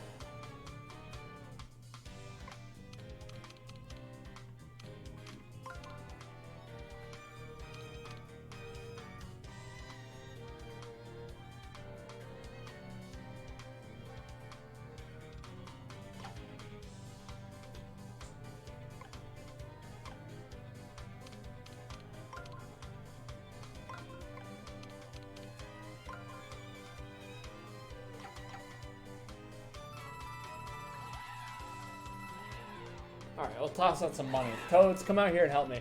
Alright, we'll toss out some money. Toads, come out here and help me.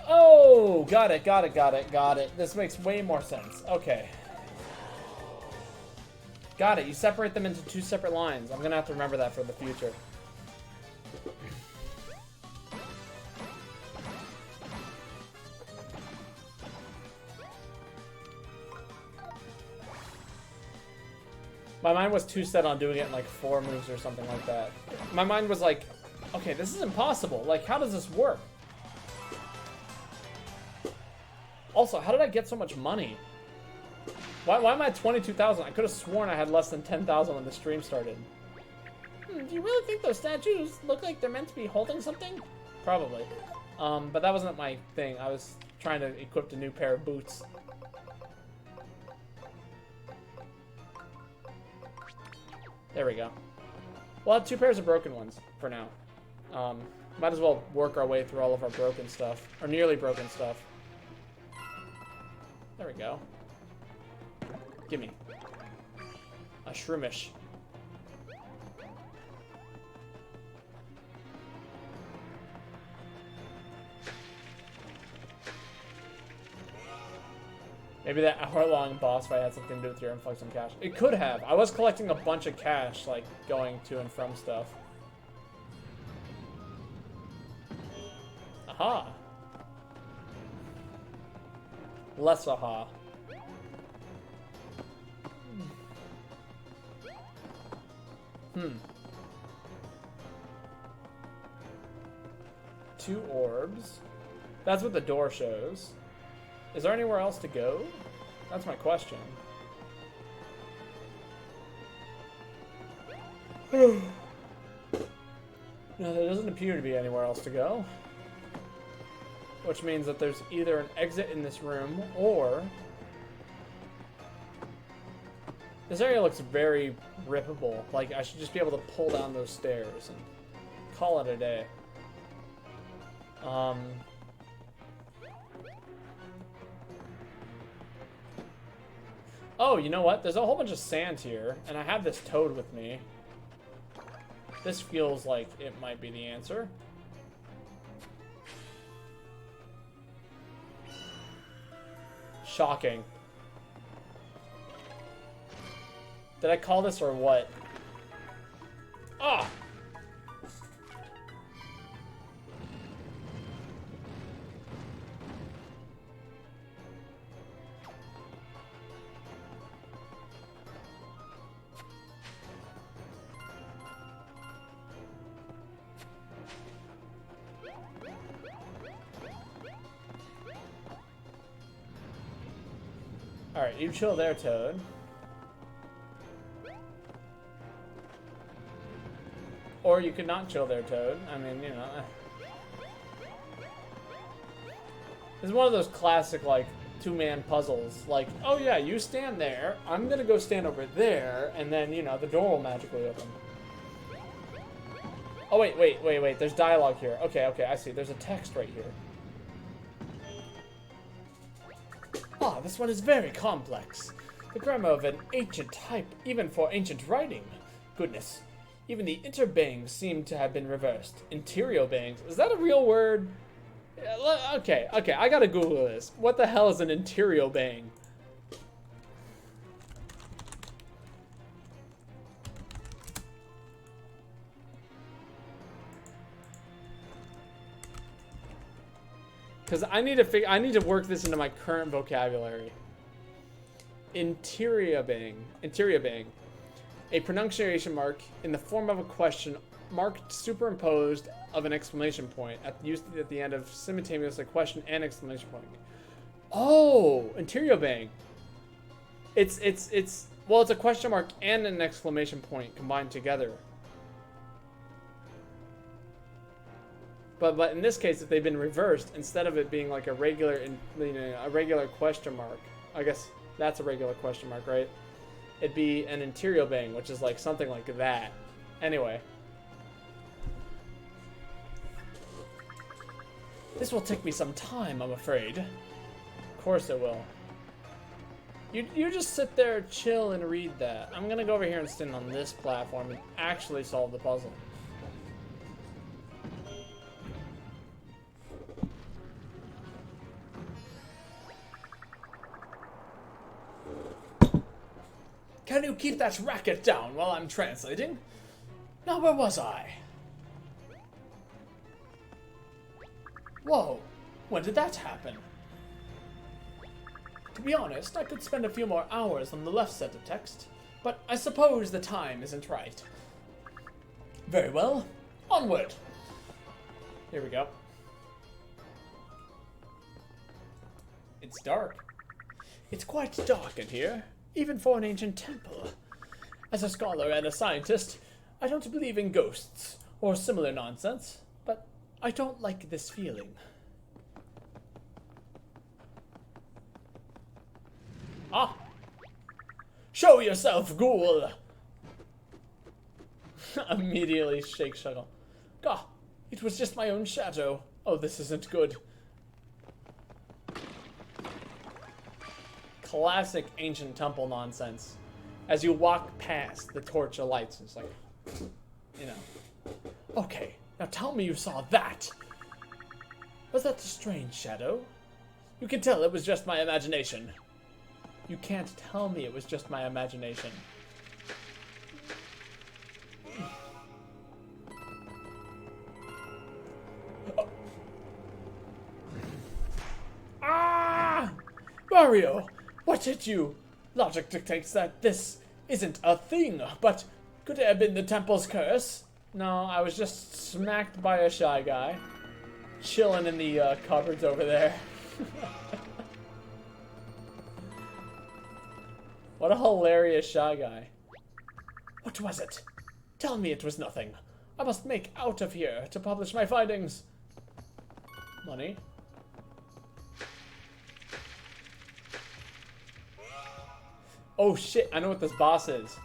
Oh, got it. This makes way more sense. Okay. Got it. You separate them into 2 separate lines. I'm gonna have to remember that for the future. My mind was too set on doing it in like 4 moves or something like that. My mind was like, okay, this is impossible. Like, how does this work? Also, how did I get so much money? Why am I at 22,000? I could have sworn I had less than 10,000 when the stream started. Do you really think those statues look like they're meant to be holding something? Probably. But that wasn't my thing. I was trying to equip a new pair of boots. There we go. We'll have 2 pairs of broken ones for now. Might as well work our way through all of our broken stuff. Or nearly broken stuff. There we go. Gimme. A shroomish. Maybe that hour-long boss fight had something to do with your influx on cash. It could have. I was collecting a bunch of cash, like, going to and from stuff. Aha! Less aha. Hmm. 2 orbs. That's what the door shows. Is there anywhere else to go? That's my question. No, there doesn't appear to be anywhere else to go. Which means that there's either an exit in this room, or... This area looks very rippable. Like, I should just be able to pull down those stairs and call it a day. Oh, you know what? There's a whole bunch of sand here, and I have this toad with me. This feels like it might be the answer. Shocking. Did I call this or what? Ah! Alright, you chill there, Toad. Or you could not chill there, Toad. I mean, you know. It's one of those classic, like, 2-man puzzles. Like, oh yeah, you stand there, I'm gonna go stand over there, and then, you know, the door will magically open. Oh, wait, there's dialogue here. Okay, I see. There's a text right here. Ah, this one is very complex. The grammar of an ancient type, even for ancient writing. Goodness. Even the interbangs seem to have been reversed. Interiobangs. Is that a real word? Okay, I gotta Google this. What the hell is an interiobang? Because I need to work this into my current vocabulary. Interior-bang. A pronunciation mark in the form of a question mark superimposed of an exclamation point used at the end of simultaneously question and exclamation point. Oh, interior-bang. It's a question mark and an exclamation point combined together. But in this case, if they've been reversed, instead of it being like a regular question mark, I guess that's a regular question mark, right? It'd be an interior bang, which is like something like that. Anyway. This will take me some time, I'm afraid. Of course it will. You just sit there, chill, and read that. I'm gonna go over here and stand on this platform and actually solve the puzzle. Can you keep that racket down while I'm translating? Now, where was I? Whoa, when did that happen? To be honest, I could spend a few more hours on the left set of text, but I suppose the time isn't right. Very well, onward. Here we go. It's dark. It's quite dark in here, even for an ancient temple. As a scholar and a scientist, I don't believe in ghosts or similar nonsense, but I don't like this feeling. Ah! Show yourself, ghoul! Immediately shake Shuggle. Gah! It was just my own shadow. Oh, this isn't good. Classic ancient temple nonsense. As you walk past, the torch alights. It's like, you know. Okay, now tell me you saw that. Was that a strange shadow? You can tell it was just my imagination. You can't tell me it was just my imagination. Oh. Ah! Mario! What hit you? Logic dictates that this isn't a thing, but could it have been the temple's curse? No, I was just smacked by a shy guy. Chilling in the cupboards over there. What a hilarious shy guy. What was it? Tell me it was nothing. I must make out of here to publish my findings. Money. Oh shit, I know what this boss is.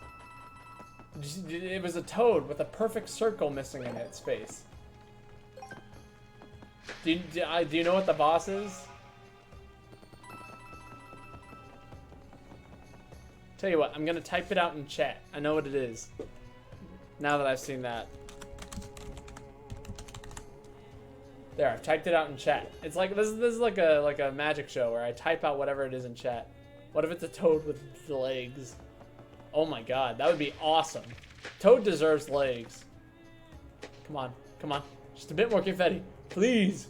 It was a toad with a perfect circle missing in its face. Do you know what the boss is? Tell you what, I'm gonna type it out in chat. I know what it is. Now that I've seen that. There, I've typed it out in chat. It's like this is like a magic show where I type out whatever it is in chat. What if it's a toad with legs? Oh my god, that would be awesome. Toad deserves legs. Come on, come on. Just a bit more confetti, please.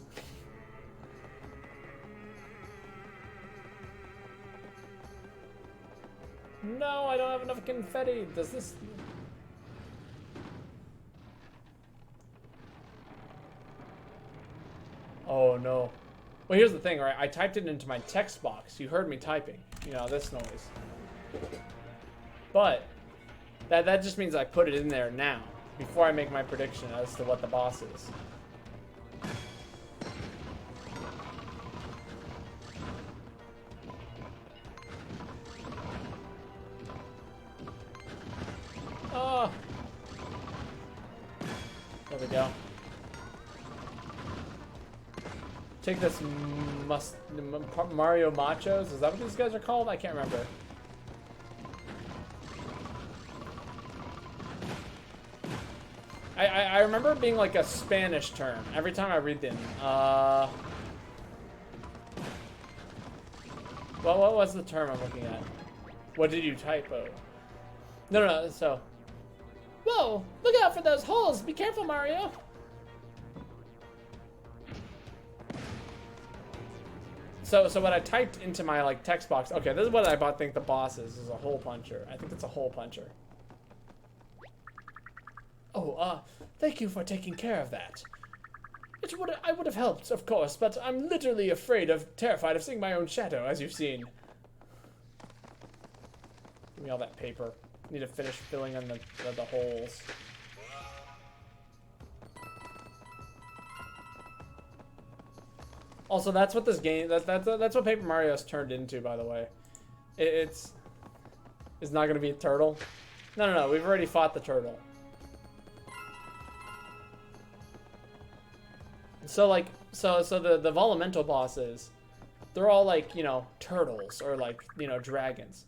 No, I don't have enough confetti. Does this... Oh no. Well, here's the thing, right? I typed it into my text box. You heard me typing. You know, this noise. But that just means I put it in there now, before I make my prediction as to what the boss is. Oh. There we go. Take this Mario Machos. Is that what these guys are called? I can't remember. I remember it being like a Spanish term every time I read them. Well, what was the term I'm looking at? What did you typo? No, so. Whoa! Look out for those holes! Be careful, Mario! So what I typed into my like text box. Okay, this is what I think the boss is a hole puncher. I think it's a hole puncher. Oh, thank you for taking care of that. I would have helped, of course, but I'm literally terrified of seeing my own shadow, as you've seen. Give me all that paper. Need to finish filling in the holes. Also, that's what this game, that's what Paper Mario's turned into, by the way. It's not gonna be a turtle. No, we've already fought the turtle. So like, so the Volumental bosses, they're all like, you know, turtles or like, you know, dragons.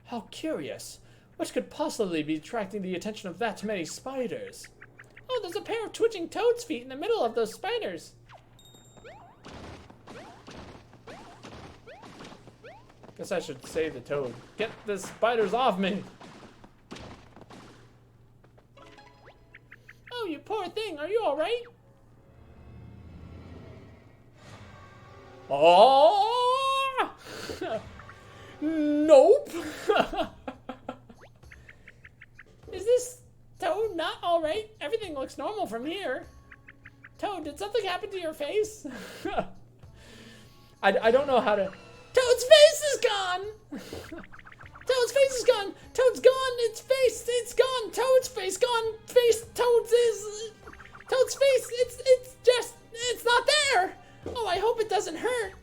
How curious. What could possibly be attracting the attention of that many spiders? Oh, there's a pair of twitching toad's feet in the middle of those spiders. Guess I should save the toad. Get the spiders off me! Oh, you poor thing. Are you alright? Oh! Nope! Is this Toad not alright? Everything looks normal from here. Toad, did something happen to your face? I don't know how to... Toad's face is gone! Toad's face is gone! Toad's gone! Its face! It's gone! Toad's face gone! Face! Toad's face! It's just... It's not there! Oh, I hope it doesn't hurt.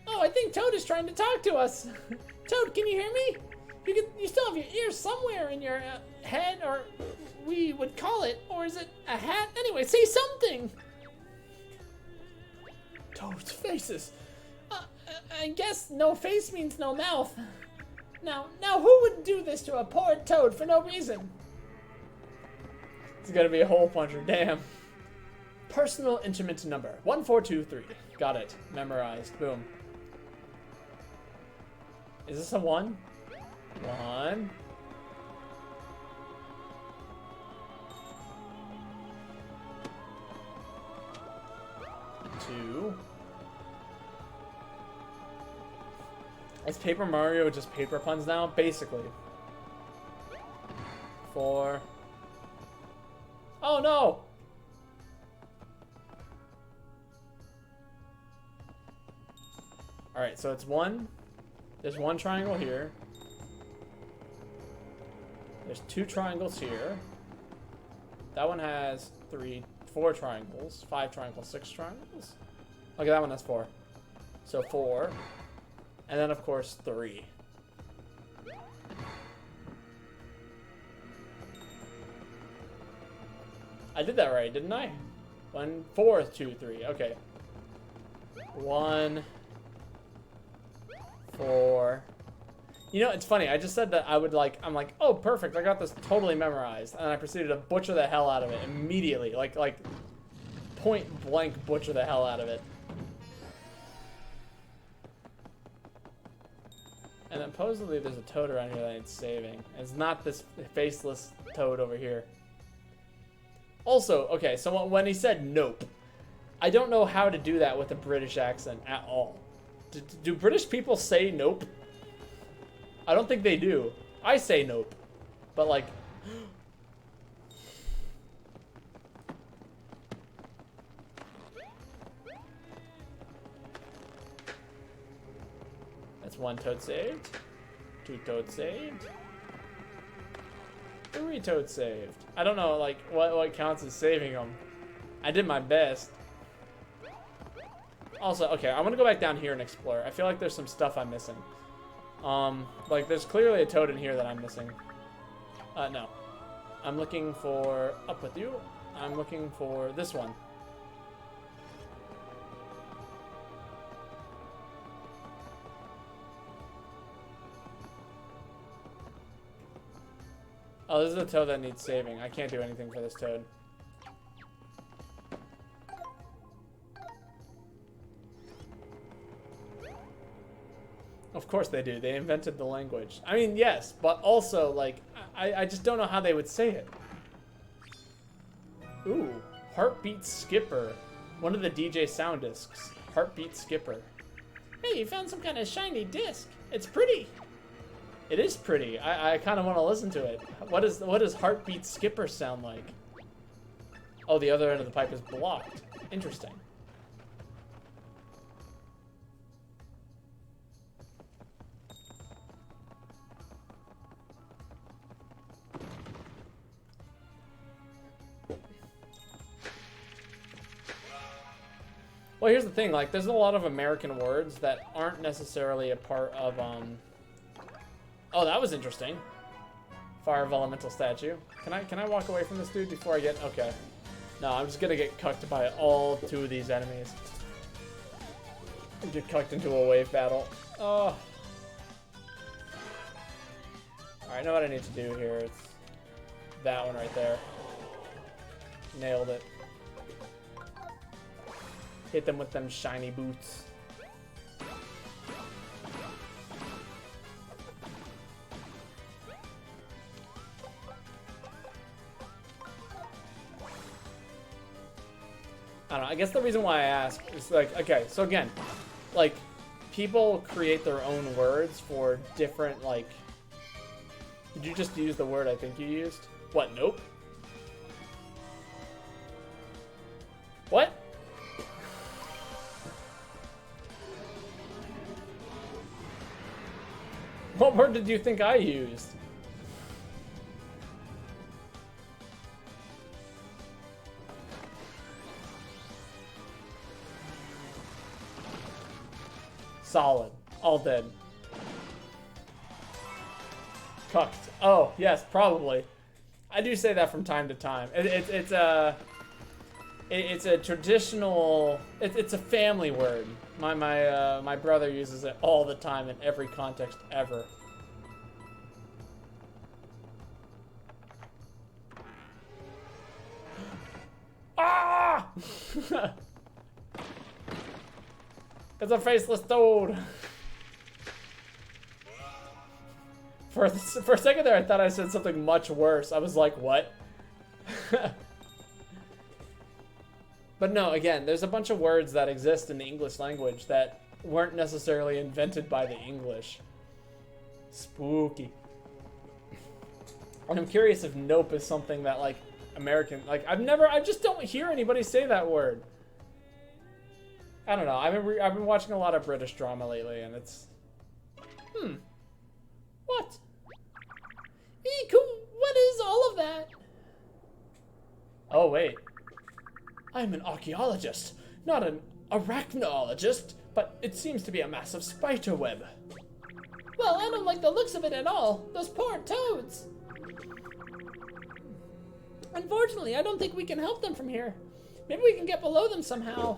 Oh, I think Toad is trying to talk to us. Toad, can you hear me? You still have your ears somewhere in your head, or we would call it, or is it a hat? Anyway, say something. Toad's faces. I guess no face means no mouth. Now, who would do this to a poor Toad for no reason? It's gonna be a hole puncher, damn. Personal instrument number 1423. Got it. Memorized. Boom. Is this a 1? 1. Two. Is Paper Mario just paper puns now? Basically. 4. Oh no! Alright, so it's 1. There's 1 triangle here. There's 2 triangles here. That one has 4 triangles. 5 triangles, 6 triangles. Okay, that one has 4. So 4. And then, of course, 3. I did that right, didn't I? 1, 4, 2, 3. Okay. 1, 4. You know, it's funny. I just said that I'm like, oh, perfect. I got this totally memorized. And I proceeded to butcher the hell out of it immediately. Like point blank butcher the hell out of it. And then supposedly there's a toad around here that needs saving. It's not this faceless toad over here. Also, okay, so when he said nope, I don't know how to do that with a British accent at all. Do British people say nope? I don't think they do. I say nope. But like... That's 1 toad saved. 2 toads saved. 3 toads saved. I don't know, like, what counts as saving them. I did my best. Also, okay, I'm gonna go back down here and explore. I feel like there's some stuff I'm missing. Like, there's clearly a toad in here that I'm missing. No. I'm looking for... Up with you. I'm looking for this one. Oh, this is a toad that needs saving. I can't do anything for this toad. Of course they do. They invented the language. I mean, yes, but also, like, I just don't know how they would say it. Ooh, Heartbeat Skipper. One of the DJ sound discs. Heartbeat Skipper. Hey, you found some kind of shiny disc. It's pretty. It is pretty. I kind of want to listen to it. What does Heartbeat Skipper sound like? Oh, the other end of the pipe is blocked. Interesting. Well, here's the thing, like, there's a lot of American words that aren't necessarily a part of, Oh, that was interesting. Fire of Elemental Statue. Can I walk away from this dude before I get... Okay. No, I'm just gonna get cucked by all two of these enemies. Get cucked into a wave battle. Oh. Alright, I know what I need to do here. It's that one right there. Nailed it. Hit them with them shiny boots. I don't know, I guess the reason why I ask is like, okay, so again, like, people create their own words for different, like, did you just use the word I think you used? What, nope? What? What word did you think I used? Solid. All dead. Cucked. Oh, yes, probably. I do say that from time to time. It's a traditional... It's a family word. My brother uses it all the time in every context ever. Ah! It's a faceless toad. For a second there, I thought I said something much worse. I was like, what? But no, again, there's a bunch of words that exist in the English language that weren't necessarily invented by the English. Spooky. And I'm curious if nope is something that, like, American, like, I just don't hear anybody say that word. I don't know, I've been watching a lot of British drama lately, and it's... What? Eek, what is all of that? Oh, wait. I'm an archaeologist, not an arachnologist, but it seems to be a massive spider web. Well, I don't like the looks of it at all. Those poor toads. Unfortunately, I don't think we can help them from here. Maybe we can get below them somehow.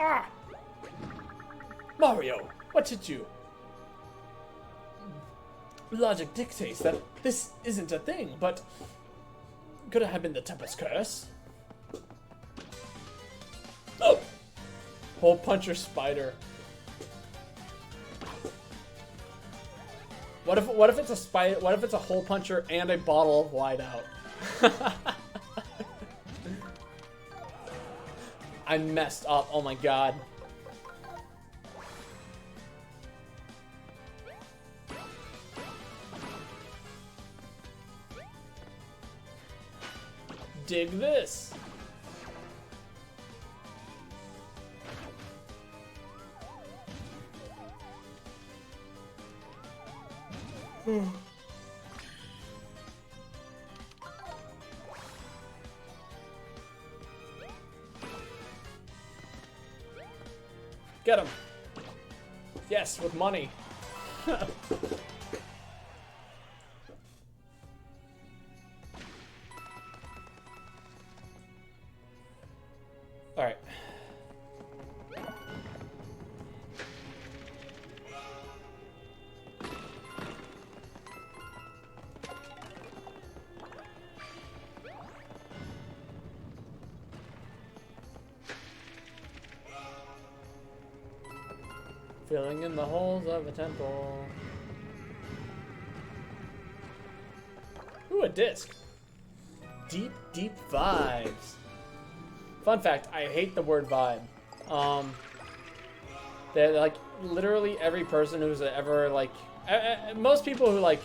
Ah! Mario, what hit you? Logic dictates that this isn't a thing, but could it have been the Tempest Curse? Oh! Hole puncher spider. What if it's a spider? What if it's a hole puncher and a bottle of wide out? I messed up. Oh my god. Dig this. Get him. Yes, with money. All right. Filling in the holes of a temple. Ooh, a disc. Deep, deep vibes. Fun fact, I hate the word vibe. They're like literally every person who's ever like, most people who like,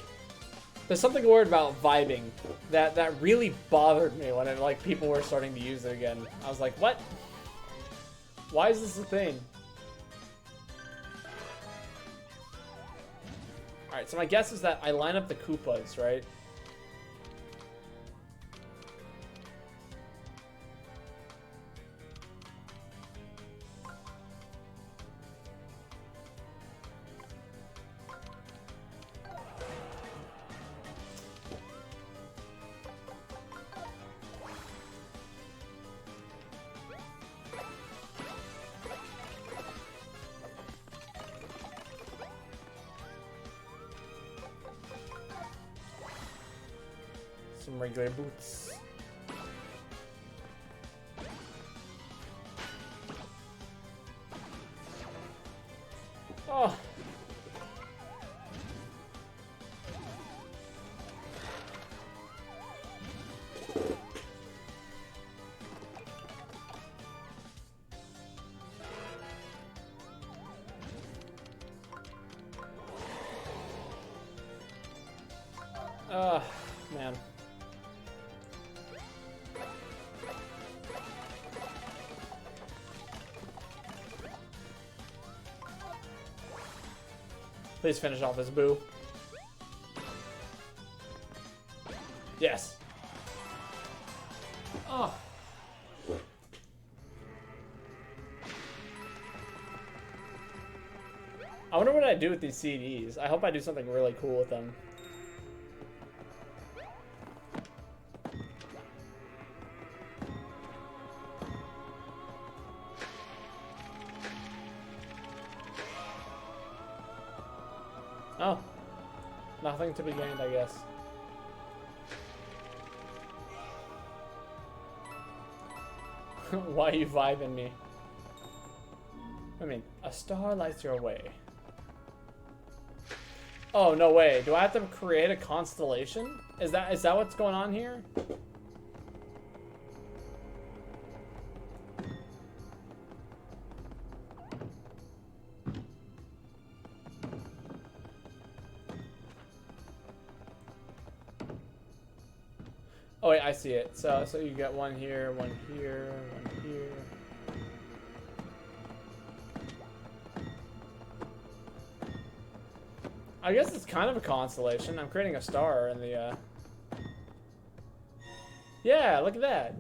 there's something weird about vibing that really bothered me when like people were starting to use it again. I was like, what? Why is this a thing? Alright, so my guess is that I line up the Koopas, right? Some regular boots. Oh. Man. Please finish off this boo. Yes. Oh. I wonder what I do with these CDs. I hope I do something really cool with them. Oh. Nothing to be gained, I guess. Why are you vibing me? I mean, a star lights your way. Oh, no way. Do I have to create a constellation? Is that what's going on here? Oh wait, I see it. So you get one here, one here, one here. I guess it's kind of a constellation. I'm creating a star in the Yeah, look at that.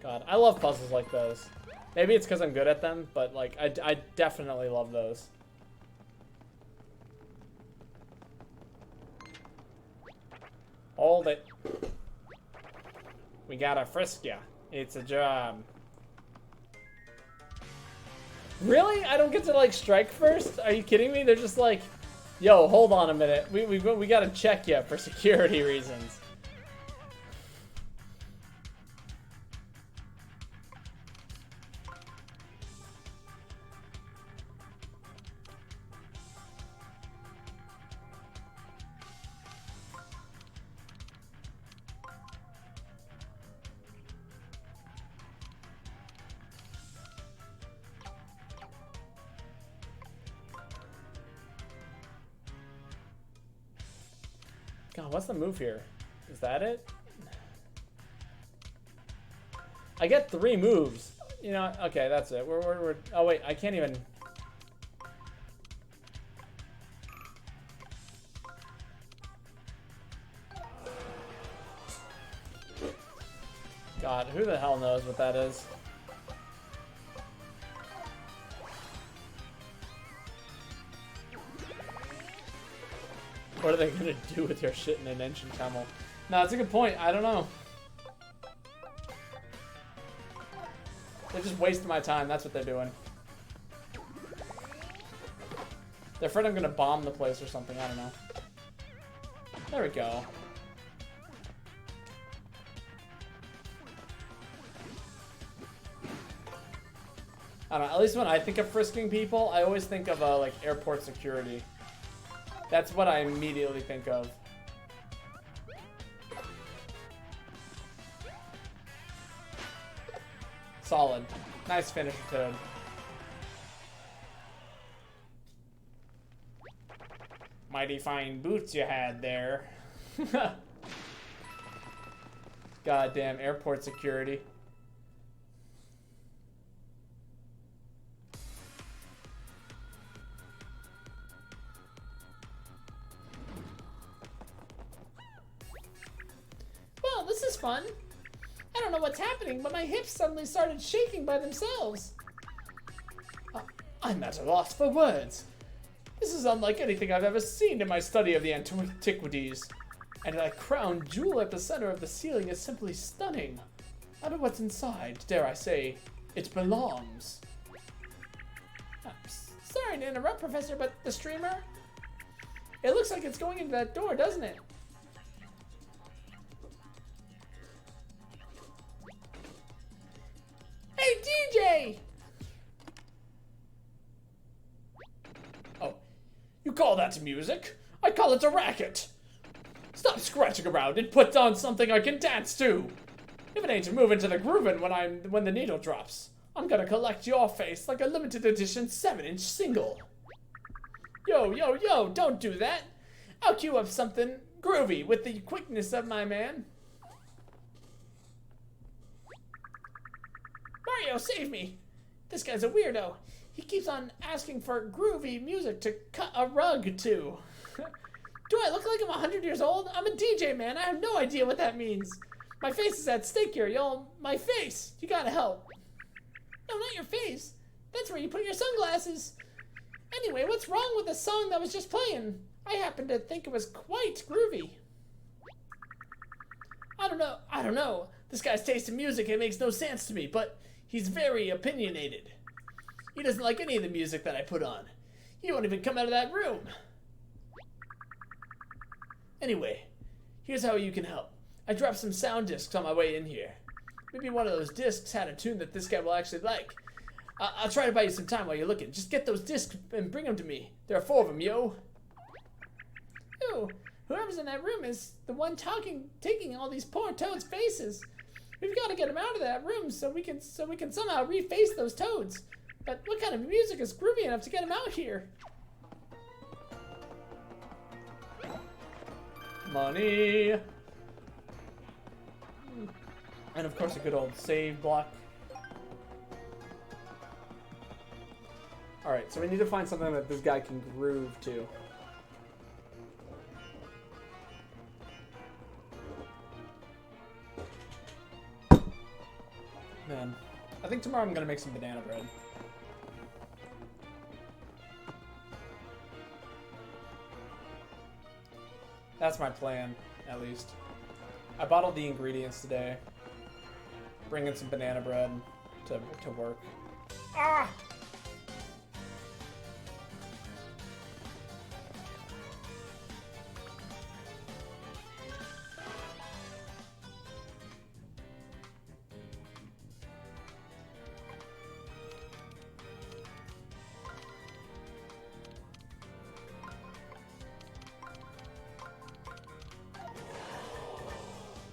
God, I love puzzles like those. Maybe it's because I'm good at them, but like I definitely love those. Hold it. We gotta frisk ya. It's a job. Really? I don't get to like strike first? Are you kidding me? They're just like, yo, hold on a minute. We gotta check ya for security reasons. God, what's the move here? Is that it? I get 3 moves. You know, okay, that's it. We're oh wait, I can't even. God, who the hell knows what that is? What are they gonna do with your shit in an ancient Tamil? No, that's a good point. I don't know. They're just wasting my time. That's what they're doing. They're afraid I'm gonna bomb the place or something. I don't know. There we go. I don't know, at least when I think of frisking people, I always think of, like, airport security. That's what I immediately think of. Solid. Nice finish, Toad. Mighty fine boots you had there. Goddamn airport security. Well, this is fun. I don't know what's happening, but my hips suddenly started shaking by themselves. I'm at a loss for words. This is unlike anything I've ever seen in my study of the antiquities. And that crown jewel at the center of the ceiling is simply stunning. I don't know what's inside, dare I say, it belongs. Sorry to interrupt, Professor, but the streamer? It looks like it's going into that door, doesn't it? Hey, DJ! Oh, you call that music? I call it a racket. Stop scratching around and put on something I can dance to. If it ain't moving to the groovin' when the needle drops, I'm gonna collect your face like a limited edition 7-inch single. Yo, yo, yo, don't do that. I'll cue up something groovy with the quickness of my man. Mario, save me. This guy's a weirdo. He keeps on asking for groovy music to cut a rug to. Do I look like I'm 100 years old? I'm a DJ, man. I have no idea what that means. My face is at stake here, y'all. My face. You gotta help. No, not your face. That's where you put your sunglasses. Anyway, what's wrong with the song that was just playing? I happen to think it was quite groovy. I don't know. This guy's taste in music, it makes no sense to me, but he's very opinionated. He doesn't like any of the music that I put on. He won't even come out of that room. Anyway, here's how you can help. I dropped some sound discs on my way in here. Maybe one of those discs had a tune that this guy will actually like. I'll try to buy you some time while you're looking. Just get those discs and bring them to me. There are 4 of them, yo. Ooh, whoever's in that room is the one taking all these poor toads' faces. We've got to get them out of that room so we can somehow reface those toads. But what kind of music is groovy enough to get them out here? Money. And of course a good old save block. Alright, so we need to find something that this guy can groove to. Man, I think tomorrow I'm gonna make some banana bread. That's my plan, at least. I bought all the ingredients today. Bring in some banana bread to work. Ah!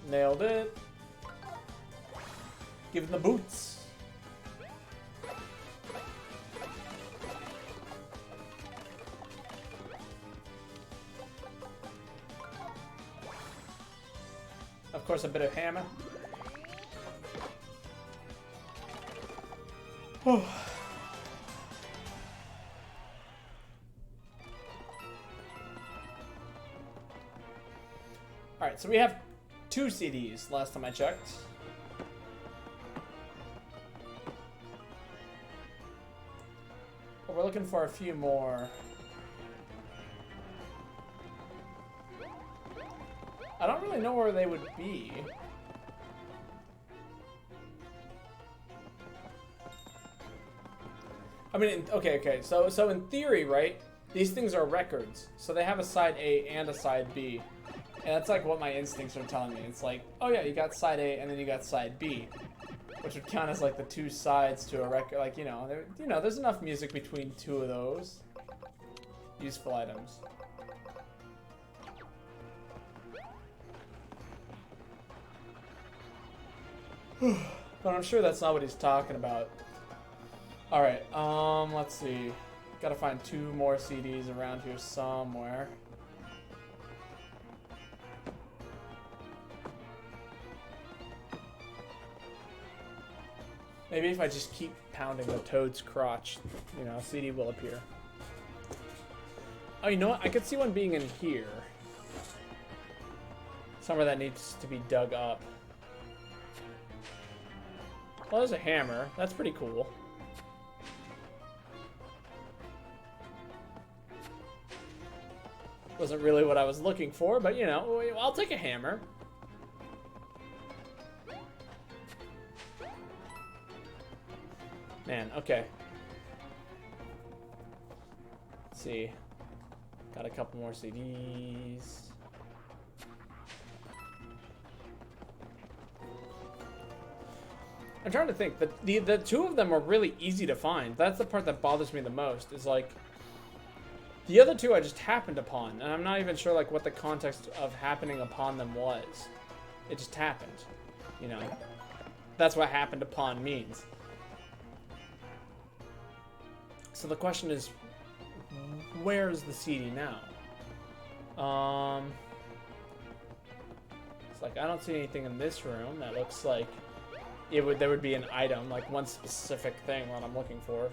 Nailed it. Give him the boots. Of course, a bit of hammer. Alright, so we have 2 CDs last time I checked. But we're looking for a few more. I don't really know where they would be. I mean, okay. So in theory, right? These things are records. So they have a side A and a side B. And that's like what my instincts are telling me. It's like, oh yeah, you got side A and then you got side B. which would count as like the two sides to a record. Like, there's enough music between two of those useful items. But I'm sure that's not what he's talking about. Alright, let's see. Gotta find 2 more CDs around here somewhere. Maybe if I just keep pounding the toad's crotch, a CD will appear. Oh, you know what? I could see one being in here. Somewhere that needs to be dug up. Well, there's a hammer. That's pretty cool. Wasn't really what I was looking for, but I'll take a hammer. Man, okay. Let's see. Got a couple more CDs. I'm trying to think. The 2 of them are really easy to find. That's the part that bothers me the most. Is like the other 2 I just happened upon, and I'm not even sure like what the context of happening upon them was. It just happened. That's what happened upon means. So the question is, where's the CD now? It's like I don't see anything in this room that looks like there would be an item, like one specific thing what I'm looking for.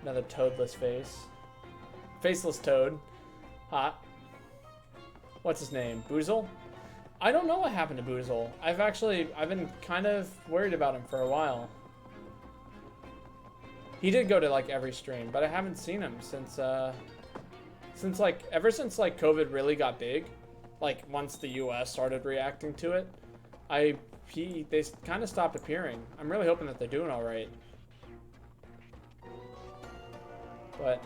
Another toadless face. Faceless toad. Hot. What's his name? Boozle? I don't know what happened to Boozle. I've been kind of worried about him for a while. He did go to like every stream, but I haven't seen him since ever since COVID really got big. Like once the US started reacting to it, they kind of stopped appearing. I'm really hoping that they're doing all right. But,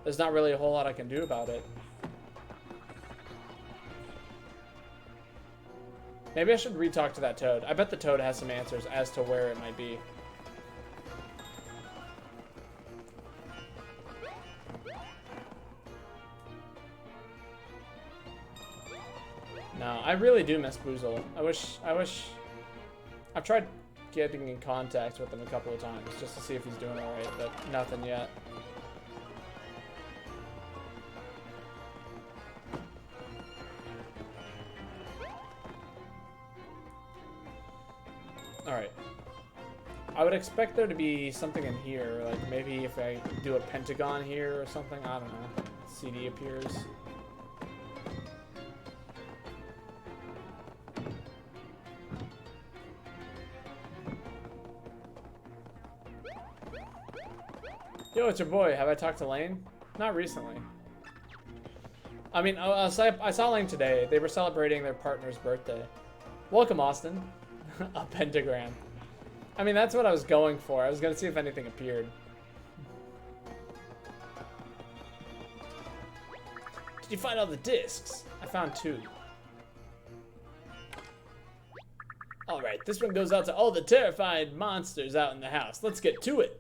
there's not really a whole lot I can do about it. Maybe I should re-talk to that toad. I bet the toad has some answers as to where it might be. No, I really do miss Boozle. I wish I've tried getting in contact with him a couple of times just to see if he's doing alright, but nothing yet. Alright. I would expect there to be something in here, like maybe if I do a pentagon here or something, I don't know. CD appears. Yo, it's your boy. Have I talked to Lane? Not recently. I mean, I saw Lane today. They were celebrating their partner's birthday. Welcome, Austin. A pentagram. I mean, that's what I was going for. I was going to see if anything appeared. Did you find all the discs? I found 2. Alright, this one goes out to all the terrified monsters out in the house. Let's get to it.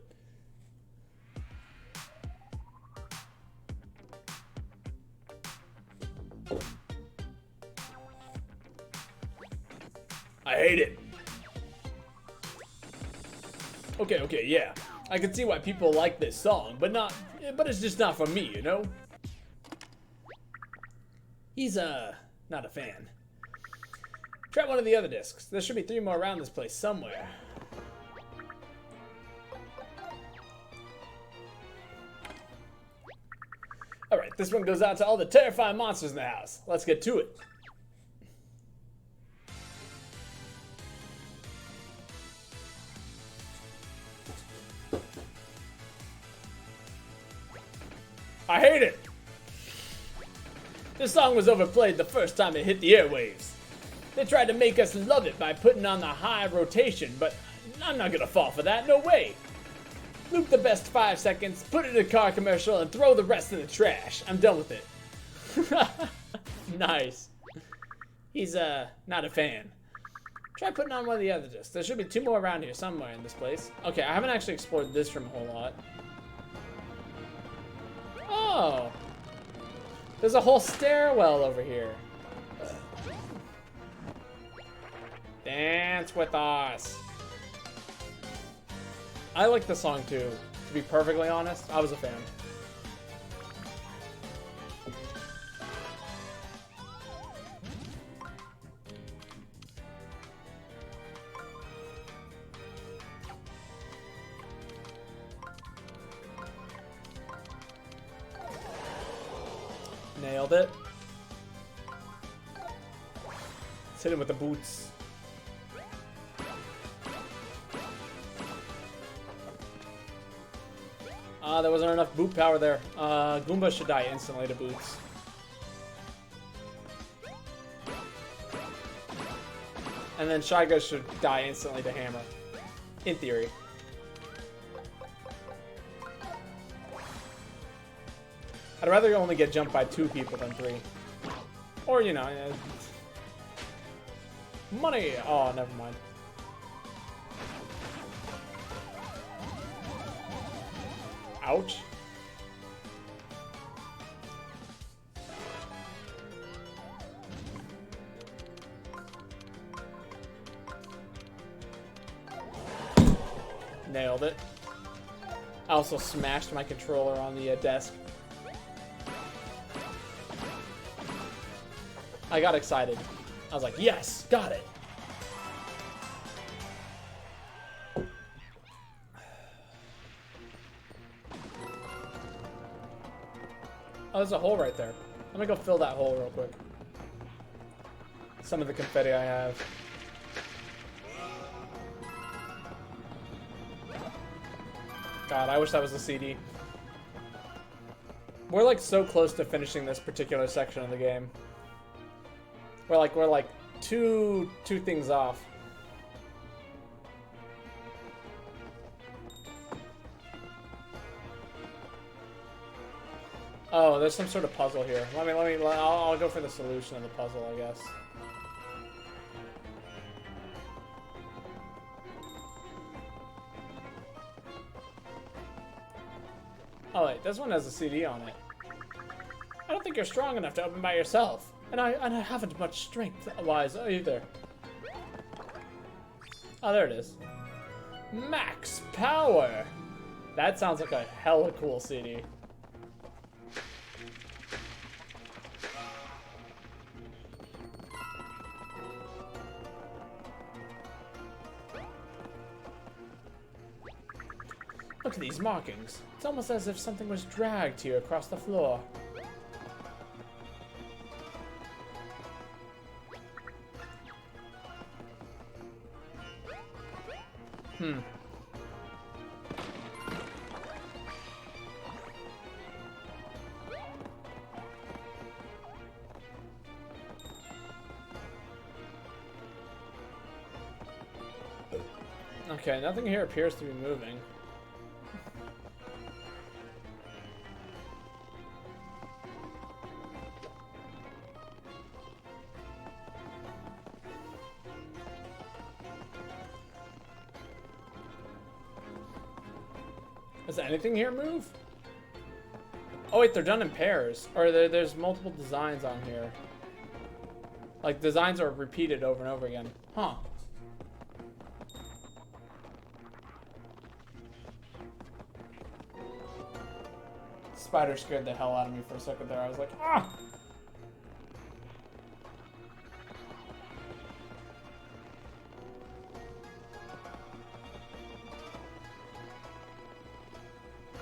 I hate it. Okay, yeah. I can see why people like this song, but it's just not for me, you know? He's, not a fan. Try one of the other discs. There should be 3 more around this place somewhere. Alright, this one goes out to all the terrifying monsters in the house. Let's get to it. I hate it! This song was overplayed the first time it hit the airwaves. They tried to make us love it by putting on the high rotation, but I'm not gonna fall for that, no way! Loop the best 5 seconds, put it in a car commercial, and throw the rest in the trash. I'm done with it. Nice. He's, not a fan. Try putting on one of the other discs. There should be 2 more around here somewhere in this place. Okay, I haven't actually explored this room a whole lot. Oh! There's a whole stairwell over here. Dance with us. I like the song too. To be perfectly honest, I was a fan. Nailed it. Let's hit him with the boots. There wasn't enough boot power there. Goomba should die instantly to boots. And then Shy Guy should die instantly to hammer. In theory. I'd rather only get jumped by 2 people than 3. Or, you know... money! Oh, never mind. Ouch. Nailed it. I also smashed my controller on the desk. I got excited. I was like, yes, got it. Oh, there's a hole right there. Let me go fill that hole real quick. Some of the confetti I have. God, I wish that was a CD. We're like so close to finishing this particular section of the game. We're like two things off. Oh, there's some sort of puzzle here. I'll go for the solution of the puzzle, I guess. Oh wait, this one has a CD on it. I don't think you're strong enough to open by yourself. And I haven't much strength-wise either. Oh, there it is. Max power! That sounds like a hella cool CD. Look at these markings. It's almost as if something was dragged here across the floor. Okay, nothing here appears to be moving. Does anything here move? Oh wait, they're done in pairs. Or there's multiple designs on here. Like, designs are repeated over and over again. Huh. Spider scared the hell out of me for a second there. I was like, ah!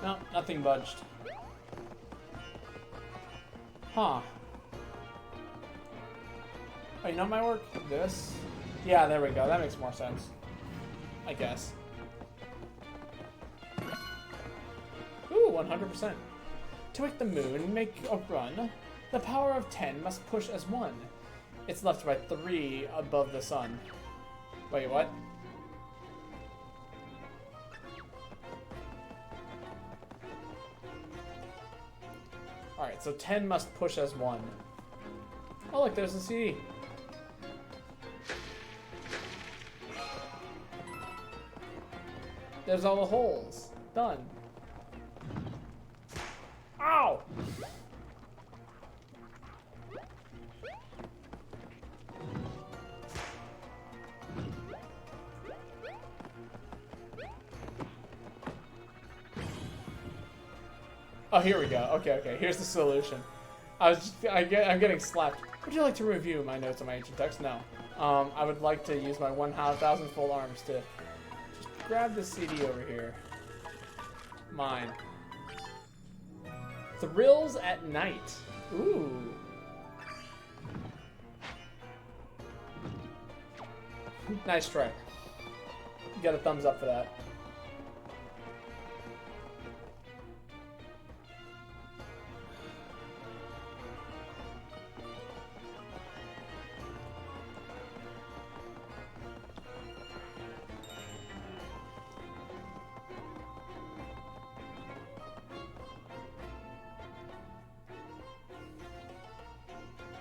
No, nothing budged. Huh. Oh, you know what might work? This? Yeah, there we go. That makes more sense. I guess. Ooh, 100%. To make the moon make a run, the power of 10 must push as 1. It's left by 3 above the sun. Wait, what? Alright, so 10 must push as 1. Oh look, there's a CD. There's all the holes. Done. Ow! Oh, here we go. Okay. Here's the solution. I'm getting slapped. Would you like to review my notes on my ancient text? No. I would like to use my 1,000-fold arms to just grab the CD over here. Mine. Thrills at night. Ooh. Nice try. You got a thumbs up for that.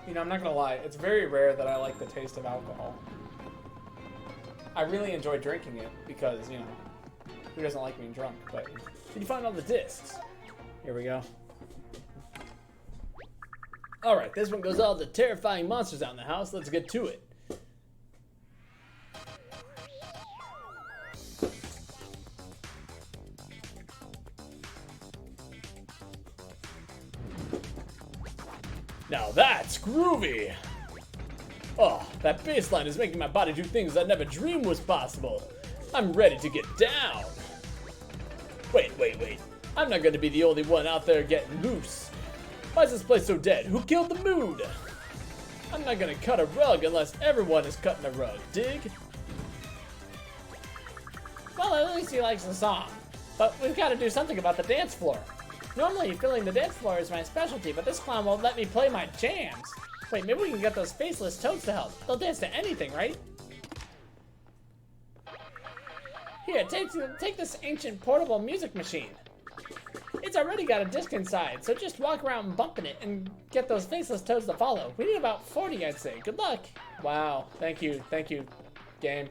You know, I'm not gonna lie, it's very rare that I like the taste of alcohol. I really enjoy drinking it because, you know, who doesn't like being drunk? But did you find all the discs? Here we go. Alright, this one goes all the terrifying monsters out in the house. Let's get to it. Now that's groovy! Oh, that bass line is making my body do things I never dreamed was possible. I'm ready to get down. Wait. I'm not going to be the only one out there getting loose. Why is this place so dead? Who killed the mood? I'm not going to cut a rug unless everyone is cutting a rug. Dig? Well, at least he likes the song. But we've got to do something about the dance floor. Normally, filling the dance floor is my specialty, but this clown won't let me play my jams. Wait, maybe we can get those faceless toads to help. They'll dance to anything, right? Here, take this ancient portable music machine. It's already got a disc inside, so just walk around bumping it and get those faceless toads to follow. We need about 40, I'd say. Good luck. Wow, thank you, game.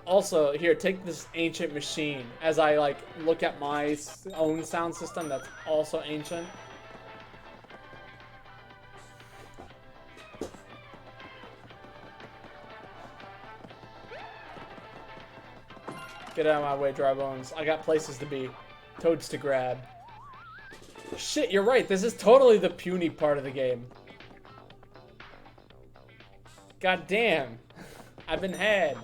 Also, here, take this ancient machine as I, like, look at my own sound system that's also ancient. Get out of my way, dry bones. I got places to be. Toads to grab. Shit, you're right. This is totally the puny part of the game. God damn. I've been had.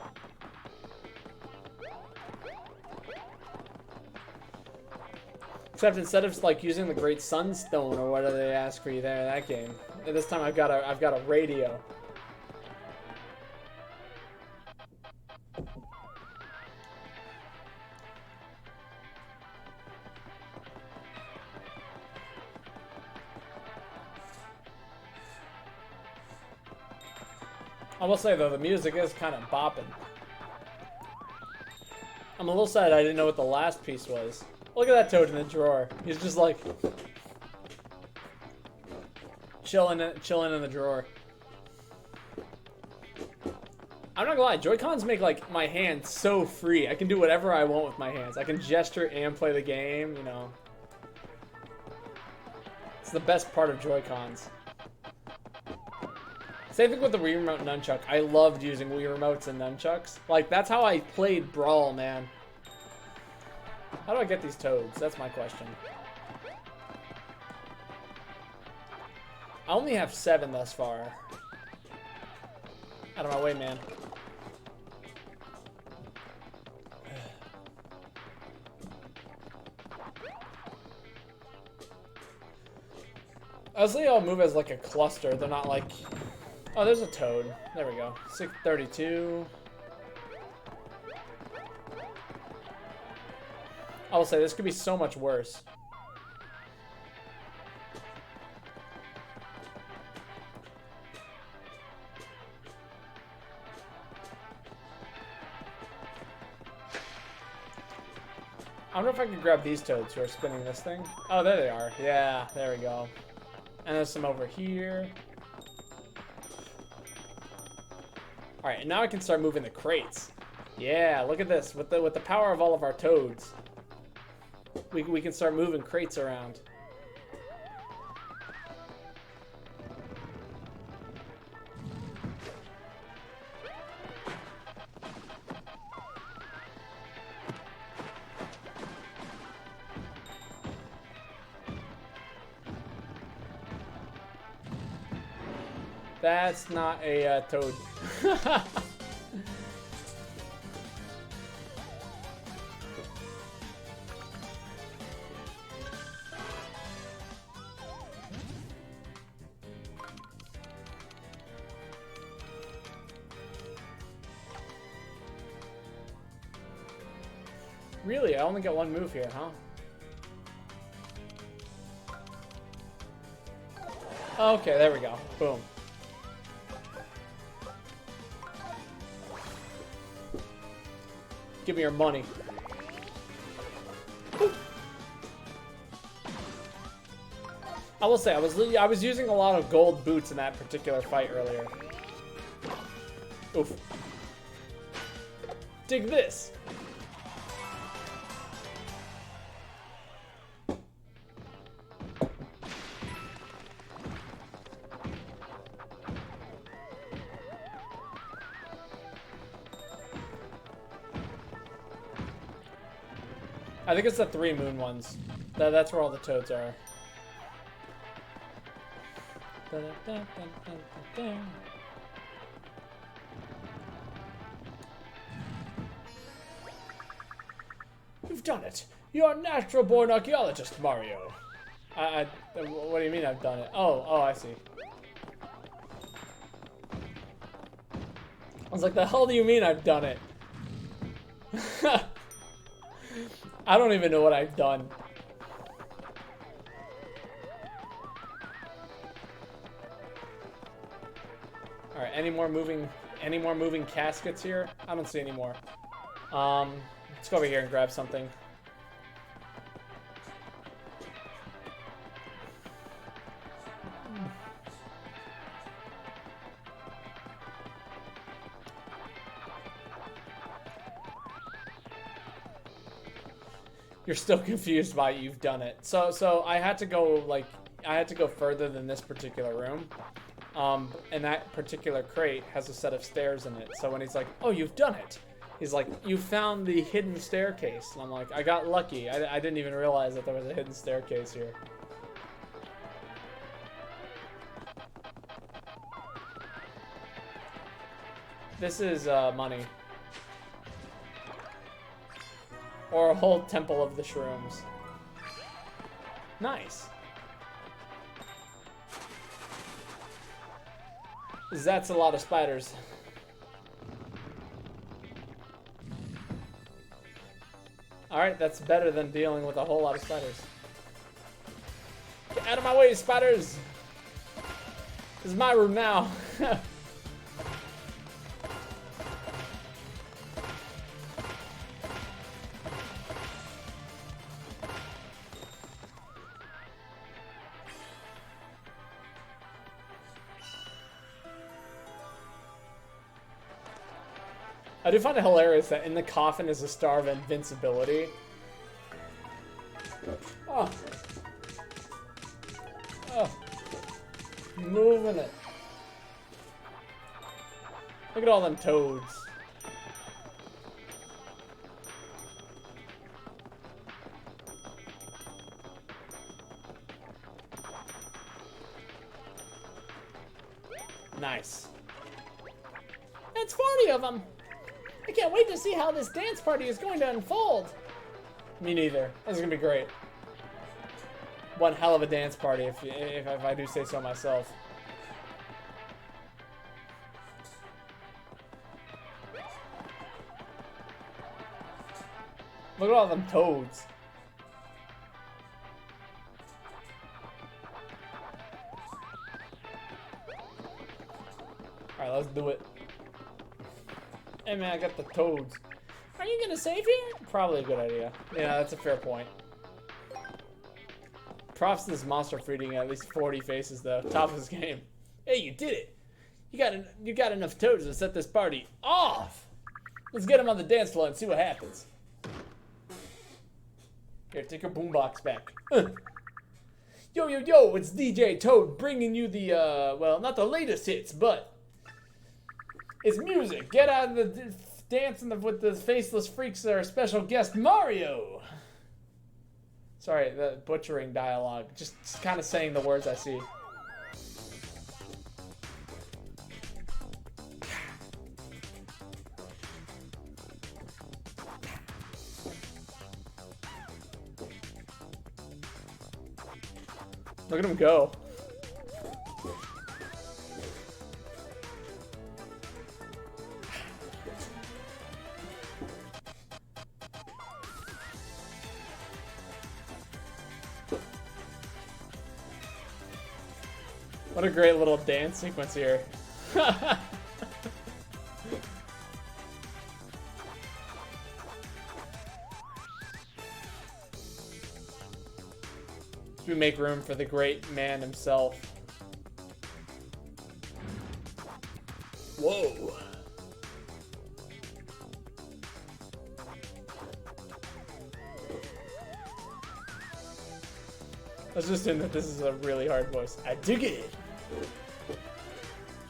Except instead of like using the Great Sunstone or whatever they ask for you there in that game, this time I've got a radio. I will say though, the music is kind of bopping. I'm a little sad I didn't know what the last piece was. Look at that toad in the drawer. He's just like chilling in the drawer. I'm not gonna lie, Joy-Cons make like my hands so free. I can do whatever I want with my hands. I can gesture and play the game, you know. It's the best part of Joy-Cons. Same thing with the Wii Remote Nunchuck. I loved using Wii Remotes and Nunchucks. Like, that's how I played Brawl, man. How do I get these toads? That's my question. I only have 7 thus far. Out of my way, man. Honestly, I'll move as like a cluster. They're not like... Oh, there's a toad. There we go. 632. I will say, this could be so much worse. I wonder if I can grab these toads who are spinning this thing. Oh, there they are. Yeah, there we go. And there's some over here. Alright, and now I can start moving the crates. Yeah, look at this. With the power of all of our toads, we can start moving crates around. That's not a toad. Really? I only got one move here, huh? Okay, there we go. Boom. Give me your money. I will say, I was using a lot of gold boots in that particular fight earlier. Oof. Dig this. I think it's the 3 moon ones. That's where all the toads are. You've done it. You're a natural-born archaeologist, Mario. What do you mean I've done it? Oh, I see. I was like, the hell do you mean I've done it? I don't even know what I've done. All right, any more moving caskets here? I don't see any more. Let's go over here and grab something. You're still confused why you've done it. So I had to go further than this particular room. And that particular crate has a set of stairs in it. So when he's like, "Oh, you've done it," he's like, "You found the hidden staircase." And I'm like, "I got lucky. I didn't even realize that there was a hidden staircase here." This is money. Or a whole temple of the shrooms. Nice. That's a lot of spiders. Alright, that's better than dealing with a whole lot of spiders. Get out of my way, spiders! This is my room now. I do find it hilarious that in the coffin is a star of invincibility. Oh. Oh. Moving it. Look at all them toads. Nice. That's 40 of them. I can't wait to see how this dance party is going to unfold. Me neither. This is gonna be great. One hell of a dance party, if I do say so myself. Look at all them toads. Alright, let's do it. Hey man, I got the toads. Are you gonna save here? Probably a good idea. Yeah, that's a fair point. Props to this monster for eating at least 40 faces though. Top of his game. Hey, you did it! You got enough toads to set this party off. Let's get him on the dance floor and see what happens. Here, take your boombox back. Yo, yo, yo, it's DJ Toad bringing you the, well, not the latest hits, but it's music. Get out of the dancing with the faceless freaks, our special guest, Mario. Sorry, the butchering dialogue. Just kind of saying the words I see. Look at him go. What a great little dance sequence here. We make room for the great man himself. Whoa. Let's just assume that this is a really hard voice. I dig it.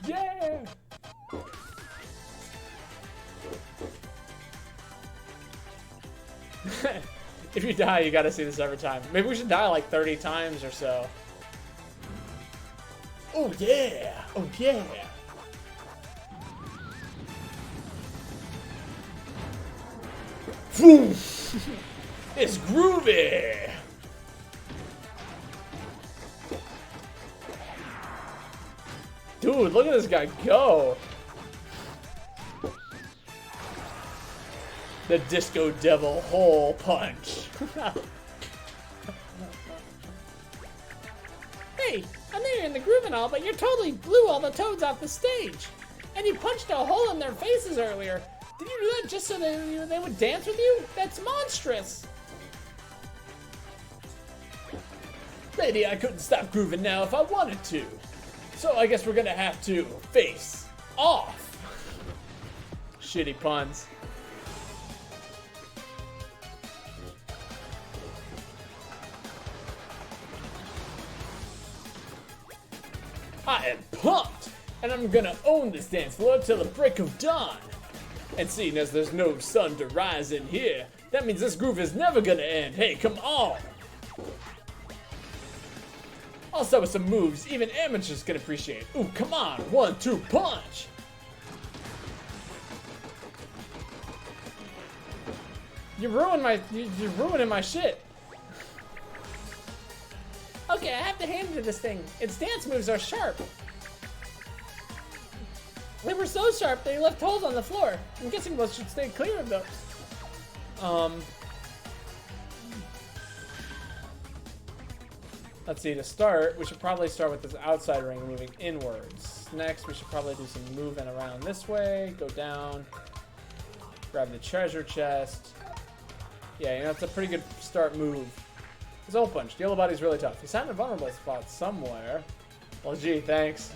Yeah. If you die, you gotta see this every time. Maybe we should die like 30 times or so. Oh yeah! Oh yeah! It's groovy! Dude, look at this guy go! The Disco Devil hole punch. Hey, I know you're in the groove and all, but you totally blew all the toads off the stage. And you punched a hole in their faces earlier. Did you do that just so they would dance with you? That's monstrous. Lady, I couldn't stop grooving now if I wanted to. So I guess we're gonna have to face off. Shitty puns. I am pumped, and I'm gonna own this dance floor till the break of dawn. And seeing as there's no sun to rise in here, that means this groove is never gonna end. Hey, come on! I'll start with some moves even amateurs can appreciate. Ooh, come on, 1-2 punch! You're ruining my shit. Okay, I have to hand it to this thing. Its dance moves are sharp. They were so sharp they left holes on the floor. I'm guessing we should stay clear of those. Let's see, to start, we should probably start with this outside ring moving inwards. Next, we should probably do some moving around this way, go down, grab the treasure chest. Yeah, you know, it's a pretty good start move. His old punch. The yellow body's really tough. He's found a vulnerable spot somewhere. Well, gee, thanks.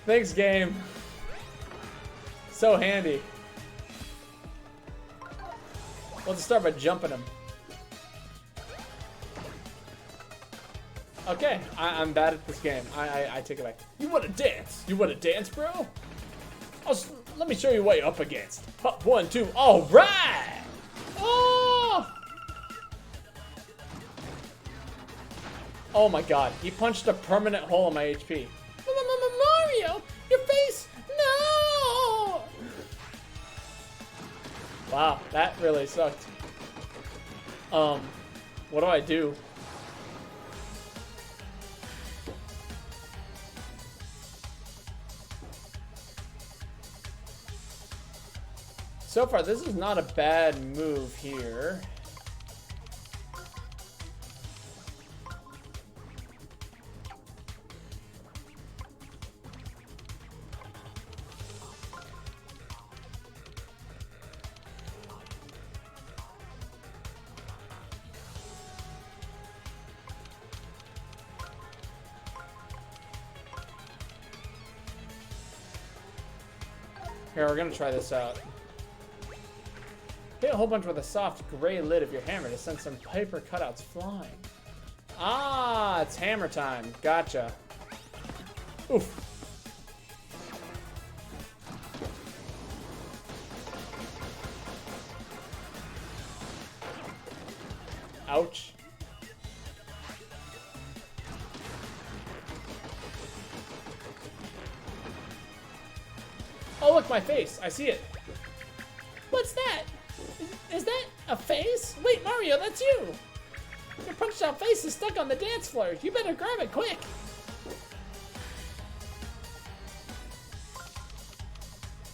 Thanks, game. So handy. We'll just start by jumping him. Okay, I'm bad at this game. I take it back. You want to dance? You want to dance, bro? Let me show you what you're up against. Up, 1, 2, all right! Oh! Oh my god, he punched a permanent hole in my HP. Mario, your face, no! Wow, that really sucked. What do I do? So far, this is not a bad move here. Here, we're gonna try this out. Hit a whole bunch with a soft gray lid of your hammer to send some paper cutouts flying. Ah, it's hammer time. Gotcha. Oof. Ouch. Oh, look, my face. I see it. What's that? Is that a face? Wait, Mario, that's you! Your punched out face is stuck on the dance floor. You better grab it quick.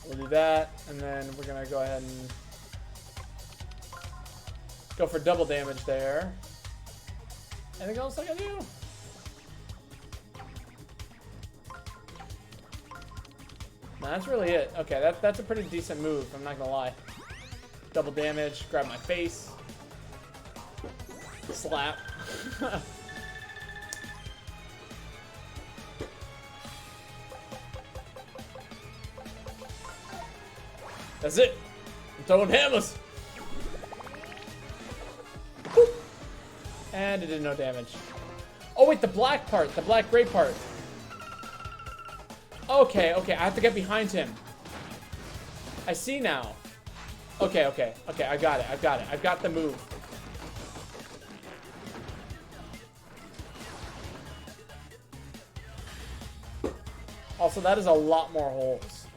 We'll do that, and then we're gonna go ahead and go for double damage there. Anything else I can do? No, that's really it. Okay, that's a pretty decent move, I'm not gonna lie. Double damage, grab my face. Slap. That's it. I'm throwing hammers. Boop. And it did no damage. Oh wait, the black part, the black gray part. Okay, okay, I have to get behind him. I see now. Okay, okay, okay, I got it, I got it. I've got the move. Also, that is a lot more holes.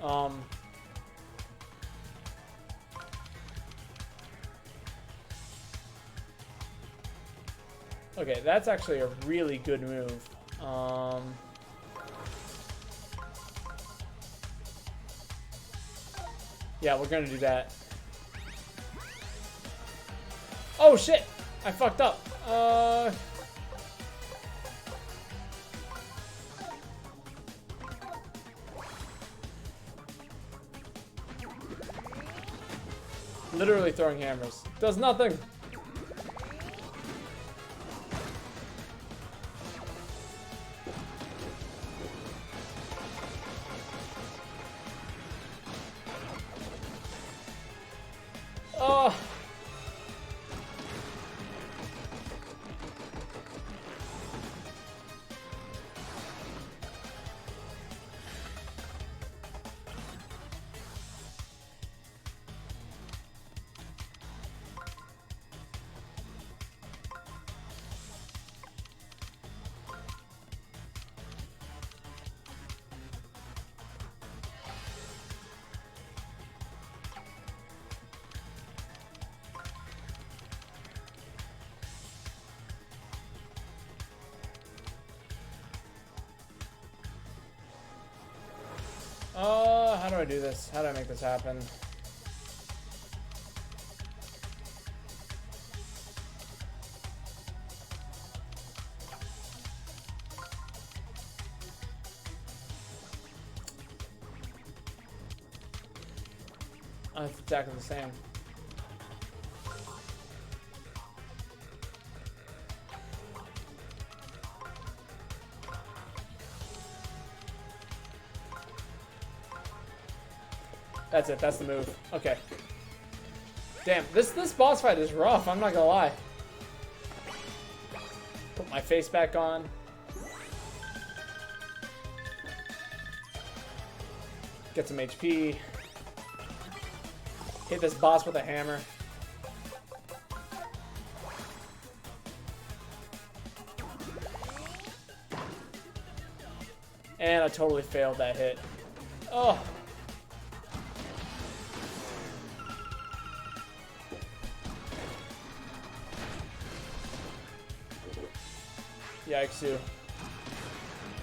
Okay, that's actually a really good move. Yeah, we're gonna do that. Oh shit! I fucked up. Literally throwing hammers. Does nothing. Oh. How do I do this? How do I make this happen? Oh, it's exactly the same. That's it, that's the move. Okay. Damn, this boss fight is rough, I'm not gonna lie. Put my face back on. Get some HP. Hit this boss with a hammer. And I totally failed that hit. Oh. Yikes.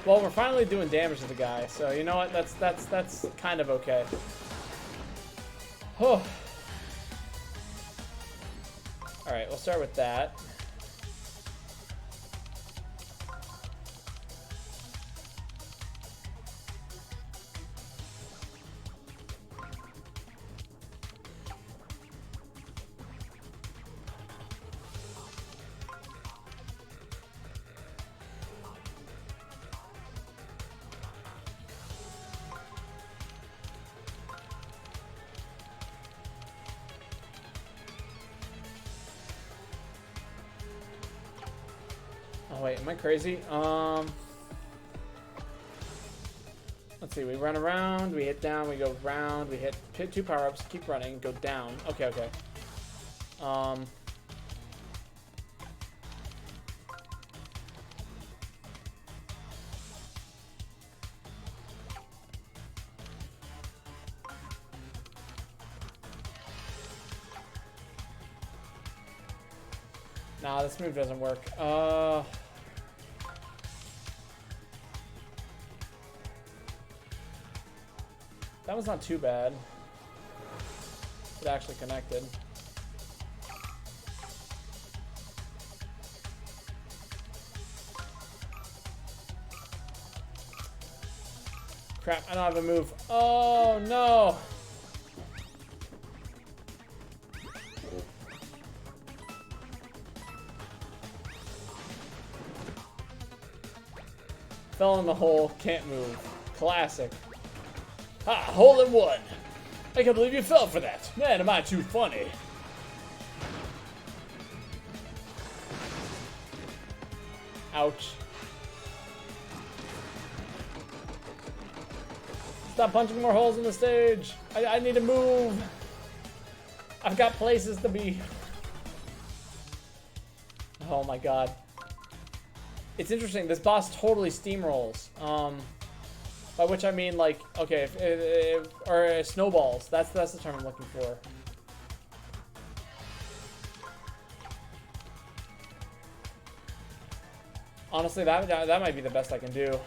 Well, we're finally doing damage to the guy, so you know what? That's kind of okay. Oh. All right, we'll start with that. Oh wait, am I crazy? Let's see, we run around, we hit down, we go round, we hit 2 power-ups, keep running, go down. Okay, okay. Nah, this move doesn't work. That was not too bad. It actually connected. Crap, I don't have a move. Oh, no! Fell in the hole, can't move. Classic. Ah, hole in one. I can't believe you fell for that. Man, am I too funny. Ouch. Stop punching more holes in the stage. I need to move. I've got places to be. Oh my god. It's interesting, this boss totally steamrolls. By which I mean, like, okay, or snowballs. That's the term I'm looking for. Honestly, that might be the best I can do.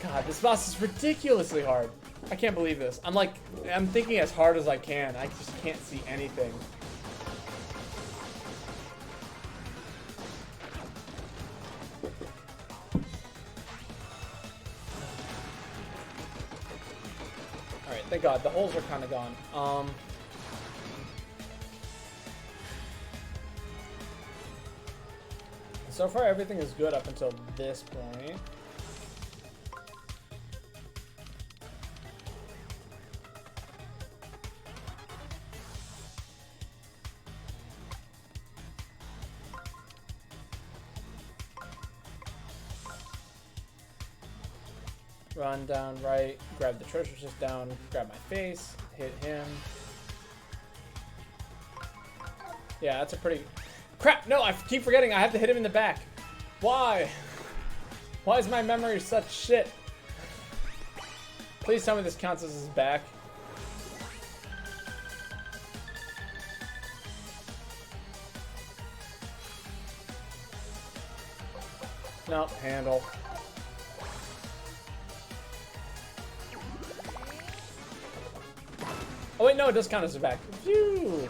God, this boss is ridiculously hard. I can't believe this. I'm thinking as hard as I can. I just can't see anything. Alright, thank God. The holes are kind of gone. So far, everything is good up until this point. Run down right, grab the treasure chest down, grab my face, hit him. Yeah, that's a pretty... Crap! No, I keep forgetting I have to hit him in the back. Why? Why is my memory such shit? Please tell me this counts as his back. Nope, handle. Oh wait, no, it does count as a back. Phew!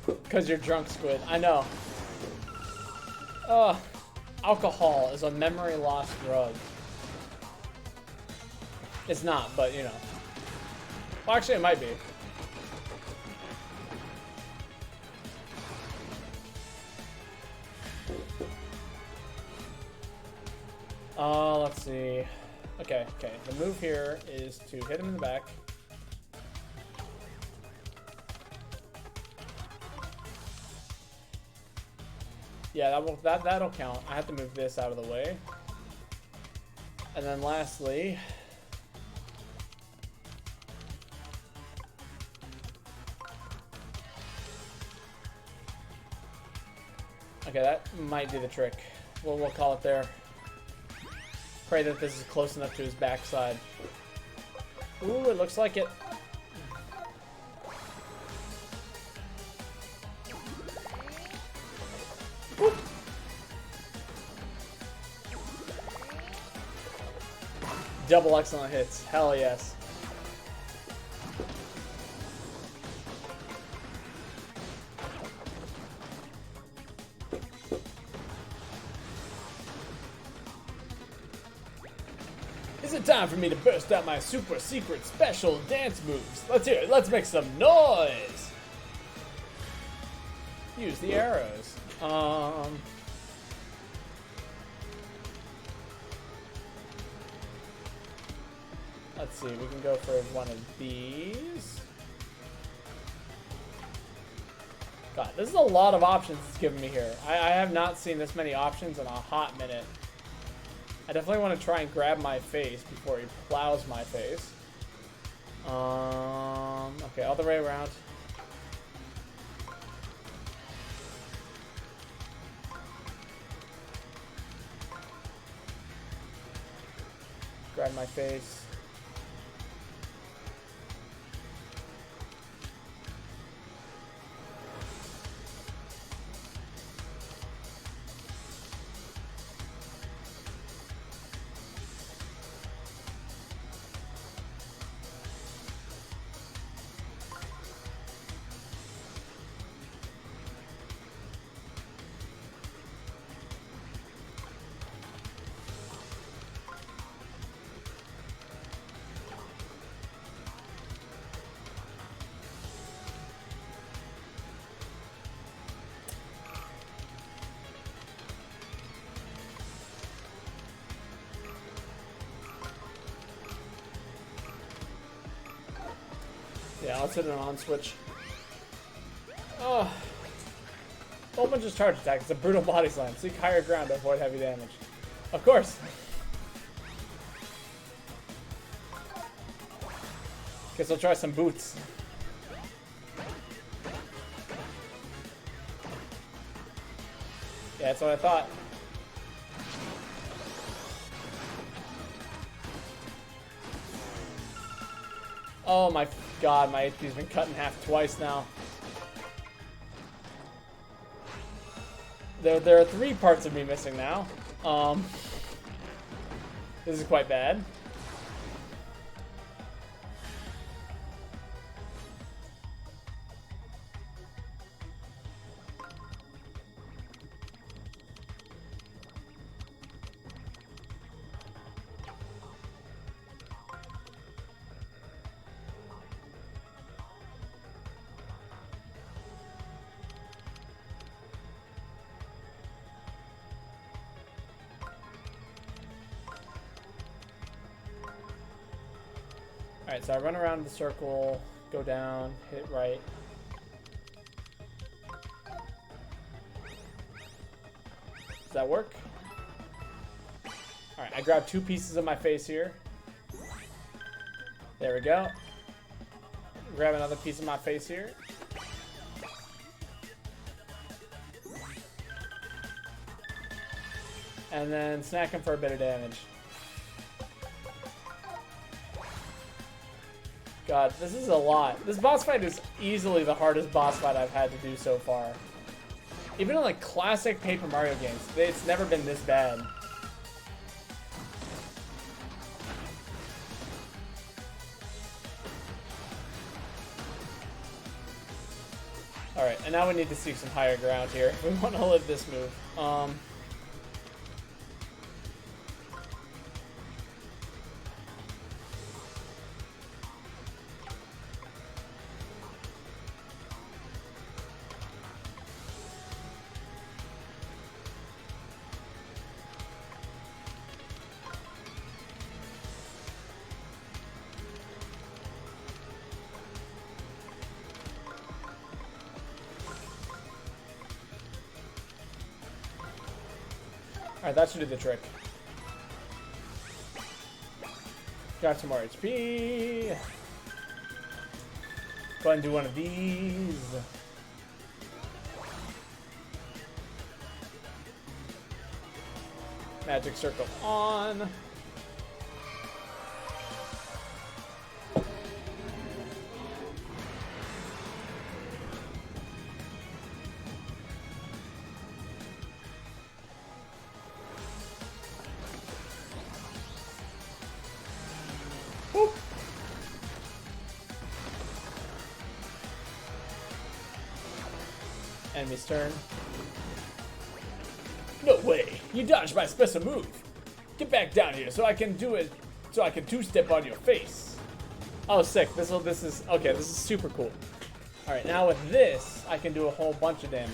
Because you're drunk, Squid. I know. Alcohol is a memory loss drug. It's not, but you know. Well, actually, it might be. Let's see. Okay. The move here is to hit him in the back. Yeah, that'll count. I have to move this out of the way. And then lastly, okay, that might do the trick. We'll call it there. Pray that this is close enough to his backside. Ooh, it looks like it. Whoop. Double excellent hits. Hell yes. Is it time for me to burst out my super secret special dance moves? Let's hear it. Let's make some noise. Use the arrows. Let's see, we can go for one of these. God, this is a lot of options it's giving me here. I have not seen this many options in a hot minute. I definitely want to try and grab my face before he plows my face. Okay, all the way around. Grab my face. Yeah, let's hit an on switch. Oh. Whole bunch of charge attack. It's a brutal body slam. Seek higher ground to avoid heavy damage. Of course. Guess I'll try some boots. Yeah, that's what I thought. Oh my god, my HP's been cut in half twice now. There are 3 parts of me missing now. This is quite bad. Alright, so I run around the circle, go down, hit right. Does that work? Alright, I grab 2 pieces of my face here. There we go. Grab another piece of my face here. And then snack him for a bit of damage. God, this is a lot. This boss fight is easily the hardest boss fight I've had to do so far. Even in like classic Paper Mario games, it's never been this bad. Alright, and now we need to seek some higher ground here. We want to live this move. Alright, that should do the trick. Got some more HP. Go ahead and do one of these. Magic circle on. Enemy's turn. No way! You dodged my special move! Get back down here so I can do it, so I can two-step on your face. Oh, sick. This is, okay, this is super cool. Alright, now with this, I can do a whole bunch of damage.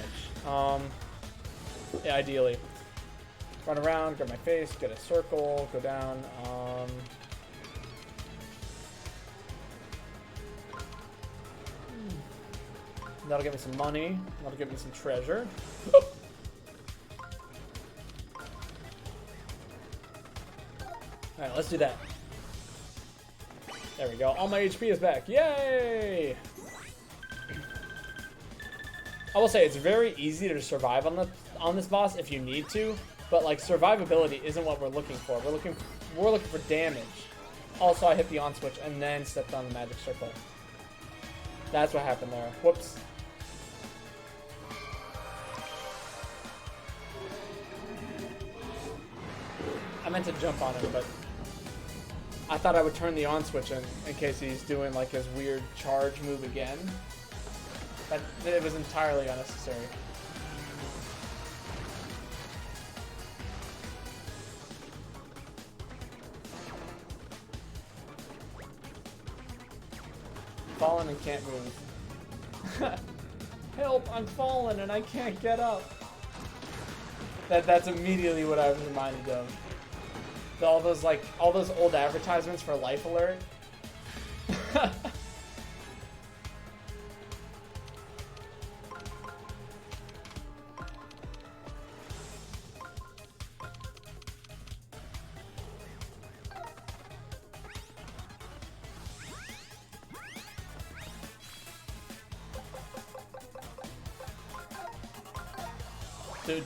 Yeah, ideally. Run around, grab my face, get a circle, go down. That'll give me some money. That'll give me some treasure. Alright, let's do that. There we go. All my HP is back. Yay! I will say it's very easy to survive on this boss if you need to, but like survivability isn't what we're looking for. We're looking for damage. Also, I hit the on switch and then stepped on the magic circle. That's what happened there. Whoops. I meant to jump on him, but I thought I would turn the on switch in case he's doing like his weird charge move again. But it was entirely unnecessary. Fallen and can't move. Help, I'm fallen and I can't get up. That's immediately what I was reminded of. All those old advertisements for Life Alert.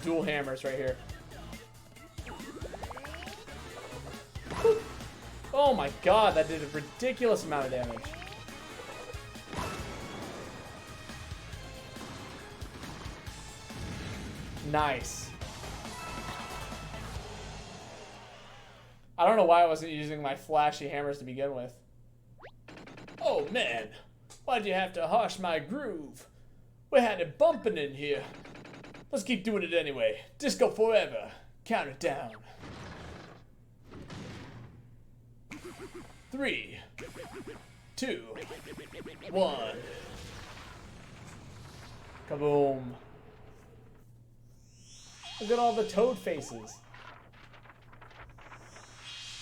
Dual hammers right here. Oh my god, that did a ridiculous amount of damage. Nice. I don't know why I wasn't using my flashy hammers to begin with. Oh man, why'd you have to harsh my groove? We had it bumping in here. Let's keep doing it anyway. Disco forever. Count it down. 3, 2, 1. Kaboom. Look at all the toad faces.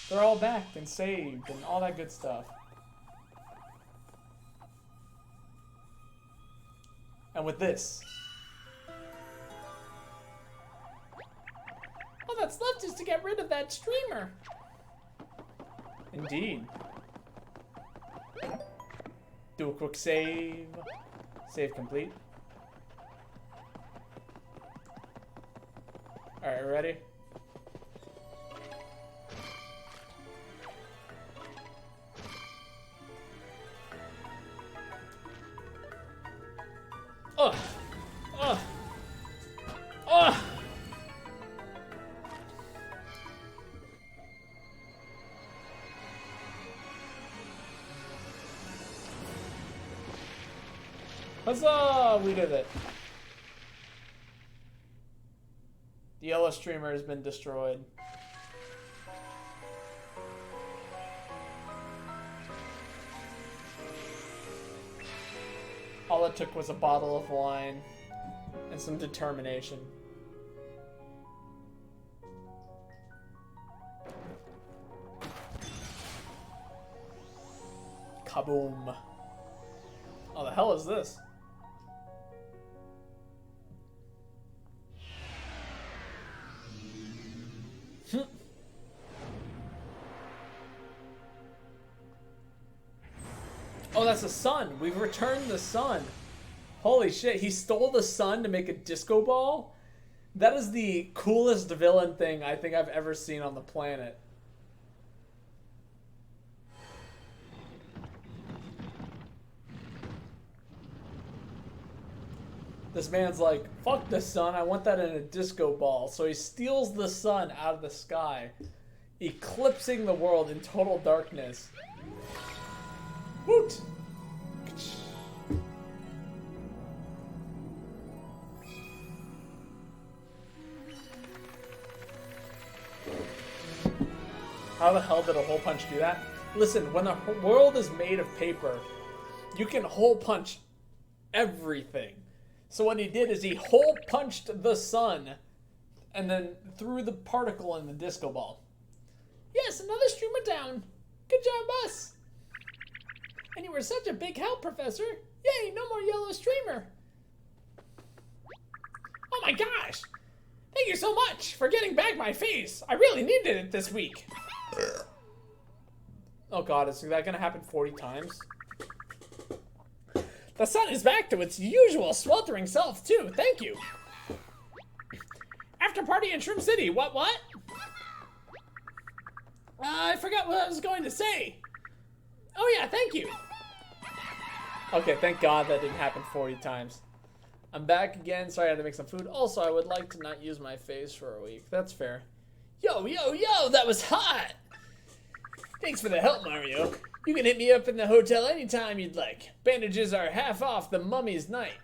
They're all back and saved and all that good stuff. And with this, All that's left is to get rid of that streamer. indeed. Do a quick save. Save complete. Alright, ready? Ugh! Ugh! Ugh! Huzzah! We did it. The yellow streamer has been destroyed. All it took was a bottle of wine and some determination. Kaboom. Oh, the hell is this? Oh, that's the sun. We've returned the sun. Holy shit, he stole the sun to make a disco ball? That is the coolest villain thing I think I've ever seen on the planet. This man's like, fuck the sun, I want that in a disco ball. So he steals the sun out of the sky, eclipsing the world in total darkness. Woot! How the hell did a hole punch do that? Listen, when the world is made of paper, you can hole punch everything. So what he did is he hole punched the sun and then threw the particle in the disco ball. Yes, another streamer down. Good job, us. And you were such a big help, Professor. Yay, no more yellow streamer. Oh my gosh! Thank you so much for getting back my face. I really needed it this week. Oh god, is that gonna happen 40 times? The sun is back to its usual sweltering self, too. Thank you. After party in Shroom City. What? I forgot what I was going to say. Oh yeah, thank you. Okay, thank god that didn't happen 40 times. I'm back again. Sorry, I had to make some food. Also, I would like to not use my face for a week. That's fair. Yo, that was hot. Thanks for the help, Mario. You can hit me up in the hotel anytime you'd like. Bandages are half off the mummy's night.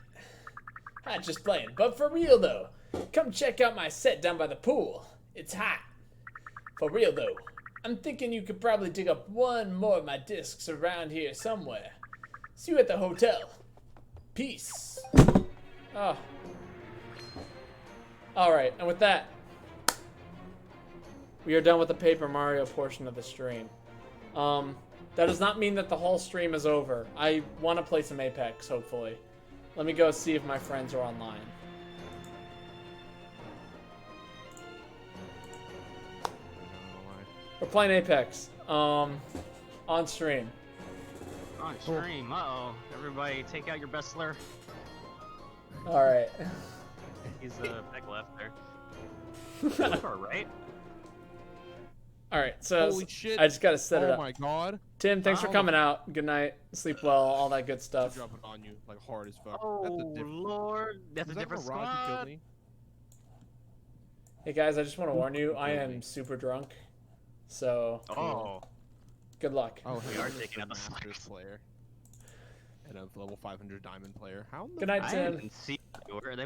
Not just playing, but for real though. Come check out my set down by the pool. It's hot. For real though. I'm thinking you could probably dig up one more of my discs around here somewhere. See you at the hotel. Peace. Oh. Alright, and with that, we are done with the Paper Mario portion of the stream. That does not mean that the whole stream is over. I want to play some Apex, hopefully. Let me go see if my friends are online. We're playing Apex. On stream. On stream, uh-oh. Everybody take out your best slur. Alright. He's back left there. Far right? Alright, so Holy shit. I just gotta set it up. Oh my god. Tim, thanks for coming out. Good night. Sleep well, all that good stuff. Jumping on you like hard as fuck. Oh, Lord. That's a Was that different Mirage who killed squad. me? Hey guys, I just want to warn you, I am super drunk. So, Oh. good luck. Oh, We hey, are I'm taking out the Masters slurs. player. And a level 500 diamond player. How in the Good night, I Tim. didn't see where they